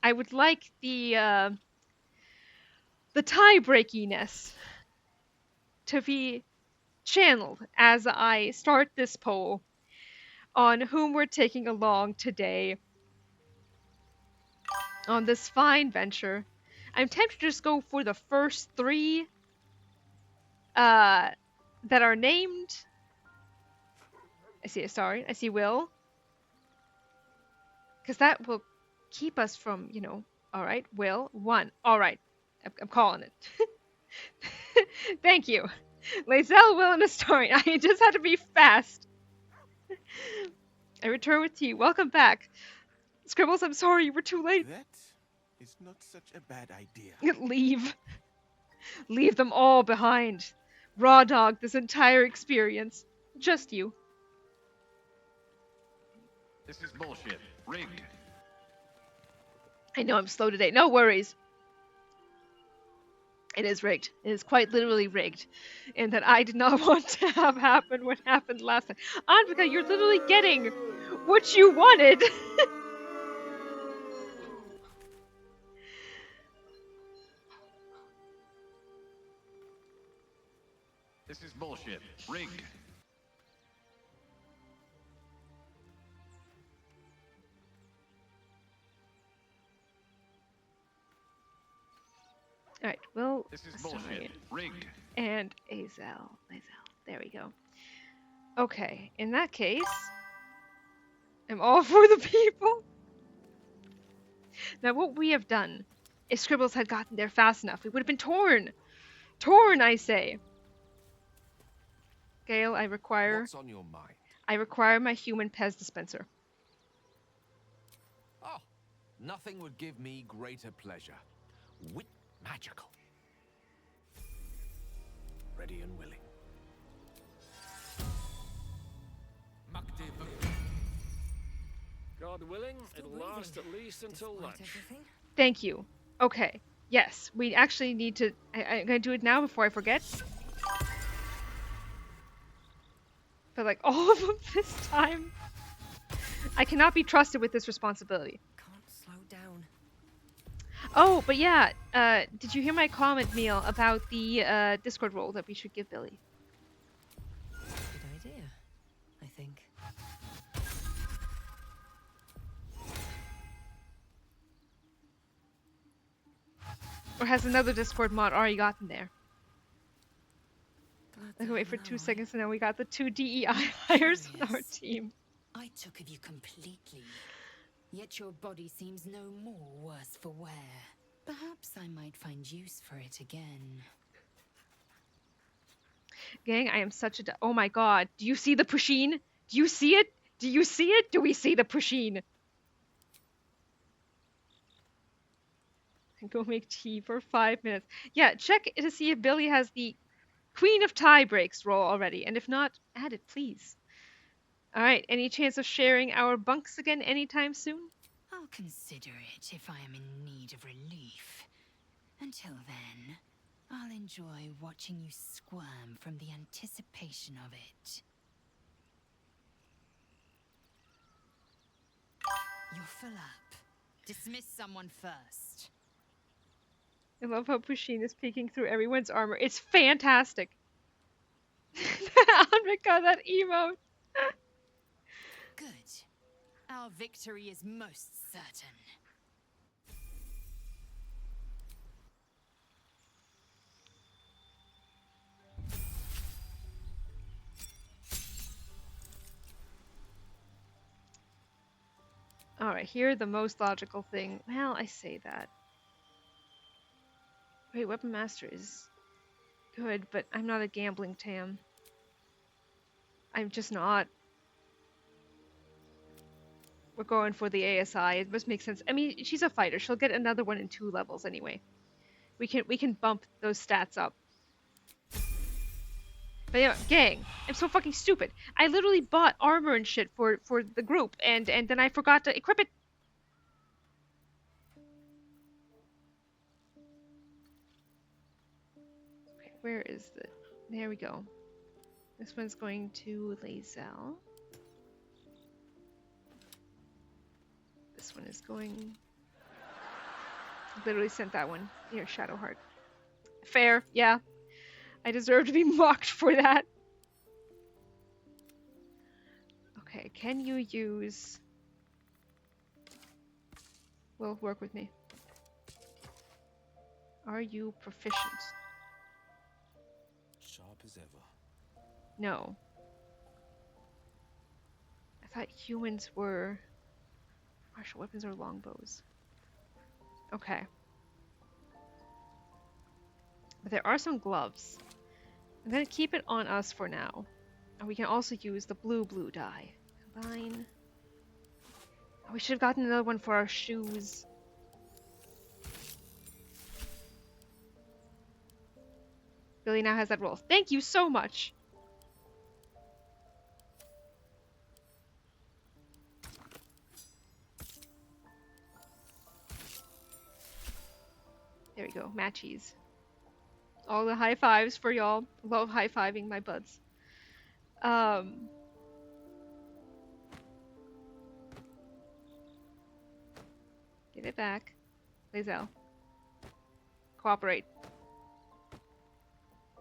I would like the tie-breakiness to be channeled as I start this poll on whom we're taking along today on this fine venture. I'm tempted to just go for the first 3 that are named. I see Will. Because that will keep us from, alright, Will, 1. Alright, I'm calling it. Thank you. Lae'zel, Will, and Astarion. I just had to be fast. I return with you. Welcome back. Scribbles, I'm sorry you were too late. That is not such a bad idea. Leave. Leave them all behind. Raw dog this entire experience. Just you. This is bullshit. Rigged. I know I'm slow today. No worries. It is rigged. It is quite literally rigged. And that I did not want to have happen what happened last time. Anvika, you're literally getting what you wanted. This is bullshit. Rigged. Alright, well, This is bullshit. Rigged. And Lae'zel. There we go. Okay, in that case, I'm all for the people. Now, what we have done, if Scribbles had gotten there fast enough, we would have been torn. Torn, I say. Gale, I require... What's on your mind? I require my human Pez dispenser. Oh, nothing would give me greater pleasure. Wit magical. Ready and willing. God willing, it'll last at least until lunch. Thank you. Okay. Yes, we actually need to... I'm gonna do it now before I forget. But like all of them this time. I cannot be trusted with this responsibility. Can't slow down. Oh, but yeah, did you hear my comment, Neil, about the Discord role that we should give Billy? Good idea, I think. Or has another Discord mod already gotten there? Glad I can wait for 2 know seconds and then we got the 2 DEI hires on our team. I took of you completely, yet your body seems no more worse for wear. Perhaps I might find use for it again. Gang, I am such a... Oh my god. Do you see the Pusheen? Do you see it? Do you see it? Do we see the Pusheen? Go make tea for 5 minutes. Yeah, check to see if Billy has the Queen of Tie Breaks role already. And if not, add it, please. Alright, any chance of sharing our bunks again anytime soon? I'll consider it if I am in need of relief. Until then, I'll enjoy watching you squirm from the anticipation of it. You're full up. Dismiss someone first. I love how Pusheen is peeking through everyone's armor. It's fantastic. Anrika, that emote. Good. Our victory is most certain. Alright, here the most logical thing. Well, I say that. Wait, Weapon Master is good, but I'm not a gambling tam. I'm just not. We're going for the ASI. It must make sense. I mean, she's a fighter. She'll get another one in 2 levels anyway. We can bump those stats up. But yeah, gang, I'm so fucking stupid. I literally bought armor and shit for the group, and then I forgot to equip it. Okay, where is the... There we go. This one's going to Lae'zel. This one is going... I literally sent that one. Here, Shadowheart. Fair, yeah. I deserve to be mocked for that. Okay, can you use... Will, work with me. Are you proficient? Sharp as ever. No. I thought humans were... Martial weapons or longbows. Okay. But there are some gloves. I'm gonna keep it on us for now. And we can also use the blue dye. Combine. Oh, we should have gotten another one for our shoes. Billy now has that roll. Thank you so much! There we go, matchies. All the high fives for y'all. Love high fiving my buds. Give it back. Lae'zel. Cooperate.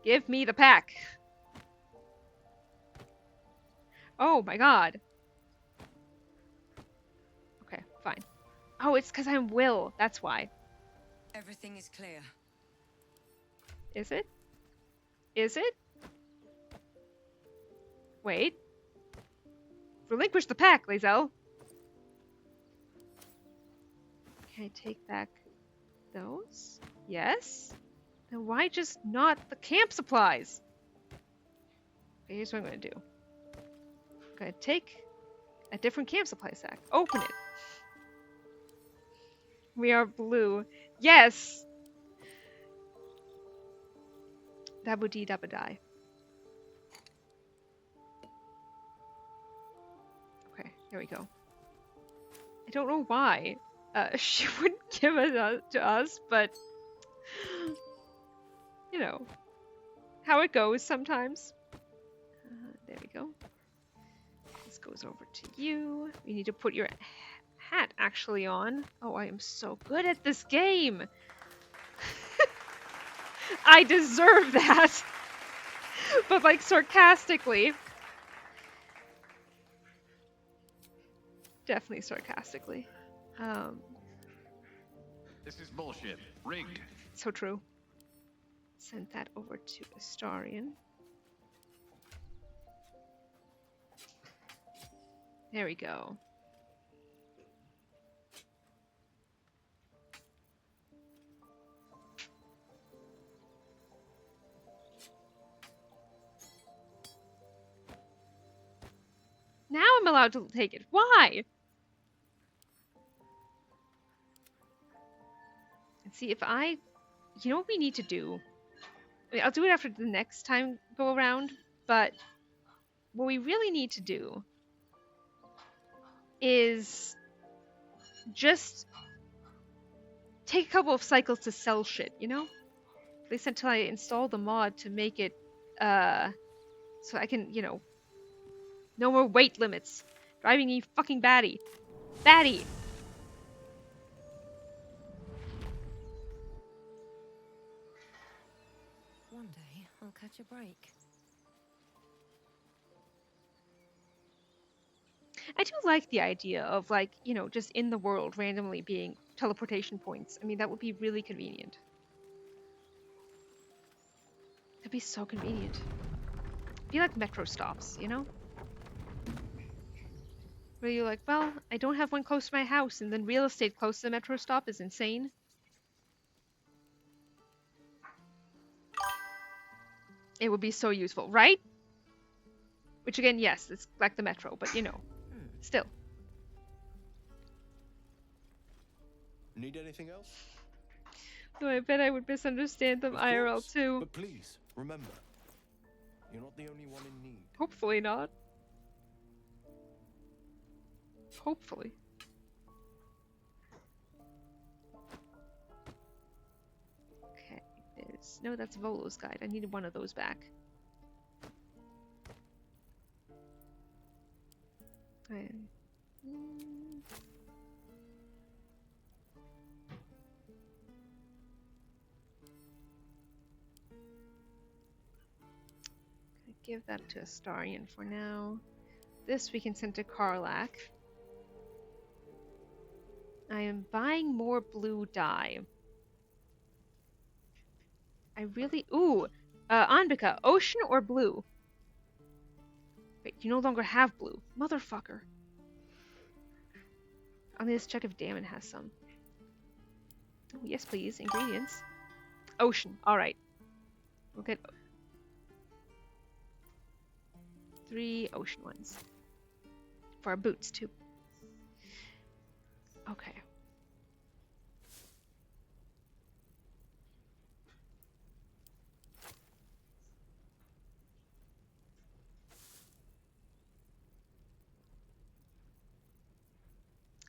Give me the pack! Oh my god. Okay, fine. Oh, it's because I'm Will. That's why. Everything is clear. Is it? Is it? Wait. Relinquish the pack, Lae'zel. Can I take back those? Yes. Then why just not the camp supplies? Okay, here's what I'm gonna do. I'm gonna take a different camp supply sack. Open it. We are blue. Yes! Dabu-dee dabba-die. Okay, here we go. I don't know why she wouldn't give it to us, but you know how it goes sometimes. There we go. This goes over to you. We need to put your hat actually on. Oh, I am so good at this game. I deserve that. But like sarcastically. Definitely sarcastically. This is bullshit. Rigged. So true. Send that over to Astarion. There we go. Now I'm allowed to take it. Why? And see if I... You know what we need to do? I mean, I'll do it after the next time go around, but what we really need to do is just take a couple of cycles to sell shit, you know? At least until I install the mod to make it, so I can, you know, no more weight limits. Driving me fucking batty. Batty! One day, I'll catch a break. I do like the idea of, like, you know, just in the world randomly being teleportation points. I mean, that would be really convenient. That'd be so convenient. Be like metro stops, you know? Where you're like, well, I don't have one close to my house, and then real estate close to the metro stop is insane. It would be so useful, right? Which again, yes, it's like the metro, but you know, still. Need anything else? No, I bet I would misunderstand them IRL too. But please, remember, you're not the only one in need. Hopefully not. Hopefully. Okay, there's... No, that's Volo's guide. I needed one of those back. Give that to Astarion for now. This we can send to Karlach. I am buying more blue dye. I really... Ooh! Anbika, ocean or blue? Wait, you no longer have blue. Motherfucker. I'll need to check if Damon has some. Oh, yes, please. Ingredients. Ocean. Alright. We'll get 3 ocean ones. For our boots, too. Okay.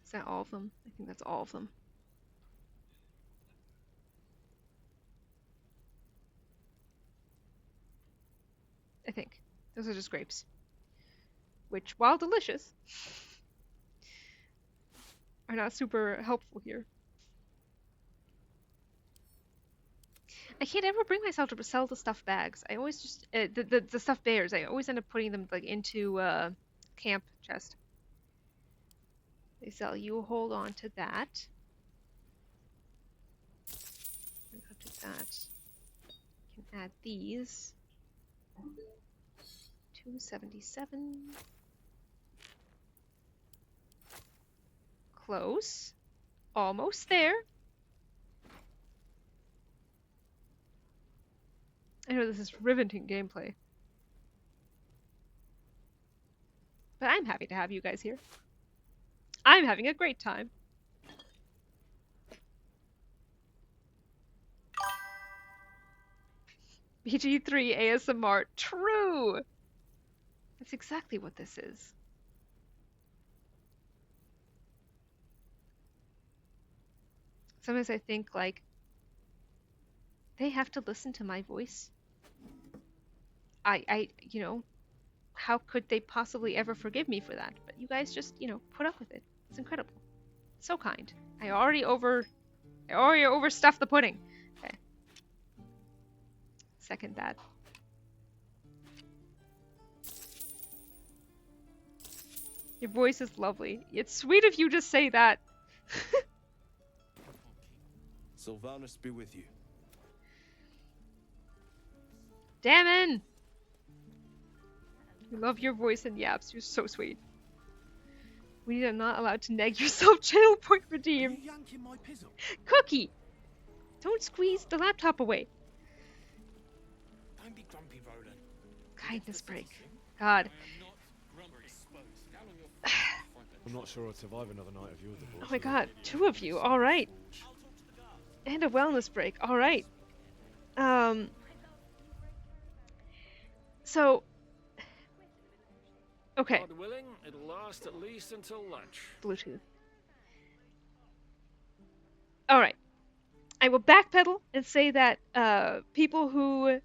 Is that all of them? I think that's all of them. I think. Those are just grapes. Which, while delicious, are not super helpful here. I can't ever bring myself to sell the stuffed bags. I always just... the stuffed bears, I always end up putting them like into camp chest. They sell. You hold on to that. And after that, you can add these. 277. Close. Almost there. I know this is riveting gameplay. But I'm happy to have you guys here. I'm having a great time. BG3 ASMR. True! That's exactly what this is. Sometimes I think, like, they have to listen to my voice. You know, how could they possibly ever forgive me for that? But you guys just, you know, put up with it. It's incredible. So kind. I already overstuffed the pudding. Okay. Second that. Your voice is lovely. It's sweet of you to say that. Sylvanus be with you. Damon! We love your voice and yaps. You're so sweet. We are not allowed to nag yourself. Channel point redeemed. Cookie! Don't squeeze the laptop away. Don't be grumpy, Roland. Kindness break. God. I'm not sure I'd survive another night of you with the boss. Oh my god, 2 of you. Alright. And a wellness break. Alright. So. Okay. God willing, it'll last at least until lunch. Bluetooth. Alright. I will backpedal and say that people who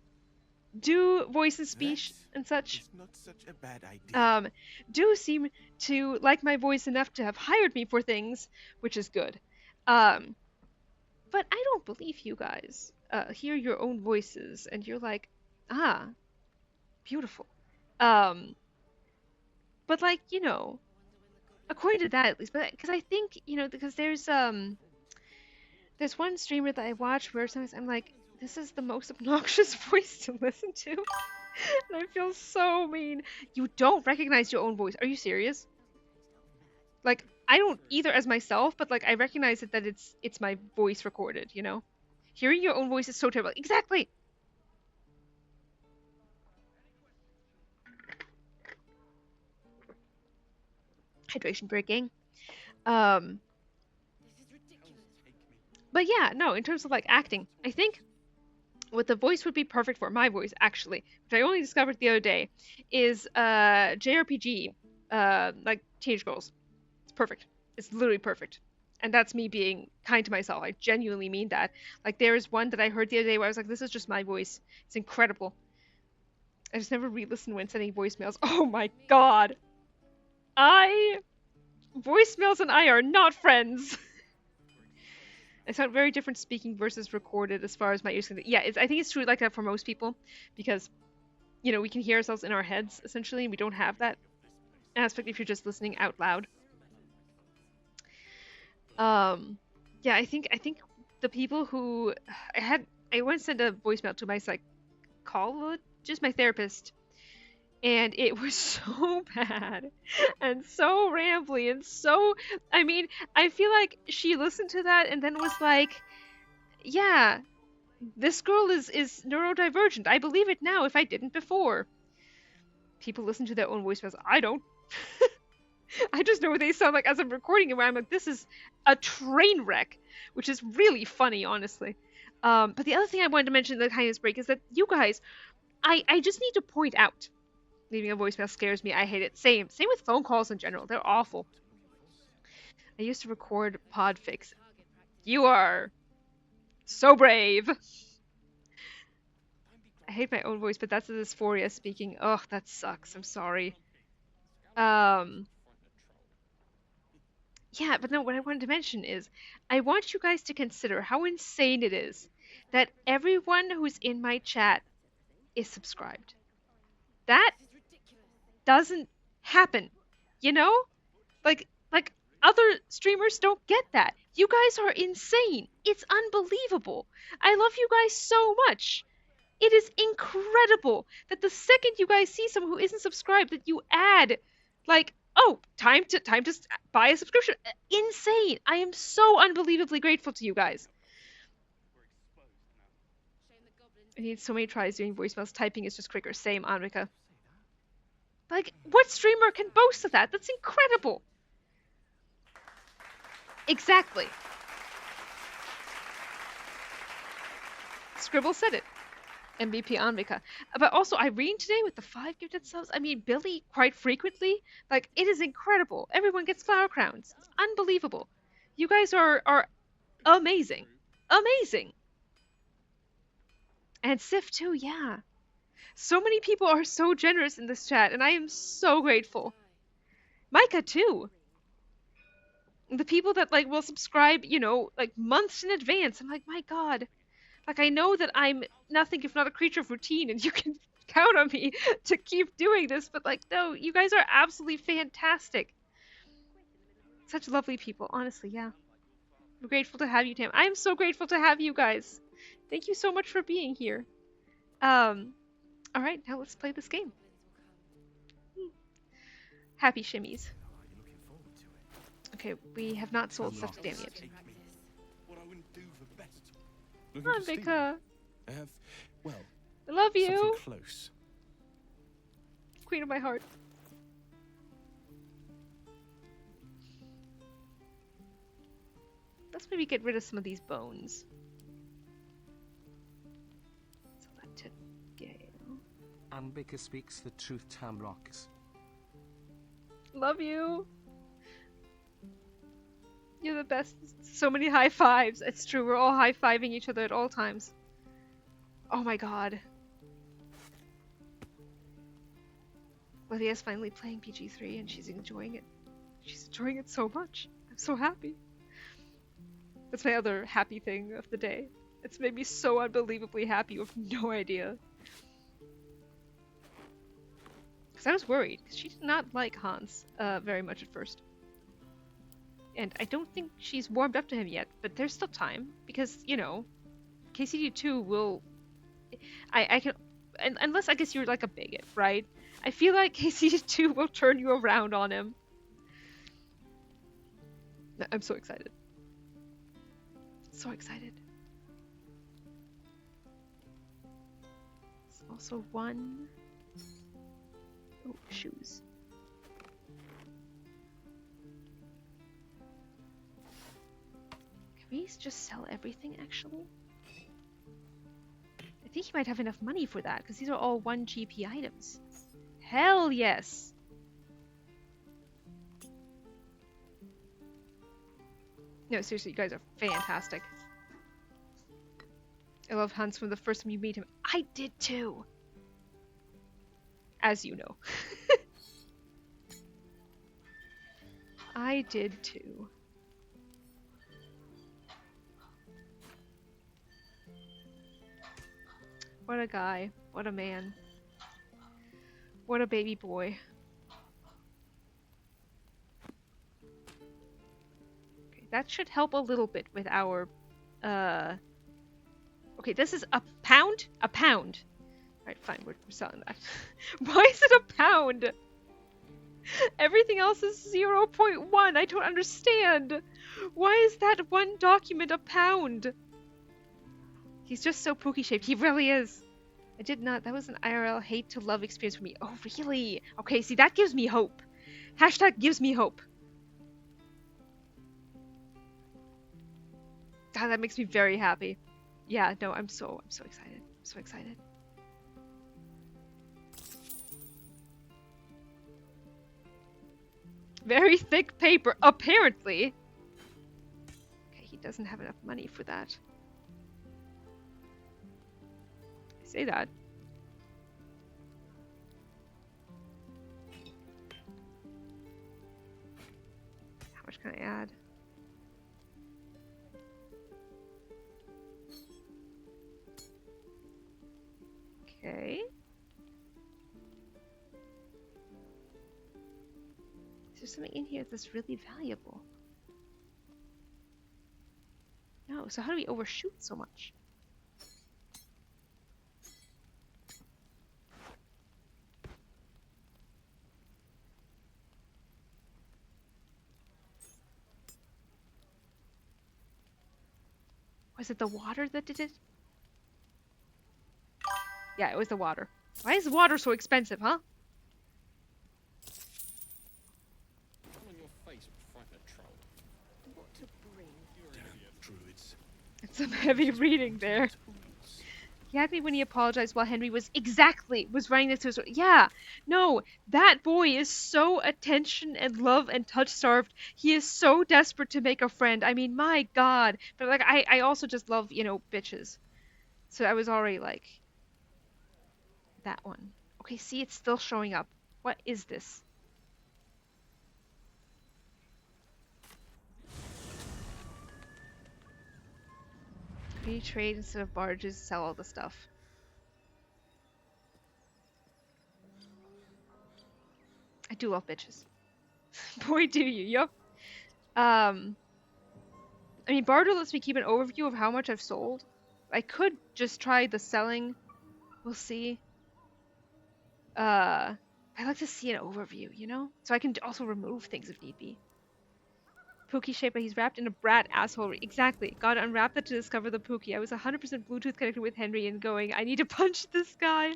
do voice and speech and such It's not such a bad idea. do seem to like my voice enough to have hired me for things, which is good. But I don't believe you guys hear your own voices and you're like, ah, beautiful. But like, you know, according to that at least, but because I think, you know, because there's one streamer that I watch where sometimes I'm like, this is the most obnoxious voice to listen to. And I feel so mean. You don't recognize your own voice. Are you serious? Like, I don't either as myself, but like I recognize it that it's my voice recorded, you know? Hearing your own voice is so terrible. Exactly. Hydration breaking. But yeah, no, in terms of like acting, I think what the voice would be perfect for, my voice actually, which I only discovered the other day, is JRPG, like Teenage Girls. It's perfect. It's literally perfect. And that's me being kind to myself. I genuinely mean that. Like there is one that I heard the other day where I was like, this is just my voice. It's incredible. I just never re-listened when sending voicemails. Oh my god. Voicemails and I are not friends. I sound very different speaking versus recorded as far as my ears. Yeah, I think it's true like that for most people because, you know, we can hear ourselves in our heads essentially, and we don't have that aspect if you're just listening out loud. Yeah, I think the people who I once sent a voicemail to my psychologist, my therapist, and it was so bad and so rambly and so, I mean, I feel like she listened to that and then was like, yeah, this girl is neurodivergent. I believe it now if I didn't before. People listen to their own voicemails. I don't. I just know what they sound like as I'm recording it, where I'm like, this is a train wreck, which is really funny, honestly. But the other thing I wanted to mention in the kindness break is that you guys, I just need to point out, leaving a voicemail scares me. I hate it. Same with phone calls in general. They're awful. I used to record podfics. You are so brave. I hate my own voice, but that's a dysphoria speaking. Ugh, that sucks. I'm sorry. Yeah, but no, what I wanted to mention is I want you guys to consider how insane it is that everyone who's in my chat is subscribed. That doesn't happen, you know? Like other streamers don't get that. You guys are insane. It's unbelievable. I love you guys so much. It is incredible that the second you guys see someone who isn't subscribed, that you add, like, Oh, time to buy a subscription. Insane. I am so unbelievably grateful to you guys. I need so many tries doing voicemails. Typing is just quicker. Same, Anrika. Like, what streamer can boast of that? That's incredible. Exactly. Scribble said it. MVP Anvika. But also Irene today with the 5 gifted subs. I mean, Billy quite frequently. Like, it is incredible. Everyone gets flower crowns. It's unbelievable. You guys are amazing. Amazing. And Sif too, yeah. So many people are so generous in this chat, and I am so grateful. Micah too. The people that like will subscribe, you know, like months in advance. I'm like, my God. Like, I know that I'm nothing if not a creature of routine, and you can count on me to keep doing this, but like, no, you guys are absolutely fantastic. Such lovely people, honestly, yeah. I'm grateful to have you, Tam. I'm so grateful to have you guys. Thank you so much for being here. Alright, now let's play this game. Happy shimmies. Okay, we have not sold stuff to Dan yet. Come on, Vika. I have, well, I love you. something close. Queen of my heart. Let's maybe get rid of some of these bones. Selected Gale. Anbika speaks the truth, Tamrox. Love you. You're the best. So many high fives. It's true. We're all high fiving each other at all times. Oh my God. Lydia's finally playing BG3 and she's enjoying it. She's enjoying it so much. I'm so happy. That's my other happy thing of the day. It's made me so unbelievably happy. You have no idea. Because I was worried. Because she did not like Hans very much at first. And I don't think she's warmed up to him yet, but there's still time. Because, you know, KCD2 will... I can... Unless I guess you're like a bigot, right? I feel like KCD2 will turn you around on him. I'm so excited. So excited. There's also one... Oh, shoes. Can we just sell everything, actually? I think he might have enough money for that, because these are all 1 GP items. Hell yes! No, seriously, you guys are fantastic. I love Hans from the first time you meet him. I did too! As you know. I did too. What a guy. What a man. What a baby boy. Okay, that should help a little bit with our, Okay, this is a pound? A pound. Alright, fine, we're selling that. Why is it a pound? Everything else is 0.1. I don't understand. Why is that one document a pound? He's just so pookie shaped. He really is. I did not. That was an IRL hate to love experience for me. Oh, really? Okay, see, that gives me hope. Hashtag gives me hope. God, that makes me very happy. Yeah, no, I'm so excited. I'm so excited. Very thick paper, apparently. Okay, he doesn't have enough money for that. I say that. How much can I add? Okay. Is there something in here that's really valuable? No, so how do we overshoot so much? Was it the water that did it? Yeah, it was the water. Why is water so expensive, huh? It's some heavy reading there. He had me when he apologized while Henry was running this to his. Yeah, no, that boy is so attention and love and touch starved. He is so desperate to make a friend. I mean, my God. But like, I also just love, bitches. So I was already like, that one. Okay, see, it's still showing up. What is this? We trade instead of barges, sell all the stuff. I do love bitches. Boy, do you. Yup. I mean, barter lets me keep an overview of how much I've sold. I could just try the selling. We'll see. I like to see an overview, So I can also remove things if need be. Pookie shape, but he's wrapped in a brat asshole. Exactly. Gotta unwrap that to discover the Pookie. I was 100% Bluetooth connected with Henry and going, I need to punch this guy.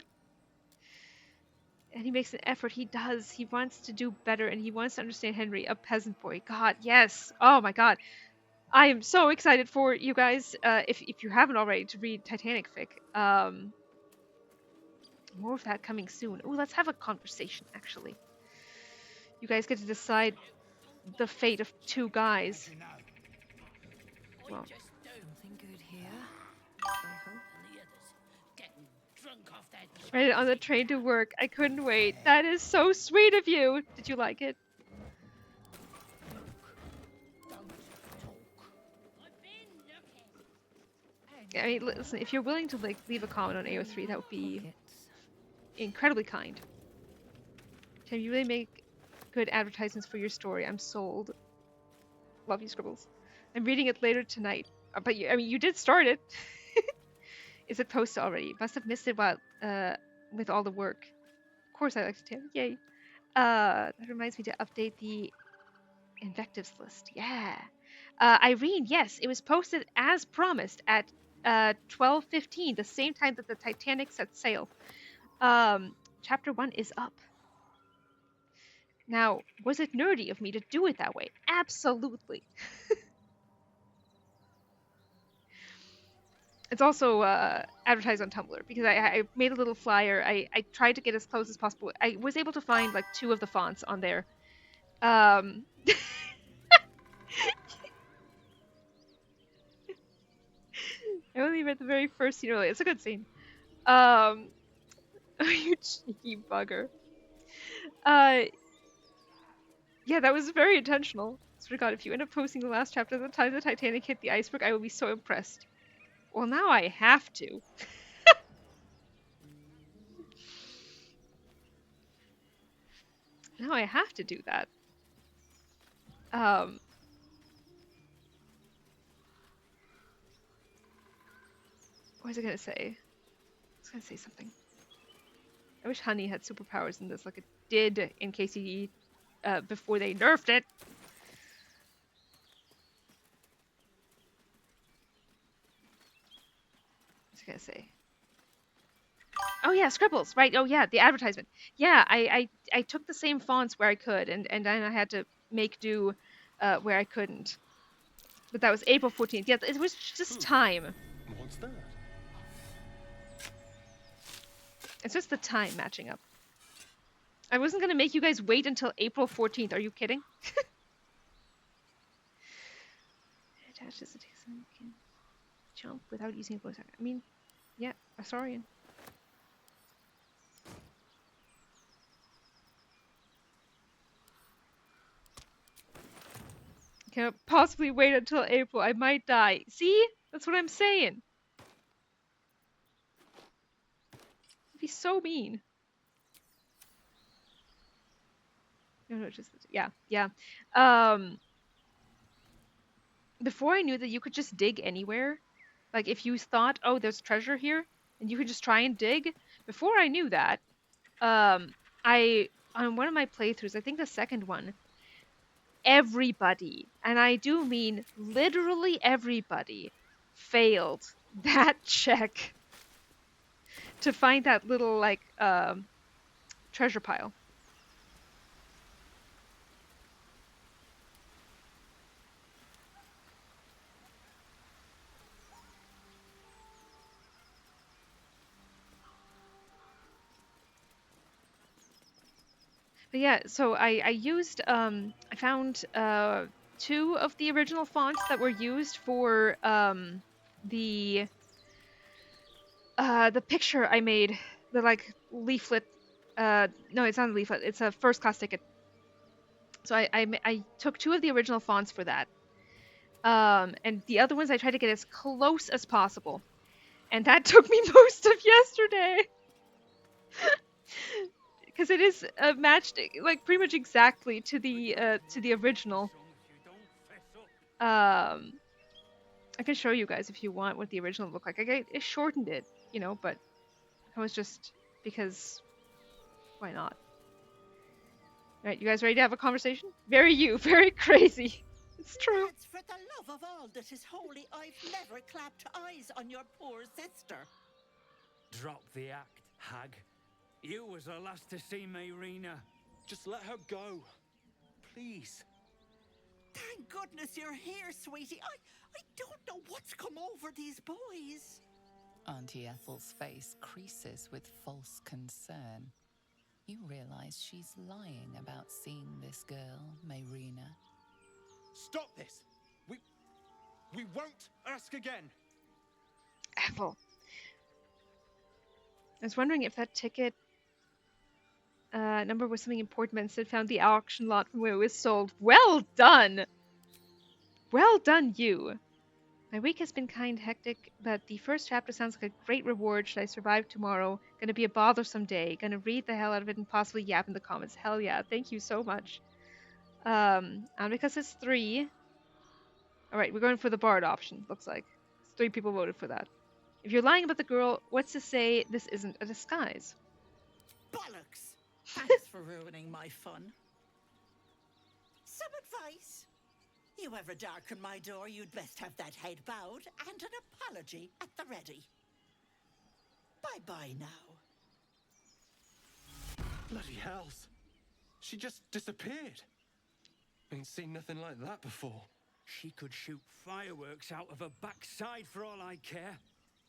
And he makes an effort. He does. He wants to do better, and he wants to understand Henry, a peasant boy. God, yes. Oh my God. I am so excited for you guys, if you haven't already, to read Titanic fic. More of that coming soon. Ooh, let's have a conversation, actually. You guys get to decide the fate of two guys. Well, Nothing good here. read it on the train to work. I couldn't wait. That is so sweet of you. Did you like it? I mean, listen, if you're willing to leave a comment on AO3, that would be incredibly kind. Can you really make good advertisements for your story? I'm sold. Love you, Scribbles. I'm reading it later tonight. But you did start it. Is it posted already? Must have missed it while with all the work. Of course, I like to tell. Yay. That reminds me to update the invectives list. Yeah. Irene, yes, it was posted as promised at 12:15, the same time that the Titanic set sail. Chapter 1 is up. Now, was it nerdy of me to do it that way? Absolutely. It's also advertised on Tumblr because I made a little flyer. I tried to get as close as possible. I was able to find like 2 of the fonts on there. I only read the very first scene earlier. It's a good scene. You cheeky bugger. Yeah, that was very intentional. Swear to God, if you end up posting the last chapter at the time the Titanic hit the iceberg, I will be so impressed. Well, now I have to. Now I have to do that. What was I gonna say? I was gonna say something. I wish Honey had superpowers in this, like it did in KCE before they nerfed it. What was I gonna say? Oh yeah, Scribbles, right? Oh yeah, the advertisement. Yeah, I took the same fonts where I could, and then I had to make do where I couldn't. But that was April 14th. Yeah, it was just time. What's that? It's just the time matching up. I wasn't gonna make you guys wait until April 14th. Are you kidding? Attaches can jump without using a voice actor. I mean, yeah, a saurian. Can't possibly wait until April. I might die. See? That's what I'm saying. It'd be so mean. No, just yeah. Before I knew that you could just dig anywhere, like if you thought, oh, there's treasure here, and you could just try and dig. Before I knew that, I on one of my playthroughs, I think the second one, everybody, and I do mean literally everybody, failed that check to find that little, like, treasure pile. But yeah, so I used, I found 2 of the original fonts that were used for the picture I made, the like leaflet. No, it's not a leaflet. It's a first class ticket. So I took 2 of the original fonts for that. And the other ones I tried to get as close as possible, and that took me most of yesterday. Because it is matched like pretty much exactly to the original. I can show you guys if you want what the original looked like. I shortened it, you know, but I was just because why not? Alright, you guys ready to have a conversation? Very you, very crazy. It's true. Lads, for the love of all that is holy, I've never clapped eyes on your poor sister. Drop the act, hag. You was the last to see Mayrina. Just let her go. Please. Thank goodness you're here, sweetie. I don't know what's come over these boys. Auntie Ethel's face creases with false concern. You realize she's lying about seeing this girl, Mayrina. Stop this! We won't ask again! Ethel. I was wondering if that ticket number was something important, but instead found the auction lot from where it was sold. Well done! Well done, you! My week has been kind hectic, but the first chapter sounds like a great reward should I survive tomorrow. Gonna be a bothersome day. Gonna read the hell out of it and possibly yap in the comments. Hell yeah, thank you so much. And because it's 3... Alright, we're going for the bard option, looks like. 3 people voted for that. If you're lying about the girl, what's to say this isn't a disguise? Bollocks! Thanks for ruining my fun. Some advice? You ever darken my door, you'd best have that head bowed and an apology at the ready. Bye-bye now. Bloody hells. She just disappeared. Ain't seen nothing like that before. She could shoot fireworks out of her backside for all I care.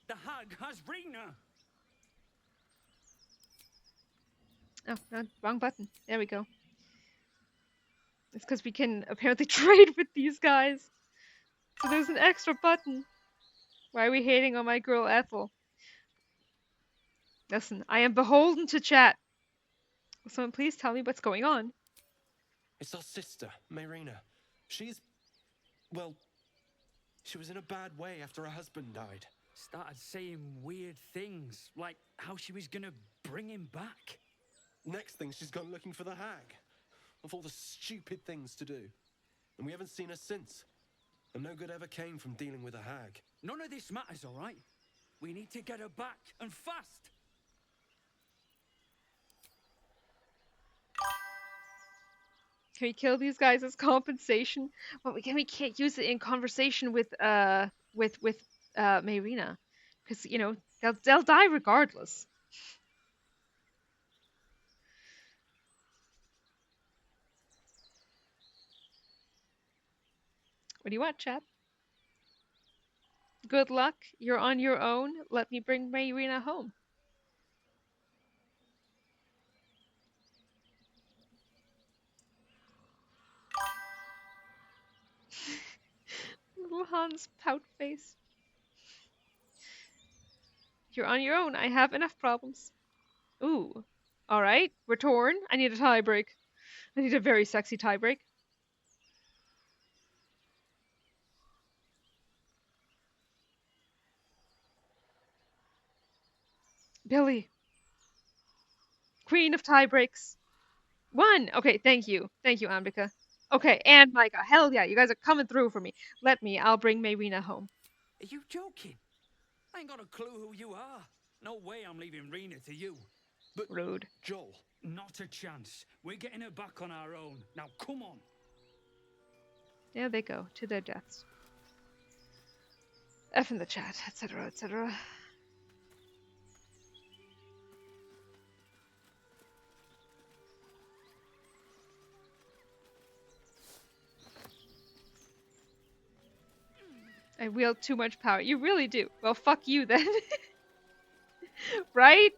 The hag has Rena. Oh, no, wrong button. There we go. It's because we can apparently trade with these guys. So there's an extra button. Why are we hating on my girl Ethel? Listen, I am beholden to chat. Will someone please tell me what's going on? It's our sister, Mayrina. She's... well... she was in a bad way after her husband died. Started saying weird things, like how she was gonna bring him back. Next thing, she's gone looking for the hag. Of all the stupid things to do. And we haven't seen her since. And no good ever came from dealing with a hag. None of this matters, all right? We need to get her back, and fast! Can we kill these guys as compensation? Well, we can't use it in conversation with Mayrina. Because, you know, they'll die regardless. What do you want, chat? Good luck. You're on your own. Let me bring Mayrina home. Little Hans pout face. You're on your own. I have enough problems. Ooh. Alright. We're torn. I need a tie break. I need a very sexy tie break. Billy. Queen of tie breaks. 1! Okay, thank you. Thank you, Ambika. Okay, and Micah. Hell yeah, you guys are coming through for me. I'll bring Mayrina home. Are you joking? I ain't got a clue who you are. No way I'm leaving Rena to you. But rude. Joel. Not a chance. We're getting her back on our own. Now come on. There they go, to their deaths. F in the chat, etc., etc. I wield too much power. You really do. Well, fuck you then. Right?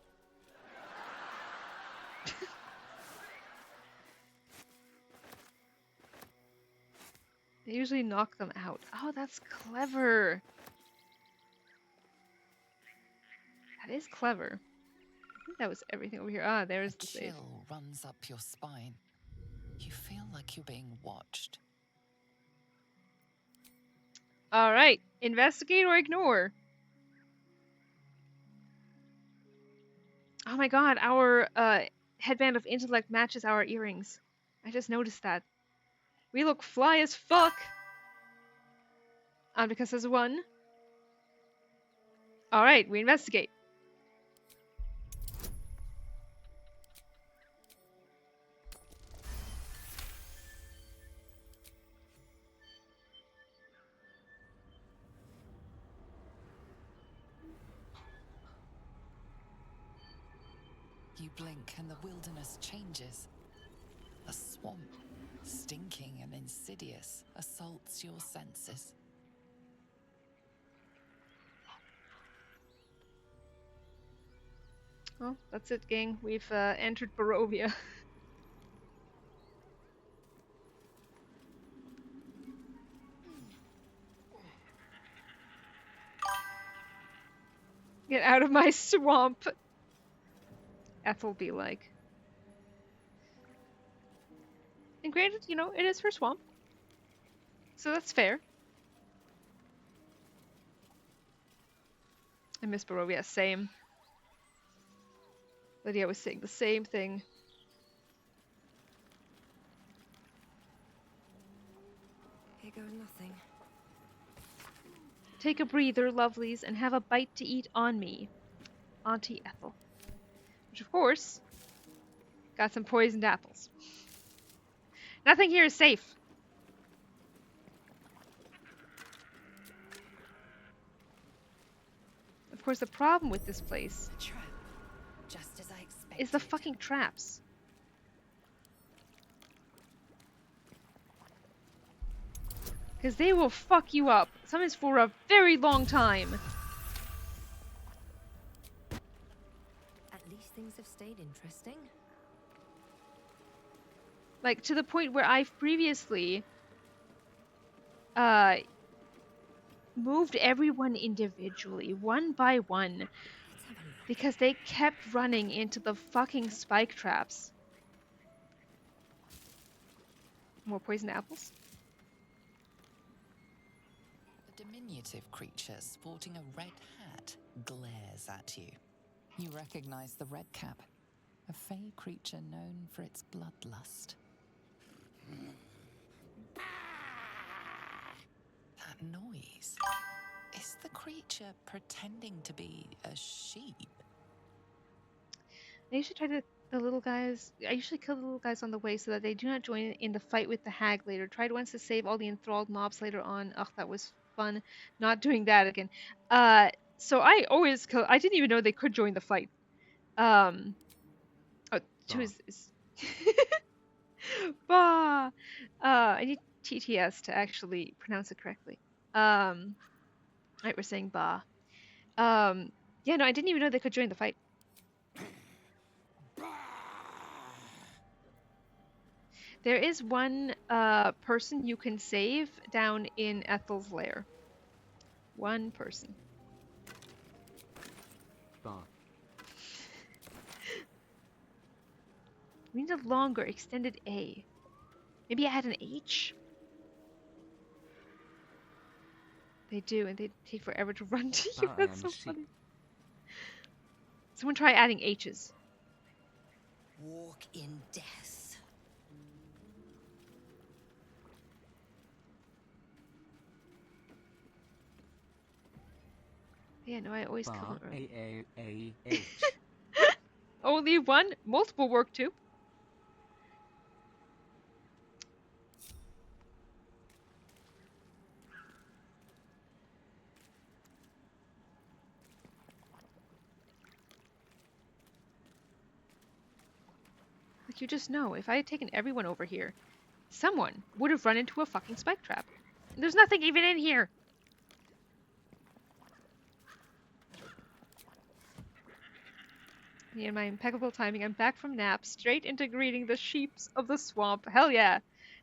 They usually knock them out. Oh, that's clever. That is clever. I think that was everything over here. Ah, there's the save. Chill runs up your spine. You feel like you're being watched. Alright. Investigate or ignore. Oh my god, our headband of intellect matches our earrings. I just noticed that. We look fly as fuck! Because there's one. Alright, we investigate. You blink and the wilderness changes. A swamp, stinking and insidious, assaults your senses. Well, that's it, gang. We've entered Barovia. Get out of my swamp! Ethel be like. And granted, you know, it is her swamp. So that's fair. I miss Barovia, same. Lydia was saying the same thing. Here goes nothing. Take a breather, lovelies, and have a bite to eat on me. Auntie Ethel. Which, of course, got some poisoned apples. Nothing here is safe. Of course, the problem with this place Just as I expected. is the fucking traps. Because they will fuck you up, sometimes for a very long time. At least things have stayed interesting. Like, to the point where I've previously moved everyone individually, one by one, because they kept running into the fucking spike traps. More poison apples? A diminutive creature sporting a red hat glares at you. You recognize the red cap, a fey creature known for its bloodlust. That noise. Is the creature pretending to be a sheep? I usually try to the little guys. I usually kill the little guys on the way so that they do not join in the fight with the hag later. Tried once to save all the enthralled mobs later on. Ugh, that was fun. Not doing that again. So I always kill. I didn't even know they could join the fight. Oh, two is bah. I need TTS to actually pronounce it correctly. Right, we're saying bah. Yeah, no, I didn't even know they could join the fight. There is one person you can save down in Ethel's lair. One person. Bah. We need a longer extended A. Maybe I had an H? They do, and they take forever to run to you. That's so funny. Someone try adding H's. Walk in death. Yeah, no, I always kill them. A-A-A-H. Only one? Multiple work too. Like, you just know, if I had taken everyone over here, someone would have run into a fucking spike trap. And there's nothing even in here! Me and my impeccable timing, I'm back from nap, straight into greeting the sheeps of the swamp. Hell yeah!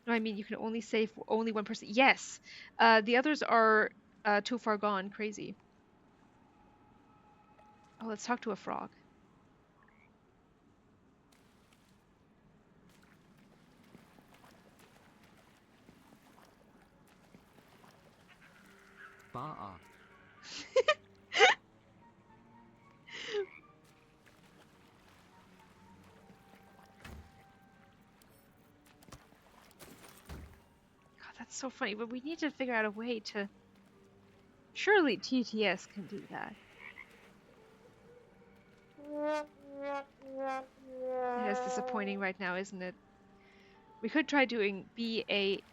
No, I mean, you can only save only one person. Yes! The others are too far gone. Crazy. Oh, let's talk to a frog. Ba'a. God, that's so funny, but we need to figure out a way to... Surely TTS can do that. It is disappointing right now, isn't it? We could try doing B-A-H-A-H-A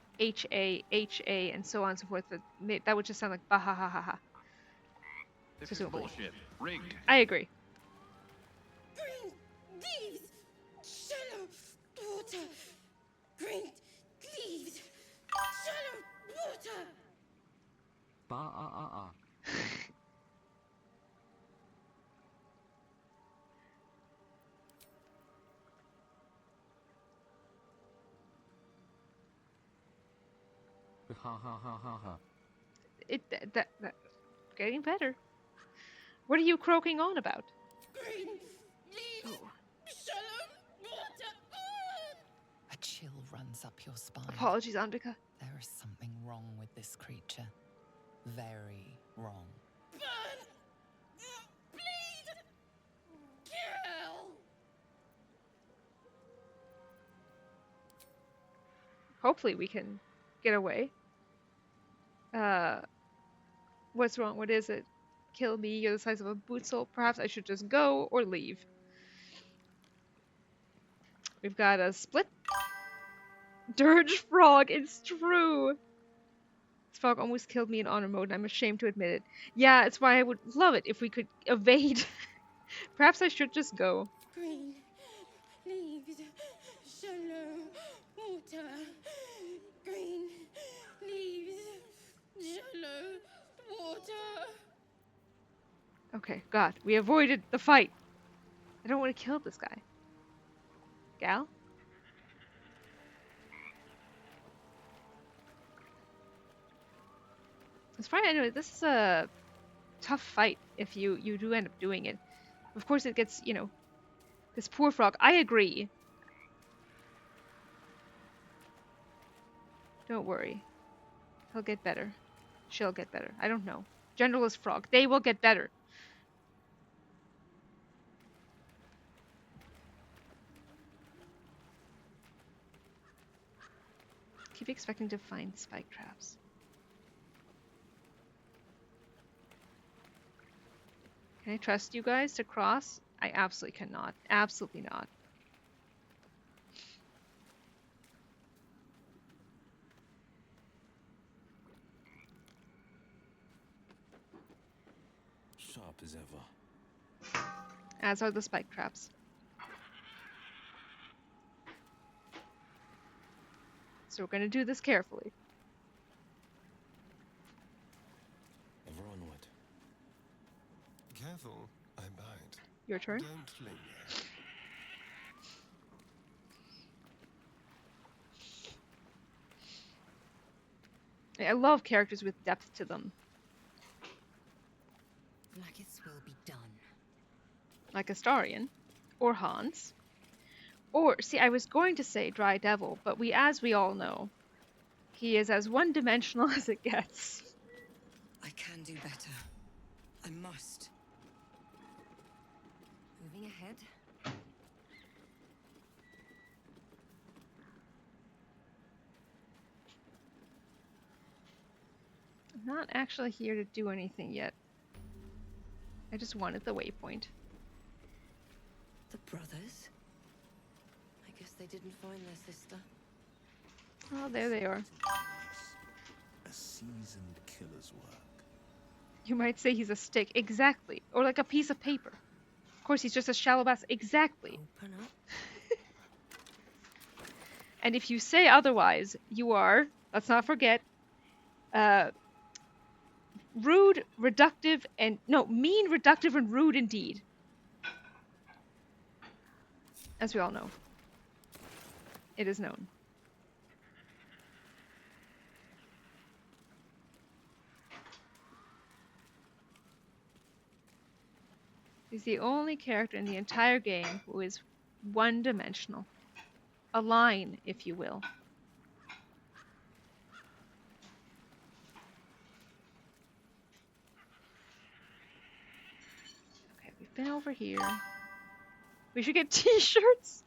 and so on and so forth, but that would just sound like bahahaha. This is bullshit. Rigged. I agree. Green leaves, shallow water. Green leaves, shallow water. Ba'a. Ha. That getting better. What are you croaking on about? Green leaves, shallow water. A chill runs up your spine. Apologies, Anvika. There is something wrong with this creature. Very wrong. Burn, bleed, kill. Hopefully we can get away. What's wrong? What is it? Kill me, you're the size of a bootsole. Perhaps I should just go or leave. We've got a split. Dirge frog, it's true! This frog almost killed me in honor mode and I'm ashamed to admit it. Yeah, it's why I would love it if we could evade. Perhaps I should just go. Green leaves, shallow water. Green leaves, shallow water. Okay, God, we avoided the fight. I don't want to kill this guy. Gal? As far as I know, this is a tough fight if you do end up doing it. Of course it gets, you know, this poor frog. I agree. Don't worry. He'll get better. She'll get better. I don't know. Genderless frog. They will get better. Keep expecting to find spike traps. Can I trust you guys to cross? I absolutely cannot. Absolutely not. Sharp as ever. As are the spike traps. So we're going to do this carefully. Ever onward. Careful, I bite. Your turn. Don't linger. I love characters with depth to them. Like its will be done. Like Astarion. Or Hans. Or, see, I was going to say Dry Devil, but as we all know, he is as one-dimensional as it gets. I can do better. I must. Moving ahead. I'm not actually here to do anything yet. I just wanted the waypoint. The brothers? I guess they didn't find their sister. Oh, there they are. A seasoned killer's work. You might say he's a stick. Exactly. Or like a piece of paper. Of course, he's just a shallow bass. Exactly. Open up. And if you say otherwise, you are, let's not forget, rude, reductive, and no, mean, reductive, and rude indeed. As we all know. It is known. He's the only character in the entire game who is one-dimensional. A line, if you will. Okay, we've been over here. We should get t-shirts.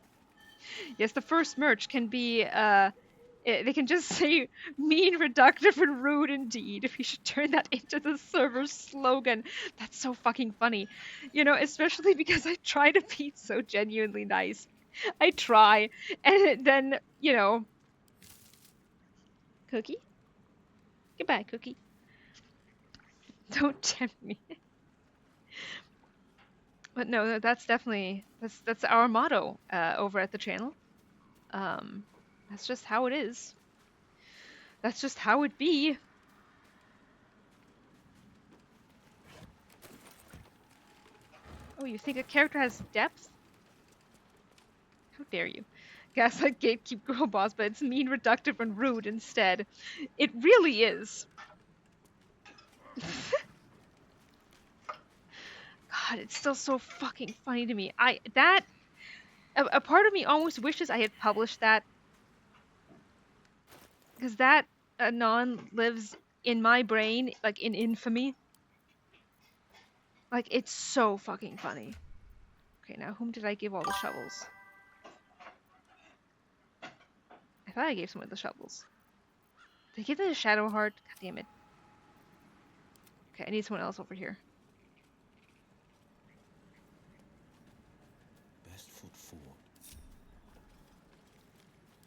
Yes, the first merch can be, they can just say mean, reductive, and rude indeed. We should turn that into the server's slogan. That's so fucking funny. You know, especially because I try to be so genuinely nice. I try, and then, you know... Cookie? Goodbye, Cookie. Don't tempt me. But no, that's definitely... That's our motto over at the channel. That's just how it is. That's just how it be. Oh, you think a character has depth? How dare you? Gaslight gatekeep girl boss, but it's mean, reductive, and rude instead. It really is. God, it's still so fucking funny to me. A part of me almost wishes I had published that. Because that Anon lives in my brain, like in infamy. Like, it's so fucking funny. Okay, now whom did I give all the shovels? I thought I gave someone the shovels. Did I give them a shadow heart? God damn it. Okay, I need someone else over here. Best foot forward.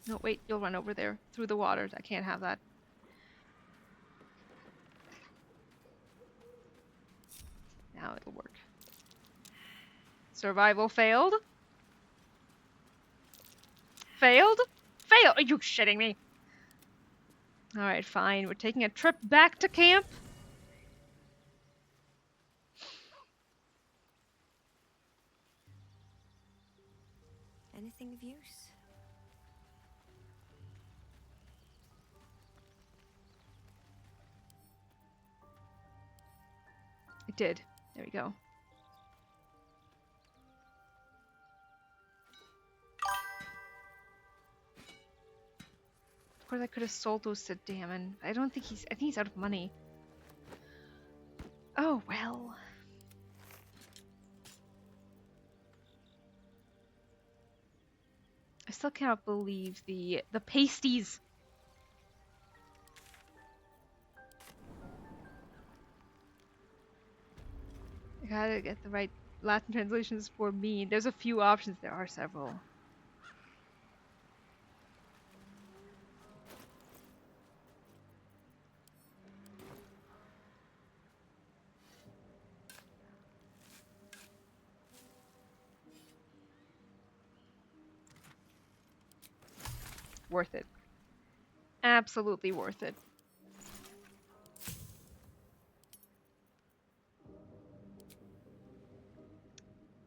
No, wait, you'll run over there. Through the water. I can't have that. Now it'll work. Survival failed? Failed? Failed! Are you shitting me? Alright, fine. We're taking a trip back to camp. Anything of use? It did. There we go. Of course I could have sold those to Damon. I think he's out of money. Oh well. I still cannot believe the pasties. I gotta get the right Latin translations for mean. There's a few options. There are several. Worth it. Absolutely worth it.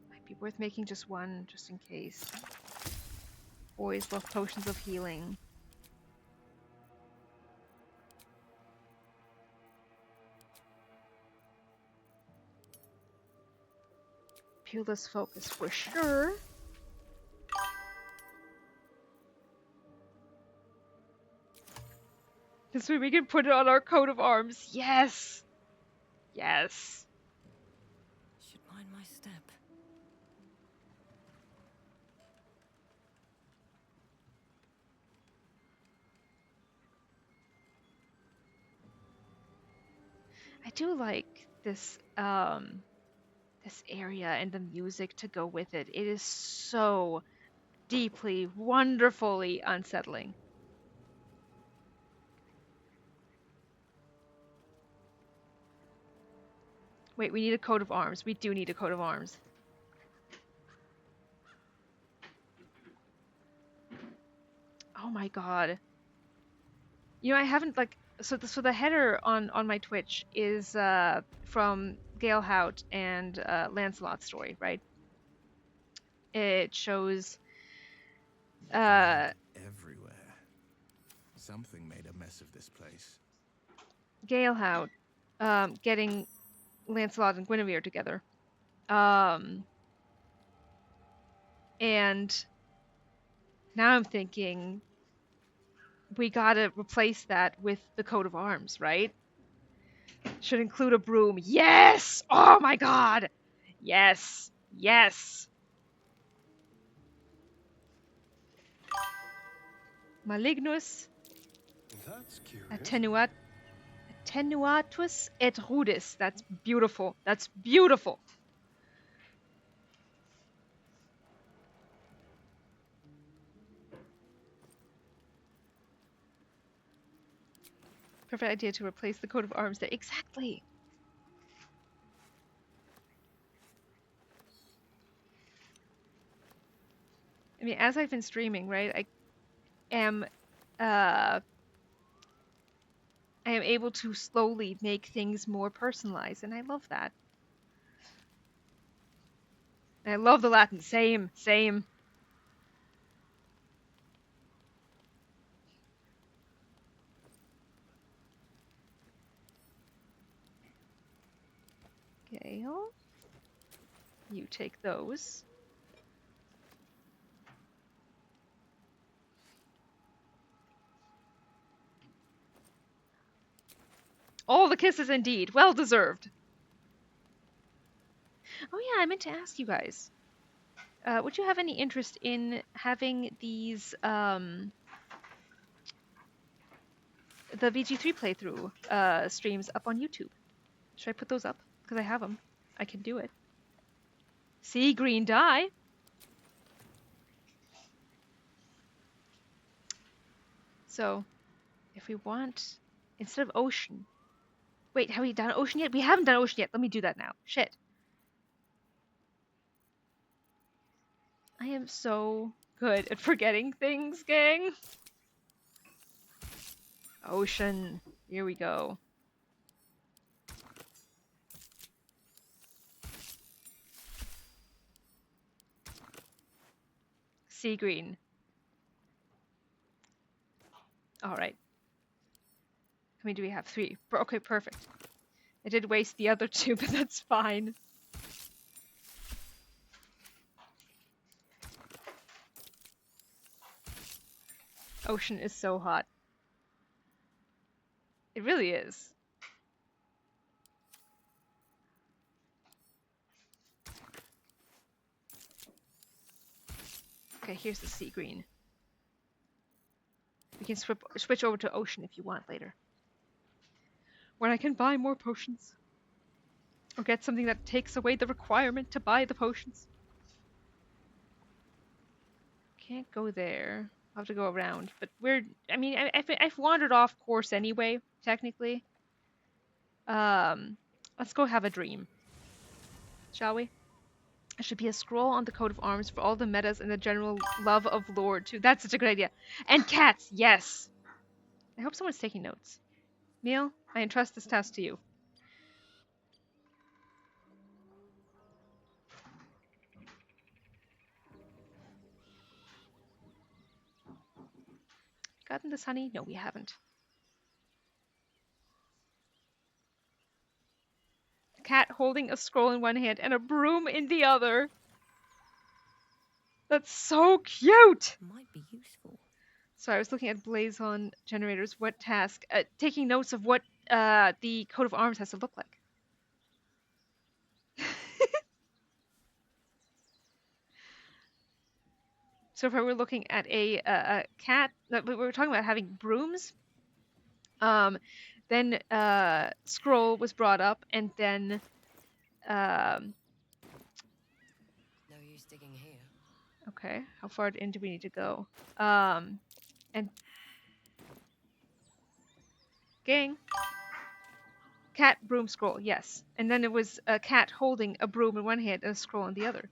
Might be worth making just one, just in case. Boys love potions of healing. Peerless focus for sure. This way we can put it on our coat of arms. Yes! Yes! Should mind my step. I do like this, this area and the music to go with it. It is so deeply, wonderfully unsettling. Wait, we need a coat of arms. We do need a coat of arms. Oh Oh my god. You know, I haven't like so the header on my Twitch is from Gale Hout and Lancelot's story, right? It shows Everywhere. Something made a mess of this place. Gale Hout getting Lancelot and Guinevere together. And now I'm thinking we gotta replace that with the coat of arms, right? Should include a broom. Yes! Oh my god! Yes! Yes! Malignus That's curious. attenuatus et rudis. That's beautiful. That's beautiful. Perfect idea to replace the coat of arms there. Exactly. I mean, as I've been streaming, right, I am able to slowly make things more personalized, and I love that. And I love the Latin. Same. Gale, you take those. All the kisses indeed. Well deserved. Oh yeah, I meant to ask you guys. Would you have any interest in having these, the BG3 playthrough streams up on YouTube? Should I put those up? Because I have them. I can do it. See, green dye. So, if we want, instead of ocean. Wait, have we done ocean yet? We haven't done ocean yet. Let me do that now. Shit. I am so good at forgetting things, gang. Ocean. Here we go. Sea green. Alright. How many do we have? 3. Okay, perfect. I did waste the other 2, but that's fine. Ocean is so hot. It really is. Okay, here's the sea green. We can switch over to ocean if you want later. When I can buy more potions. Or get something that takes away the requirement to buy the potions. Can't go there. I'll have to go around. But I've wandered off course anyway, technically. Let's go have a dream. Shall we? There should be a scroll on the coat of arms for all the metas and the general love of lore too. That's such a good idea. And cats, yes! I hope someone's taking notes. Neil, I entrust this task to you. Gotten this, honey? No, we haven't. A cat holding a scroll in one hand and a broom in the other. That's so cute! Might be useful. So I was looking at Blazon generators. What task? Taking notes of what the coat of arms has to look like. So if I were looking at a cat, we were talking about having brooms. Then scroll was brought up, and then No use digging here. okay, how far in do we need to go? And gang, cat, broom, scroll, yes. And then it was a cat holding a broom in one hand and a scroll in the other.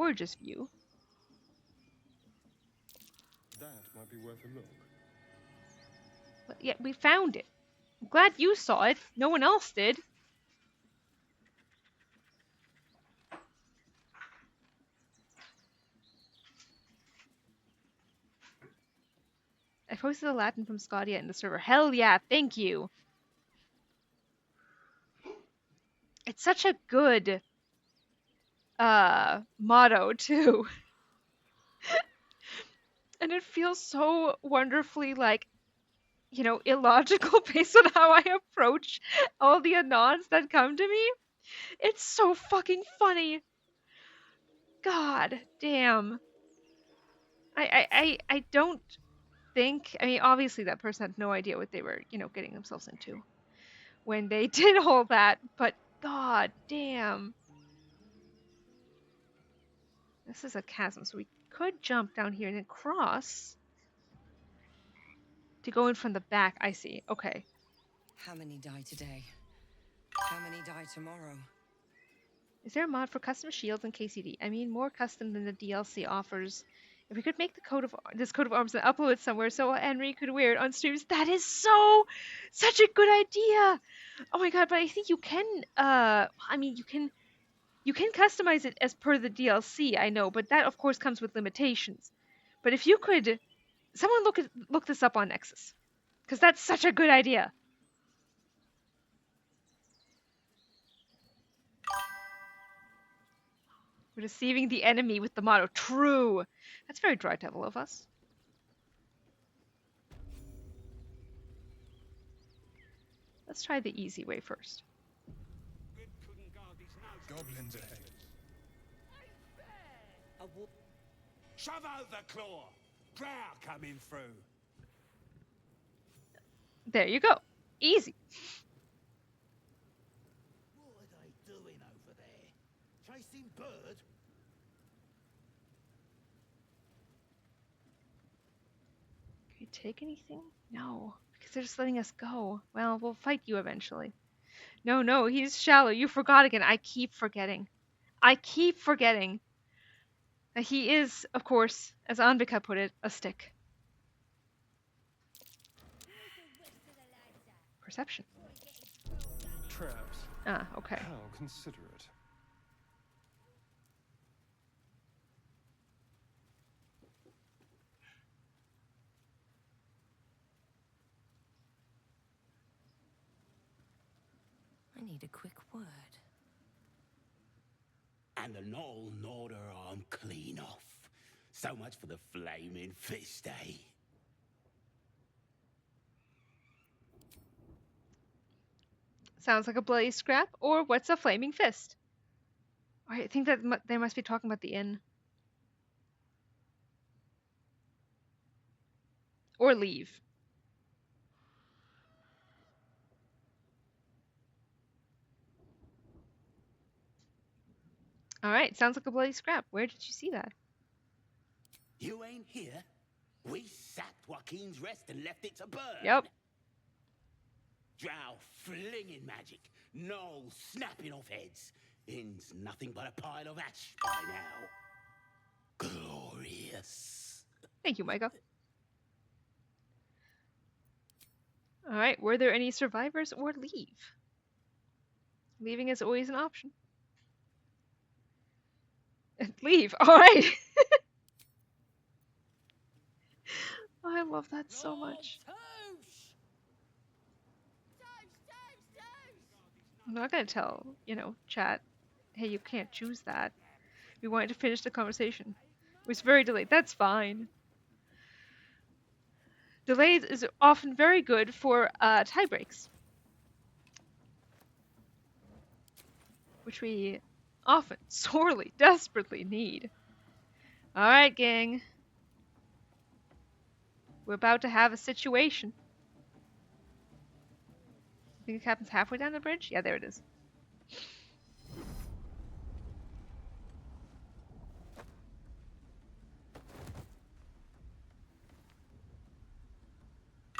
gorgeous view. That might be worth a look. But yet we found it. I'm glad you saw it. No one else did. I posted the Latin from Scotia in the server. Hell yeah, thank you. It's such a good motto too. And it feels so wonderfully like, you know, illogical based on how I approach all the anons that come to me. It's so fucking funny. God damn. I don't think, I mean, obviously that person had no idea what they were, you know, getting themselves into when they did all that, but god damn. This is a chasm, so we could jump down here and then cross to go in from the back. I see. Okay. How many die today? How many die tomorrow? Is there a mod for custom shields and KCD? I mean, more custom than the DLC offers. If we could make this coat of arms and upload it somewhere so Henry could wear it on streams, that is such a good idea. Oh my god, but I think you can, I mean, you can customize it as per the DLC, I know, but that of course comes with limitations. But if you could, someone look this up on Nexus, because that's such a good idea. We're deceiving the enemy with the motto, true. That's very Dry Devil of us. Let's try the easy way first. Goblins ahead. Shove out the claw! Drow coming through! There you go. Easy. What are they doing over there? Chasing bird? Can we take anything? No, because they're just letting us go. Well, we'll fight you eventually. No, he's shallow. You forgot again. I keep forgetting. That he is, of course, as Anvika put it, a stick. Perception. Traps. Ah, okay. How considerate. I need a quick word. And the Knoll gnawed her arm clean off. So much for the flaming fist, eh? Sounds like a bloody scrap, or what's a flaming fist? I think that they must be talking about the inn. Or leave. Alright, sounds like a bloody scrap. Where did you see that? You ain't here? We sacked Joaquin's Rest and left it to burn. Yep. Drow flinging magic, Knoll snapping off heads. Inn's nothing but a pile of ash by now. Glorious. Thank you, Micah. Alright, were there any survivors or leave? Leaving is always an option. Leave, alright! Oh, I love that so much. I'm not gonna tell, you know, chat, hey, you can't choose that. We wanted to finish the conversation. It was very delayed. That's fine. Delayed is often very good for tie breaks, which we often sorely, desperately need. Alright, gang. We're about to have a situation. I think it happens halfway down the bridge? Yeah, there it is.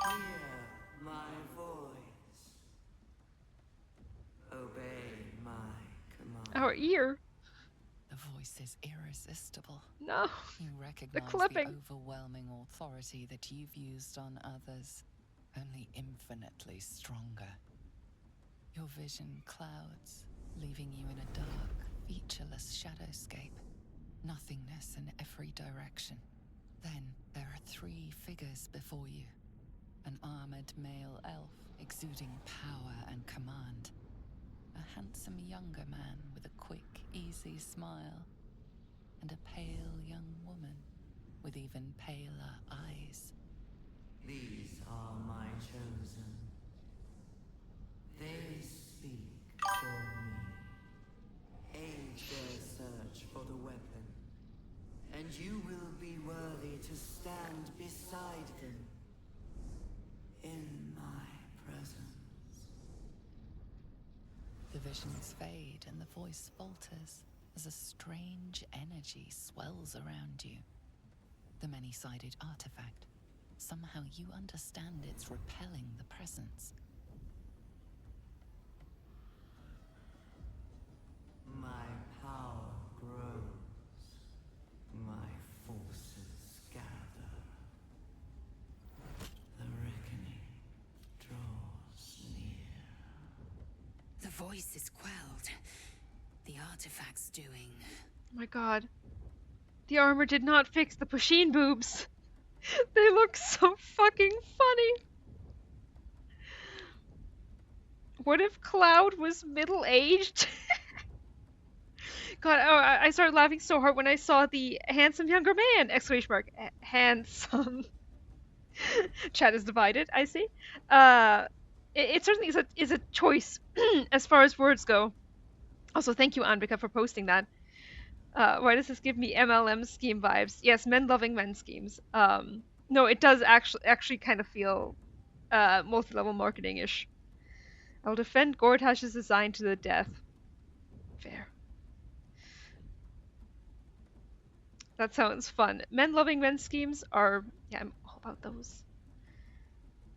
Hear my voice. Obey my command. Our ear. The voice is irresistible. No. You The recognize clipping. the overwhelming authority that you've used on others, only infinitely stronger. Your vision clouds, leaving you in a dark, featureless shadowscape. Nothingness in every direction. Then there are 3 figures before you. An armored male elf exuding power and command. A handsome younger man with a quick, easy smile. And a pale young woman with even paler eyes. These are my chosen. They speak for me. Aid their search for the weapon, and you will be worthy to stand beside them in my presence. The visions fade and the voice falters as a strange energy swells around you. The many-sided artifact. Somehow you understand it's repelling the presence. My power grows. My forces gather. The reckoning draws near. The voice is quelled. The artifact's doing. Oh my god. The armor did not fix the Pusheen boobs. They look so fucking funny. What if Cloud was middle-aged? God, oh, I started laughing so hard when I saw the handsome younger man! Exclamation mark. Handsome. Chat is divided, I see. It certainly is a choice as far as words go. Also, thank you, Anvika, for posting that. Why does this give me MLM scheme vibes? Yes, men loving men schemes. No, it does actually kind of feel multi-level marketing-ish. I'll defend Gortash's design to the death. Fair. That sounds fun. Men loving men schemes are... Yeah, I'm all about those.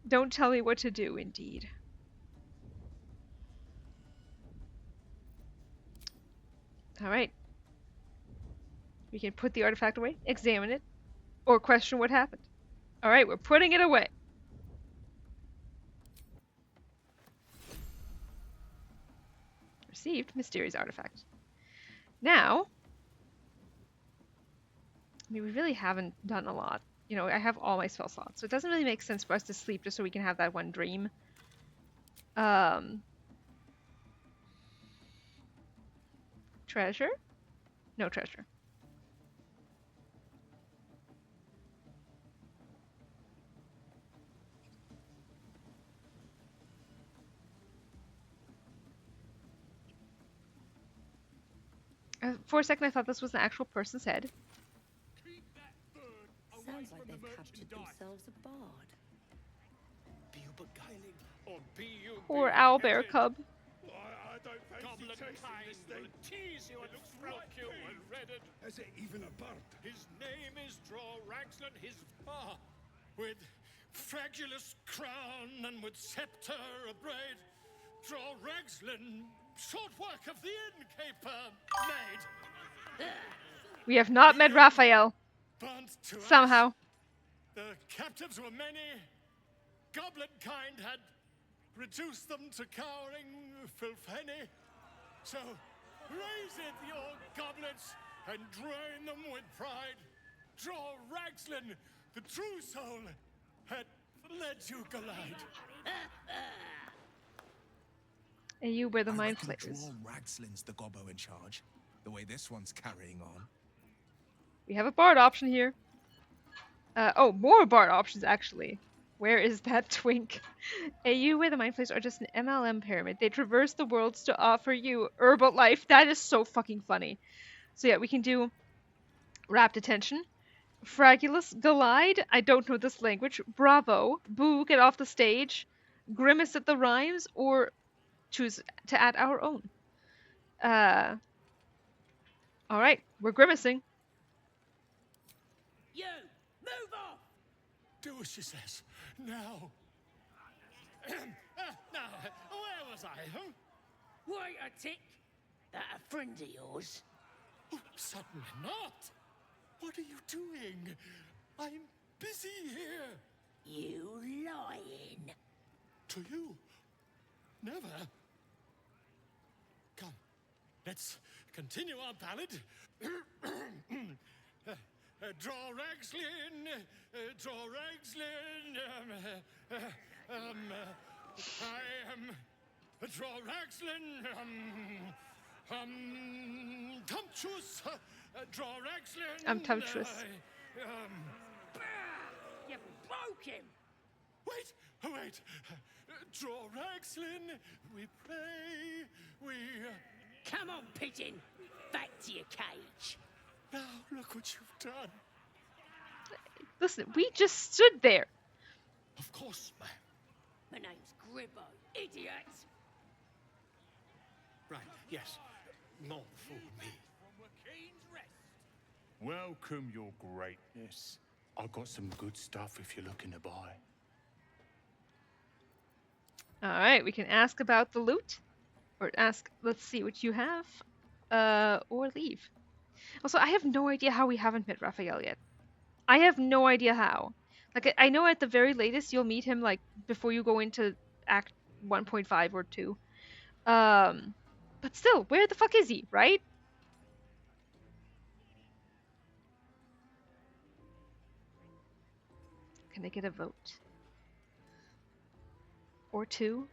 Don't tell me what to do, indeed. Alright. We can put the artifact away, examine it, or question what happened. Alright, we're putting it away. Received mysterious artifact. Now, I mean, we really haven't done a lot. You know, I have all my spell slots, so it doesn't really make sense for us to sleep just so we can have that one dream. Treasure? No treasure. For a second I thought this was an actual person's head. Sounds like they've captured themselves a bard. Be you beguiling, or be you Poor owlbear cub. I don't fancy tasting this thing. Tease you and stroke you and redded. Is it even a bird? His name is Draw Ragslan, his with fragulous crown and with scepter abraid. Draw Ragslan, short work of the innkeeper made. We have not met Raphael. Somehow. The captives were many. Goblin kind had reduced them to cowering filthenny. So raise it, your goblets, and drain them with pride. Draw Ragslan, the true soul, had led you glide. And you were the I mind reckon flayers. Draw Ragslin's the gobbo in charge, the way this one's carrying on. We have a bard option here. Oh, more bard options actually. Where is that twink? AU where the mind flayers are just an MLM pyramid. They traverse the worlds to offer you herbal life. That is so fucking funny. So yeah, we can do Rapt Attention, Fragulous, Glide, I don't know this language, Bravo, Boo, Get Off the Stage, Grimace at the Rhymes, or choose to add our own. Alright, we're grimacing. You! Move off! Do as she says. Now. Now, where was I, huh? Wait a tick. That a friend of yours? Oh, certainly not. What are you doing? I'm busy here. You lying. To you? Never. Come, let's continue our ballad. Draw Ragslin, draw Ragslin. I am draw Ragslin. Tumptuous. Draw Ragslin. I'm tumptuous. You broke him. Wait, wait. Draw Ragslin. We pray. We. Come on, pigeon. Back to your cage. Now look what you've done. Listen, we just stood there. Of course, ma'am. My name's Gribbo, idiot. Right, yes. Not for me. Welcome, your greatness. I've got some good stuff if you're looking to buy. Alright, we can ask about the loot. Or ask, let's see what you have. Or leave. Also, I have no idea how we haven't met Raphael yet. I have no idea how. Like, I know at the very latest you'll meet him, like, before you go into Act 1.5 or 2. But still, where the fuck is he, right? Can I get a vote? Or 2?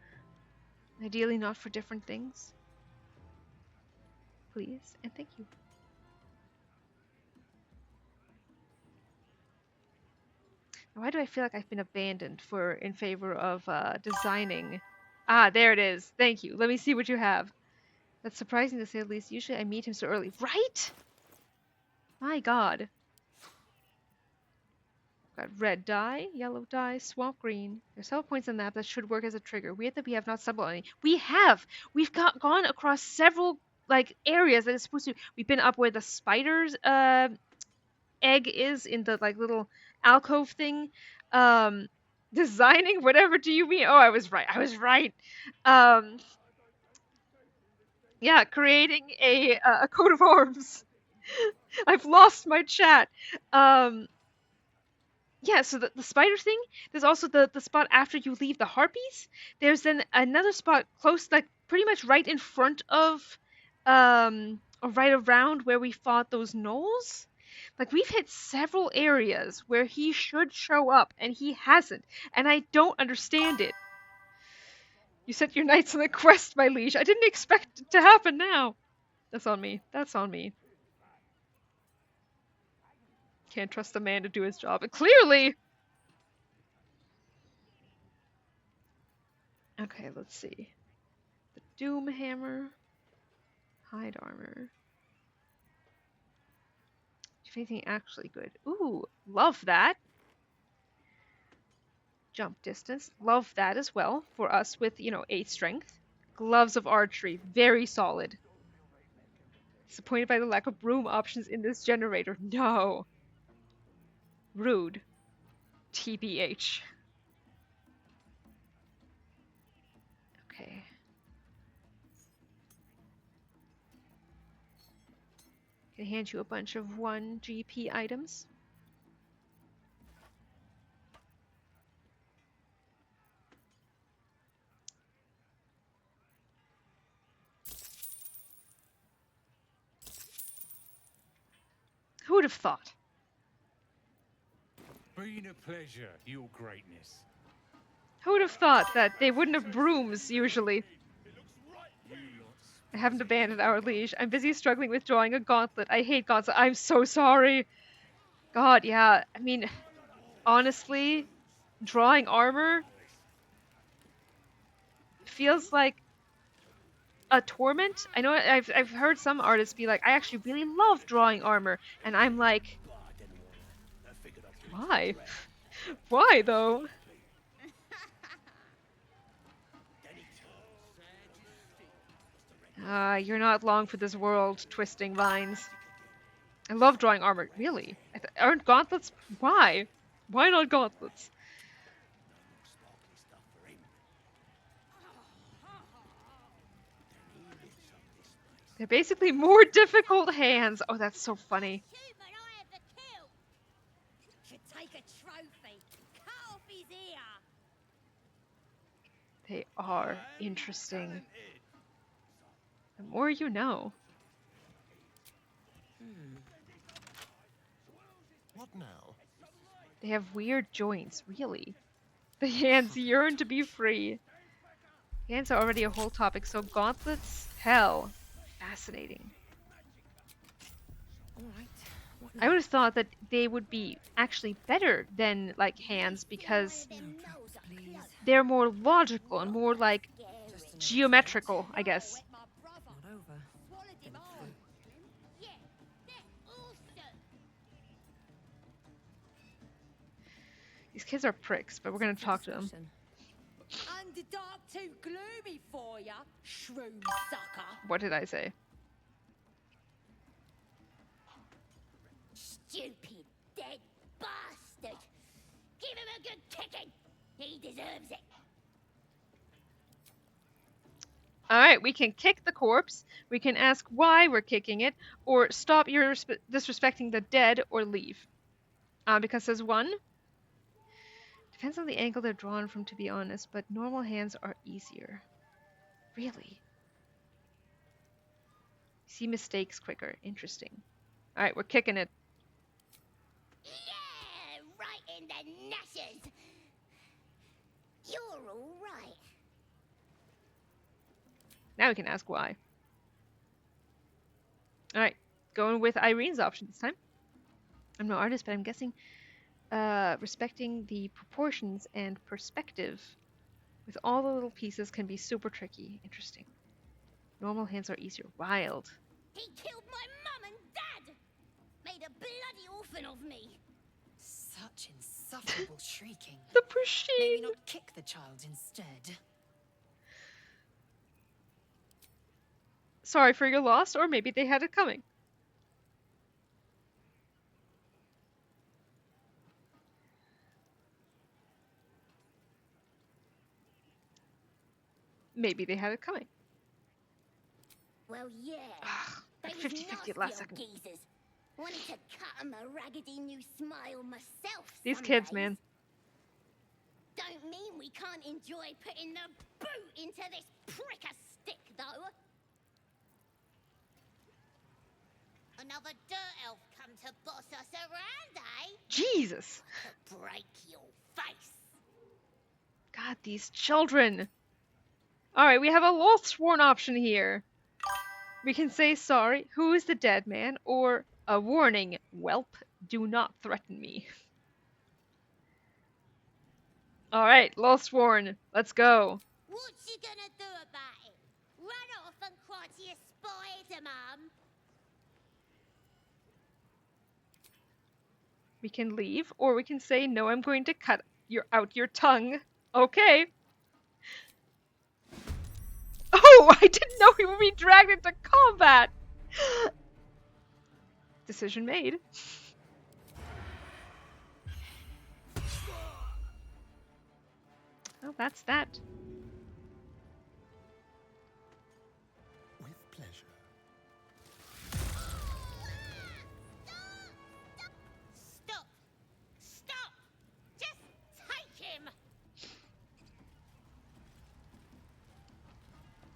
Ideally not for different things. Please, and thank you. Why do I feel like I've been abandoned in favor of designing? Ah, there it is. Thank you. Let me see what you have. That's surprising to say the least. Usually I meet him so early. Right? My god. Got red dye, yellow dye, swamp green. There's several points on the map that should work as a trigger. Weird that we have not stumbled on any. We have! We've gone across several like areas that it's supposed to. We've been up where the spider's egg is in the like little alcove thing. Designing whatever do you mean? Oh, I was right. I was right. Yeah, creating a coat of arms. I've lost my chat. Yeah, so the spider thing, there's also the spot after you leave the harpies. There's then another spot close, like pretty much right in front of, or right around where we fought those gnolls. Like, we've hit several areas where he should show up, and he hasn't, and I don't understand it. You sent your knights on a quest, my liege. I didn't expect it to happen now. That's on me. That's on me. Can't trust a man to do his job. And clearly! Okay, let's see. The Doom Hammer. Hide armor. Do you have anything actually good? Ooh, love that. Jump distance. Love that as well. For us with, 8 strength. Gloves of archery. Very solid. Disappointed by the lack of broom options in this generator. No. Rude. TBH. Okay. Can I hand you a bunch of 1 GP items? Who would have thought? Been a pleasure, your greatness. Who would have thought that they wouldn't have brooms, usually? I haven't abandoned our liege. I'm busy struggling with drawing a gauntlet. I hate gauntlets. I'm so sorry. God, yeah. I mean, honestly, drawing armor feels like a torment. I know I've heard some artists be like, I actually really love drawing armor. And I'm like, why? Why, though? You're not long for this world, twisting vines. I love drawing armor. Really? Aren't gauntlets? Why? Why not gauntlets? They're basically more difficult hands. Oh, that's so funny. Should take a trophy. Cut off his ear. They are interesting. The more you know. What now? They have weird joints, really. The hands yearn to be free. Hands are already a whole topic, so gauntlets? Hell. Fascinating. I would have thought that they would be actually better than, like, hands because they're more logical and more, like, geometrical, I guess. These kids are pricks, but we're gonna talk to them. Underdark too gloomy for ya, shroom sucker. What did I say? Stupid, dead bastard. Give him a good kicking. He deserves it. Alright, we can kick the corpse, we can ask why we're kicking it, or stop your disrespecting the dead, or leave. Because there's one. Depends on the angle they're drawn from, to be honest, but normal hands are easier. Really? See mistakes quicker. Interesting. Alright, we're kicking it. Yeah, right in the nashes. You're all right. Now we can ask why. Alright, going with Irene's option this time. I'm no artist, but I'm guessing respecting the proportions and perspective with all the little pieces can be super tricky. Interesting. Normal hands are easier. Wild. He killed my mum and dad. Made a bloody orphan of me. Such insufferable shrieking. The machine. Maybe not kick the child instead. Sorry for your loss, or maybe they had it coming. Maybe they had it coming. Well, yeah. Ugh, they 50-50 at last second. Geezers. Wanted to cut 'em a raggedy new smile myself. These some kids, days. man. Don't mean we can't enjoy putting the boot into this prick a stick, though. Another dirt elf come to boss us around, eh? Jesus. To break your face. God, these children. Alright, we have a lost sworn option here. We can say sorry, who is the dead man, or a warning, whelp, do not threaten me. Alright, lost sworn, let's go. What you gonna do about it? Run off and cry to your spider, Mum? We can leave, or we can say, no, I'm going to cut out your tongue. Okay. Oh, I didn't know he would be dragged into combat! Decision made. Well, that's that. With pleasure. Stop! Stop! Just take him!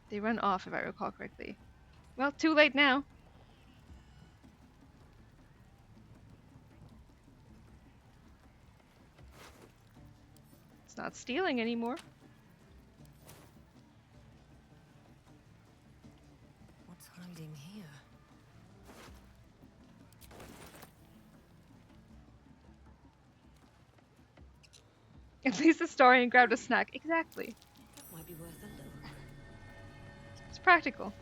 They run off, if I recall correctly. Well, too late now. It's not stealing anymore. What's hiding here? At least the Starian grabbed a snack. Exactly. That might be worth a look. It's practical.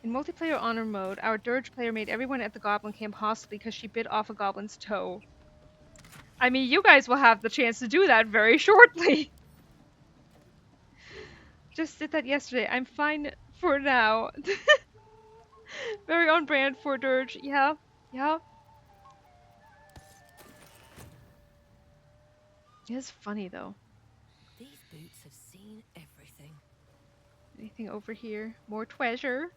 In multiplayer honor mode, our Dirge player made everyone at the goblin camp hostile because she bit off a goblin's toe. I mean, you guys will have the chance to do that very shortly. Just did that yesterday. I'm fine for now. Very on brand for Dirge. Yeah, yeah. It is funny though. These boots have seen everything. Anything over here? More treasure?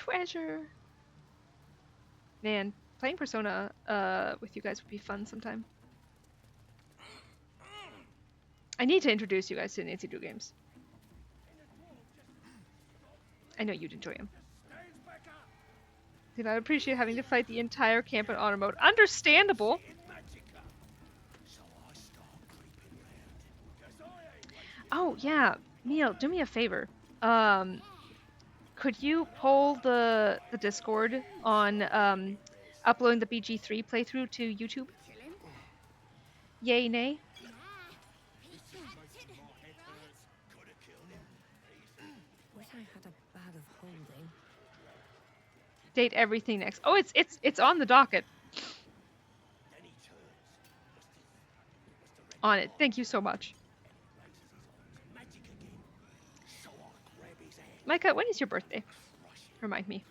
treasure. Man, playing Persona with you guys would be fun sometime. I need to introduce you guys to Nancy Drew games. I know you'd enjoy them. Did I appreciate having to fight the entire camp in honor mode? Understandable. Oh yeah, Neil, do me a favor. Could you poll the Discord on uploading the BG3 playthrough to YouTube? Yay, nay? Wish I had a bag of holding. Date everything next. Oh, it's on the docket. On it. Thank you so much. Micah, when is your birthday? Remind me.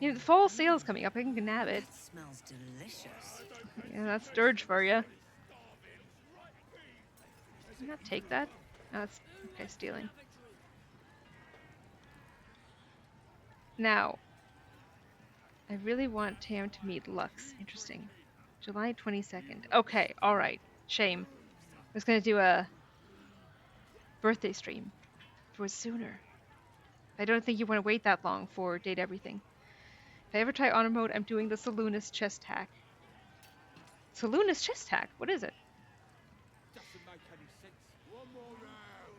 You know, the fall sale is coming up. I can nab it. That smells delicious. Yeah, that's dirge for you. Did I not take that? Oh, that's okay, stealing. Now, I really want Tam to meet Lux. Interesting. July 22nd. Okay, alright. Shame. I was gonna do a birthday stream. If it was sooner. I don't think you want to wait that long for Date Everything. If I ever try honor mode, I'm doing the Saloonist chest hack. Saloonist chest hack? What is it? Doesn't make any sense. One more round.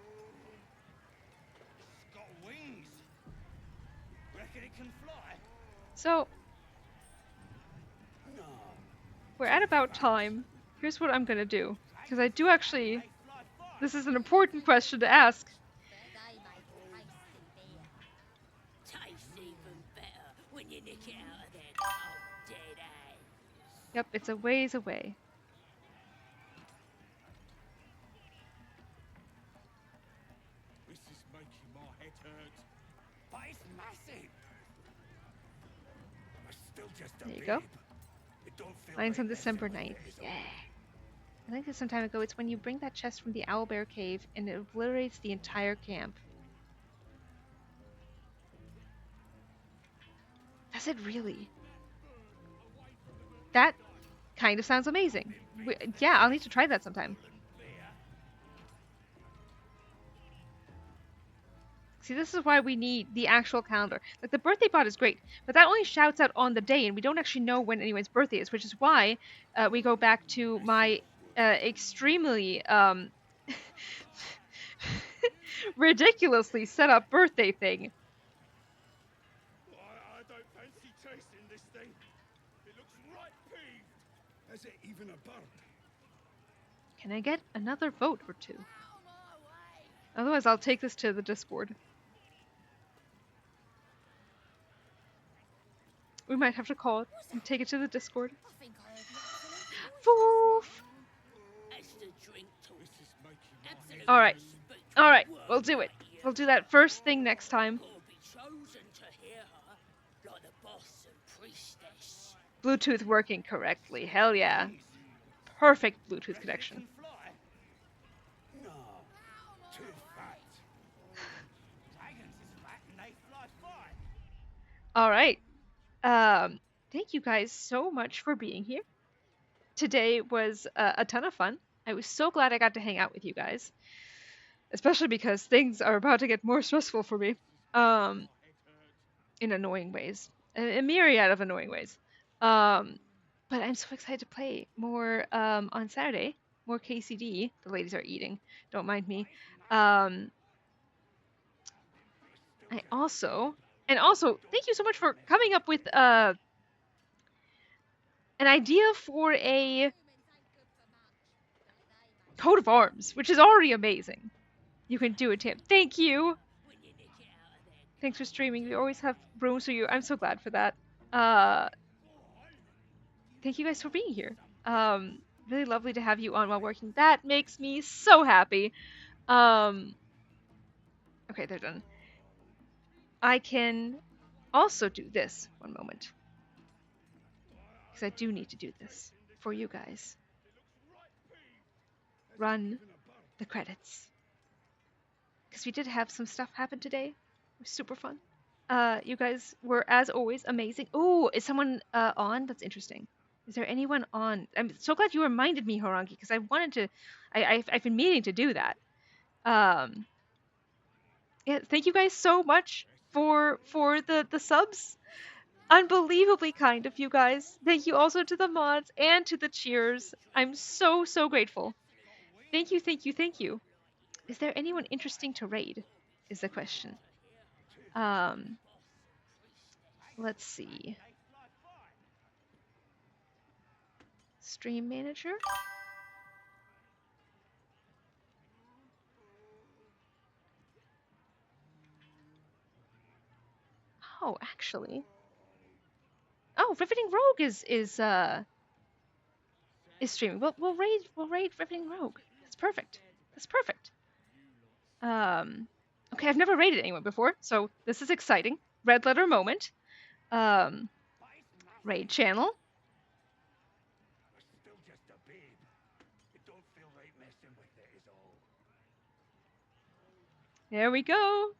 It's got wings. Reckon it can fly? So, we're at about time. Here's what I'm gonna do. Because I do actually... This is an important question to ask. Tastes even better when you nick it out of their cold dead eyes. Yep, it's a ways away. This is making my head hurt. But it's massive. It's still just a There you go. bib. It don't feel Mine's on like December that 9th. is Yeah. I think it's some time ago. It's when you bring that chest from the Owlbear Cave and it obliterates the entire camp. Does it really? That kind of sounds amazing. Yeah, I'll need to try that sometime. See, this is why we need the actual calendar. Like, the birthday bot is great, but that only shouts out on the day, and we don't actually know when anyone's birthday is, which is why we go back to my extremely ridiculously set up birthday thing. I don't fancy tasting this thing. It looks right peeved. Is it even a bird? Can I get another vote or two? Otherwise, I'll take this to the Discord. We might have to call it and take it to the Discord. Foof! Alright. Alright, we'll do it. We'll do that first thing next time. Bluetooth working correctly. Hell yeah. Perfect Bluetooth connection. No, too fat. Dragons is fat and they fly far. Alright. Thank you guys so much for being here. Today was a ton of fun. I was so glad I got to hang out with you guys. Especially because things are about to get more stressful for me. In annoying ways. A myriad of annoying ways. But I'm so excited to play more on Saturday. More KCD. The ladies are eating. Don't mind me. And also, thank you so much for coming up with an idea for a coat of arms, which is already amazing. You can do it, Tim. Thank you. Thanks for streaming. We always have room, so I'm so glad for that. Thank you guys for being here. Really lovely to have you on while working. That makes me so happy. Okay, they're done. I can also do this. One moment. Because I do need to do this for you guys. run the credits. Because we did have some stuff happen today. It was super fun. You guys were, as always, amazing. Oh, is someone on? That's interesting. Is there anyone on? I'm so glad you reminded me, Horangi, because I wanted to. I've been meaning to do that. Yeah, thank you guys so much for the subs. Unbelievably kind of you guys. Thank you also to the mods and to the cheers. I'm so grateful. Thank you, thank you, thank you. Is there anyone interesting to raid? Is the question. Let's see. Stream manager. Oh, actually. Oh, Riveting Rogue is streaming. We'll raid Riveting Rogue. That's perfect. That's perfect. Okay, I've never raided anyone before, so this is exciting. Red letter moment. Raid channel. Still just a babe. It don't feel right messing with it is all. There we go.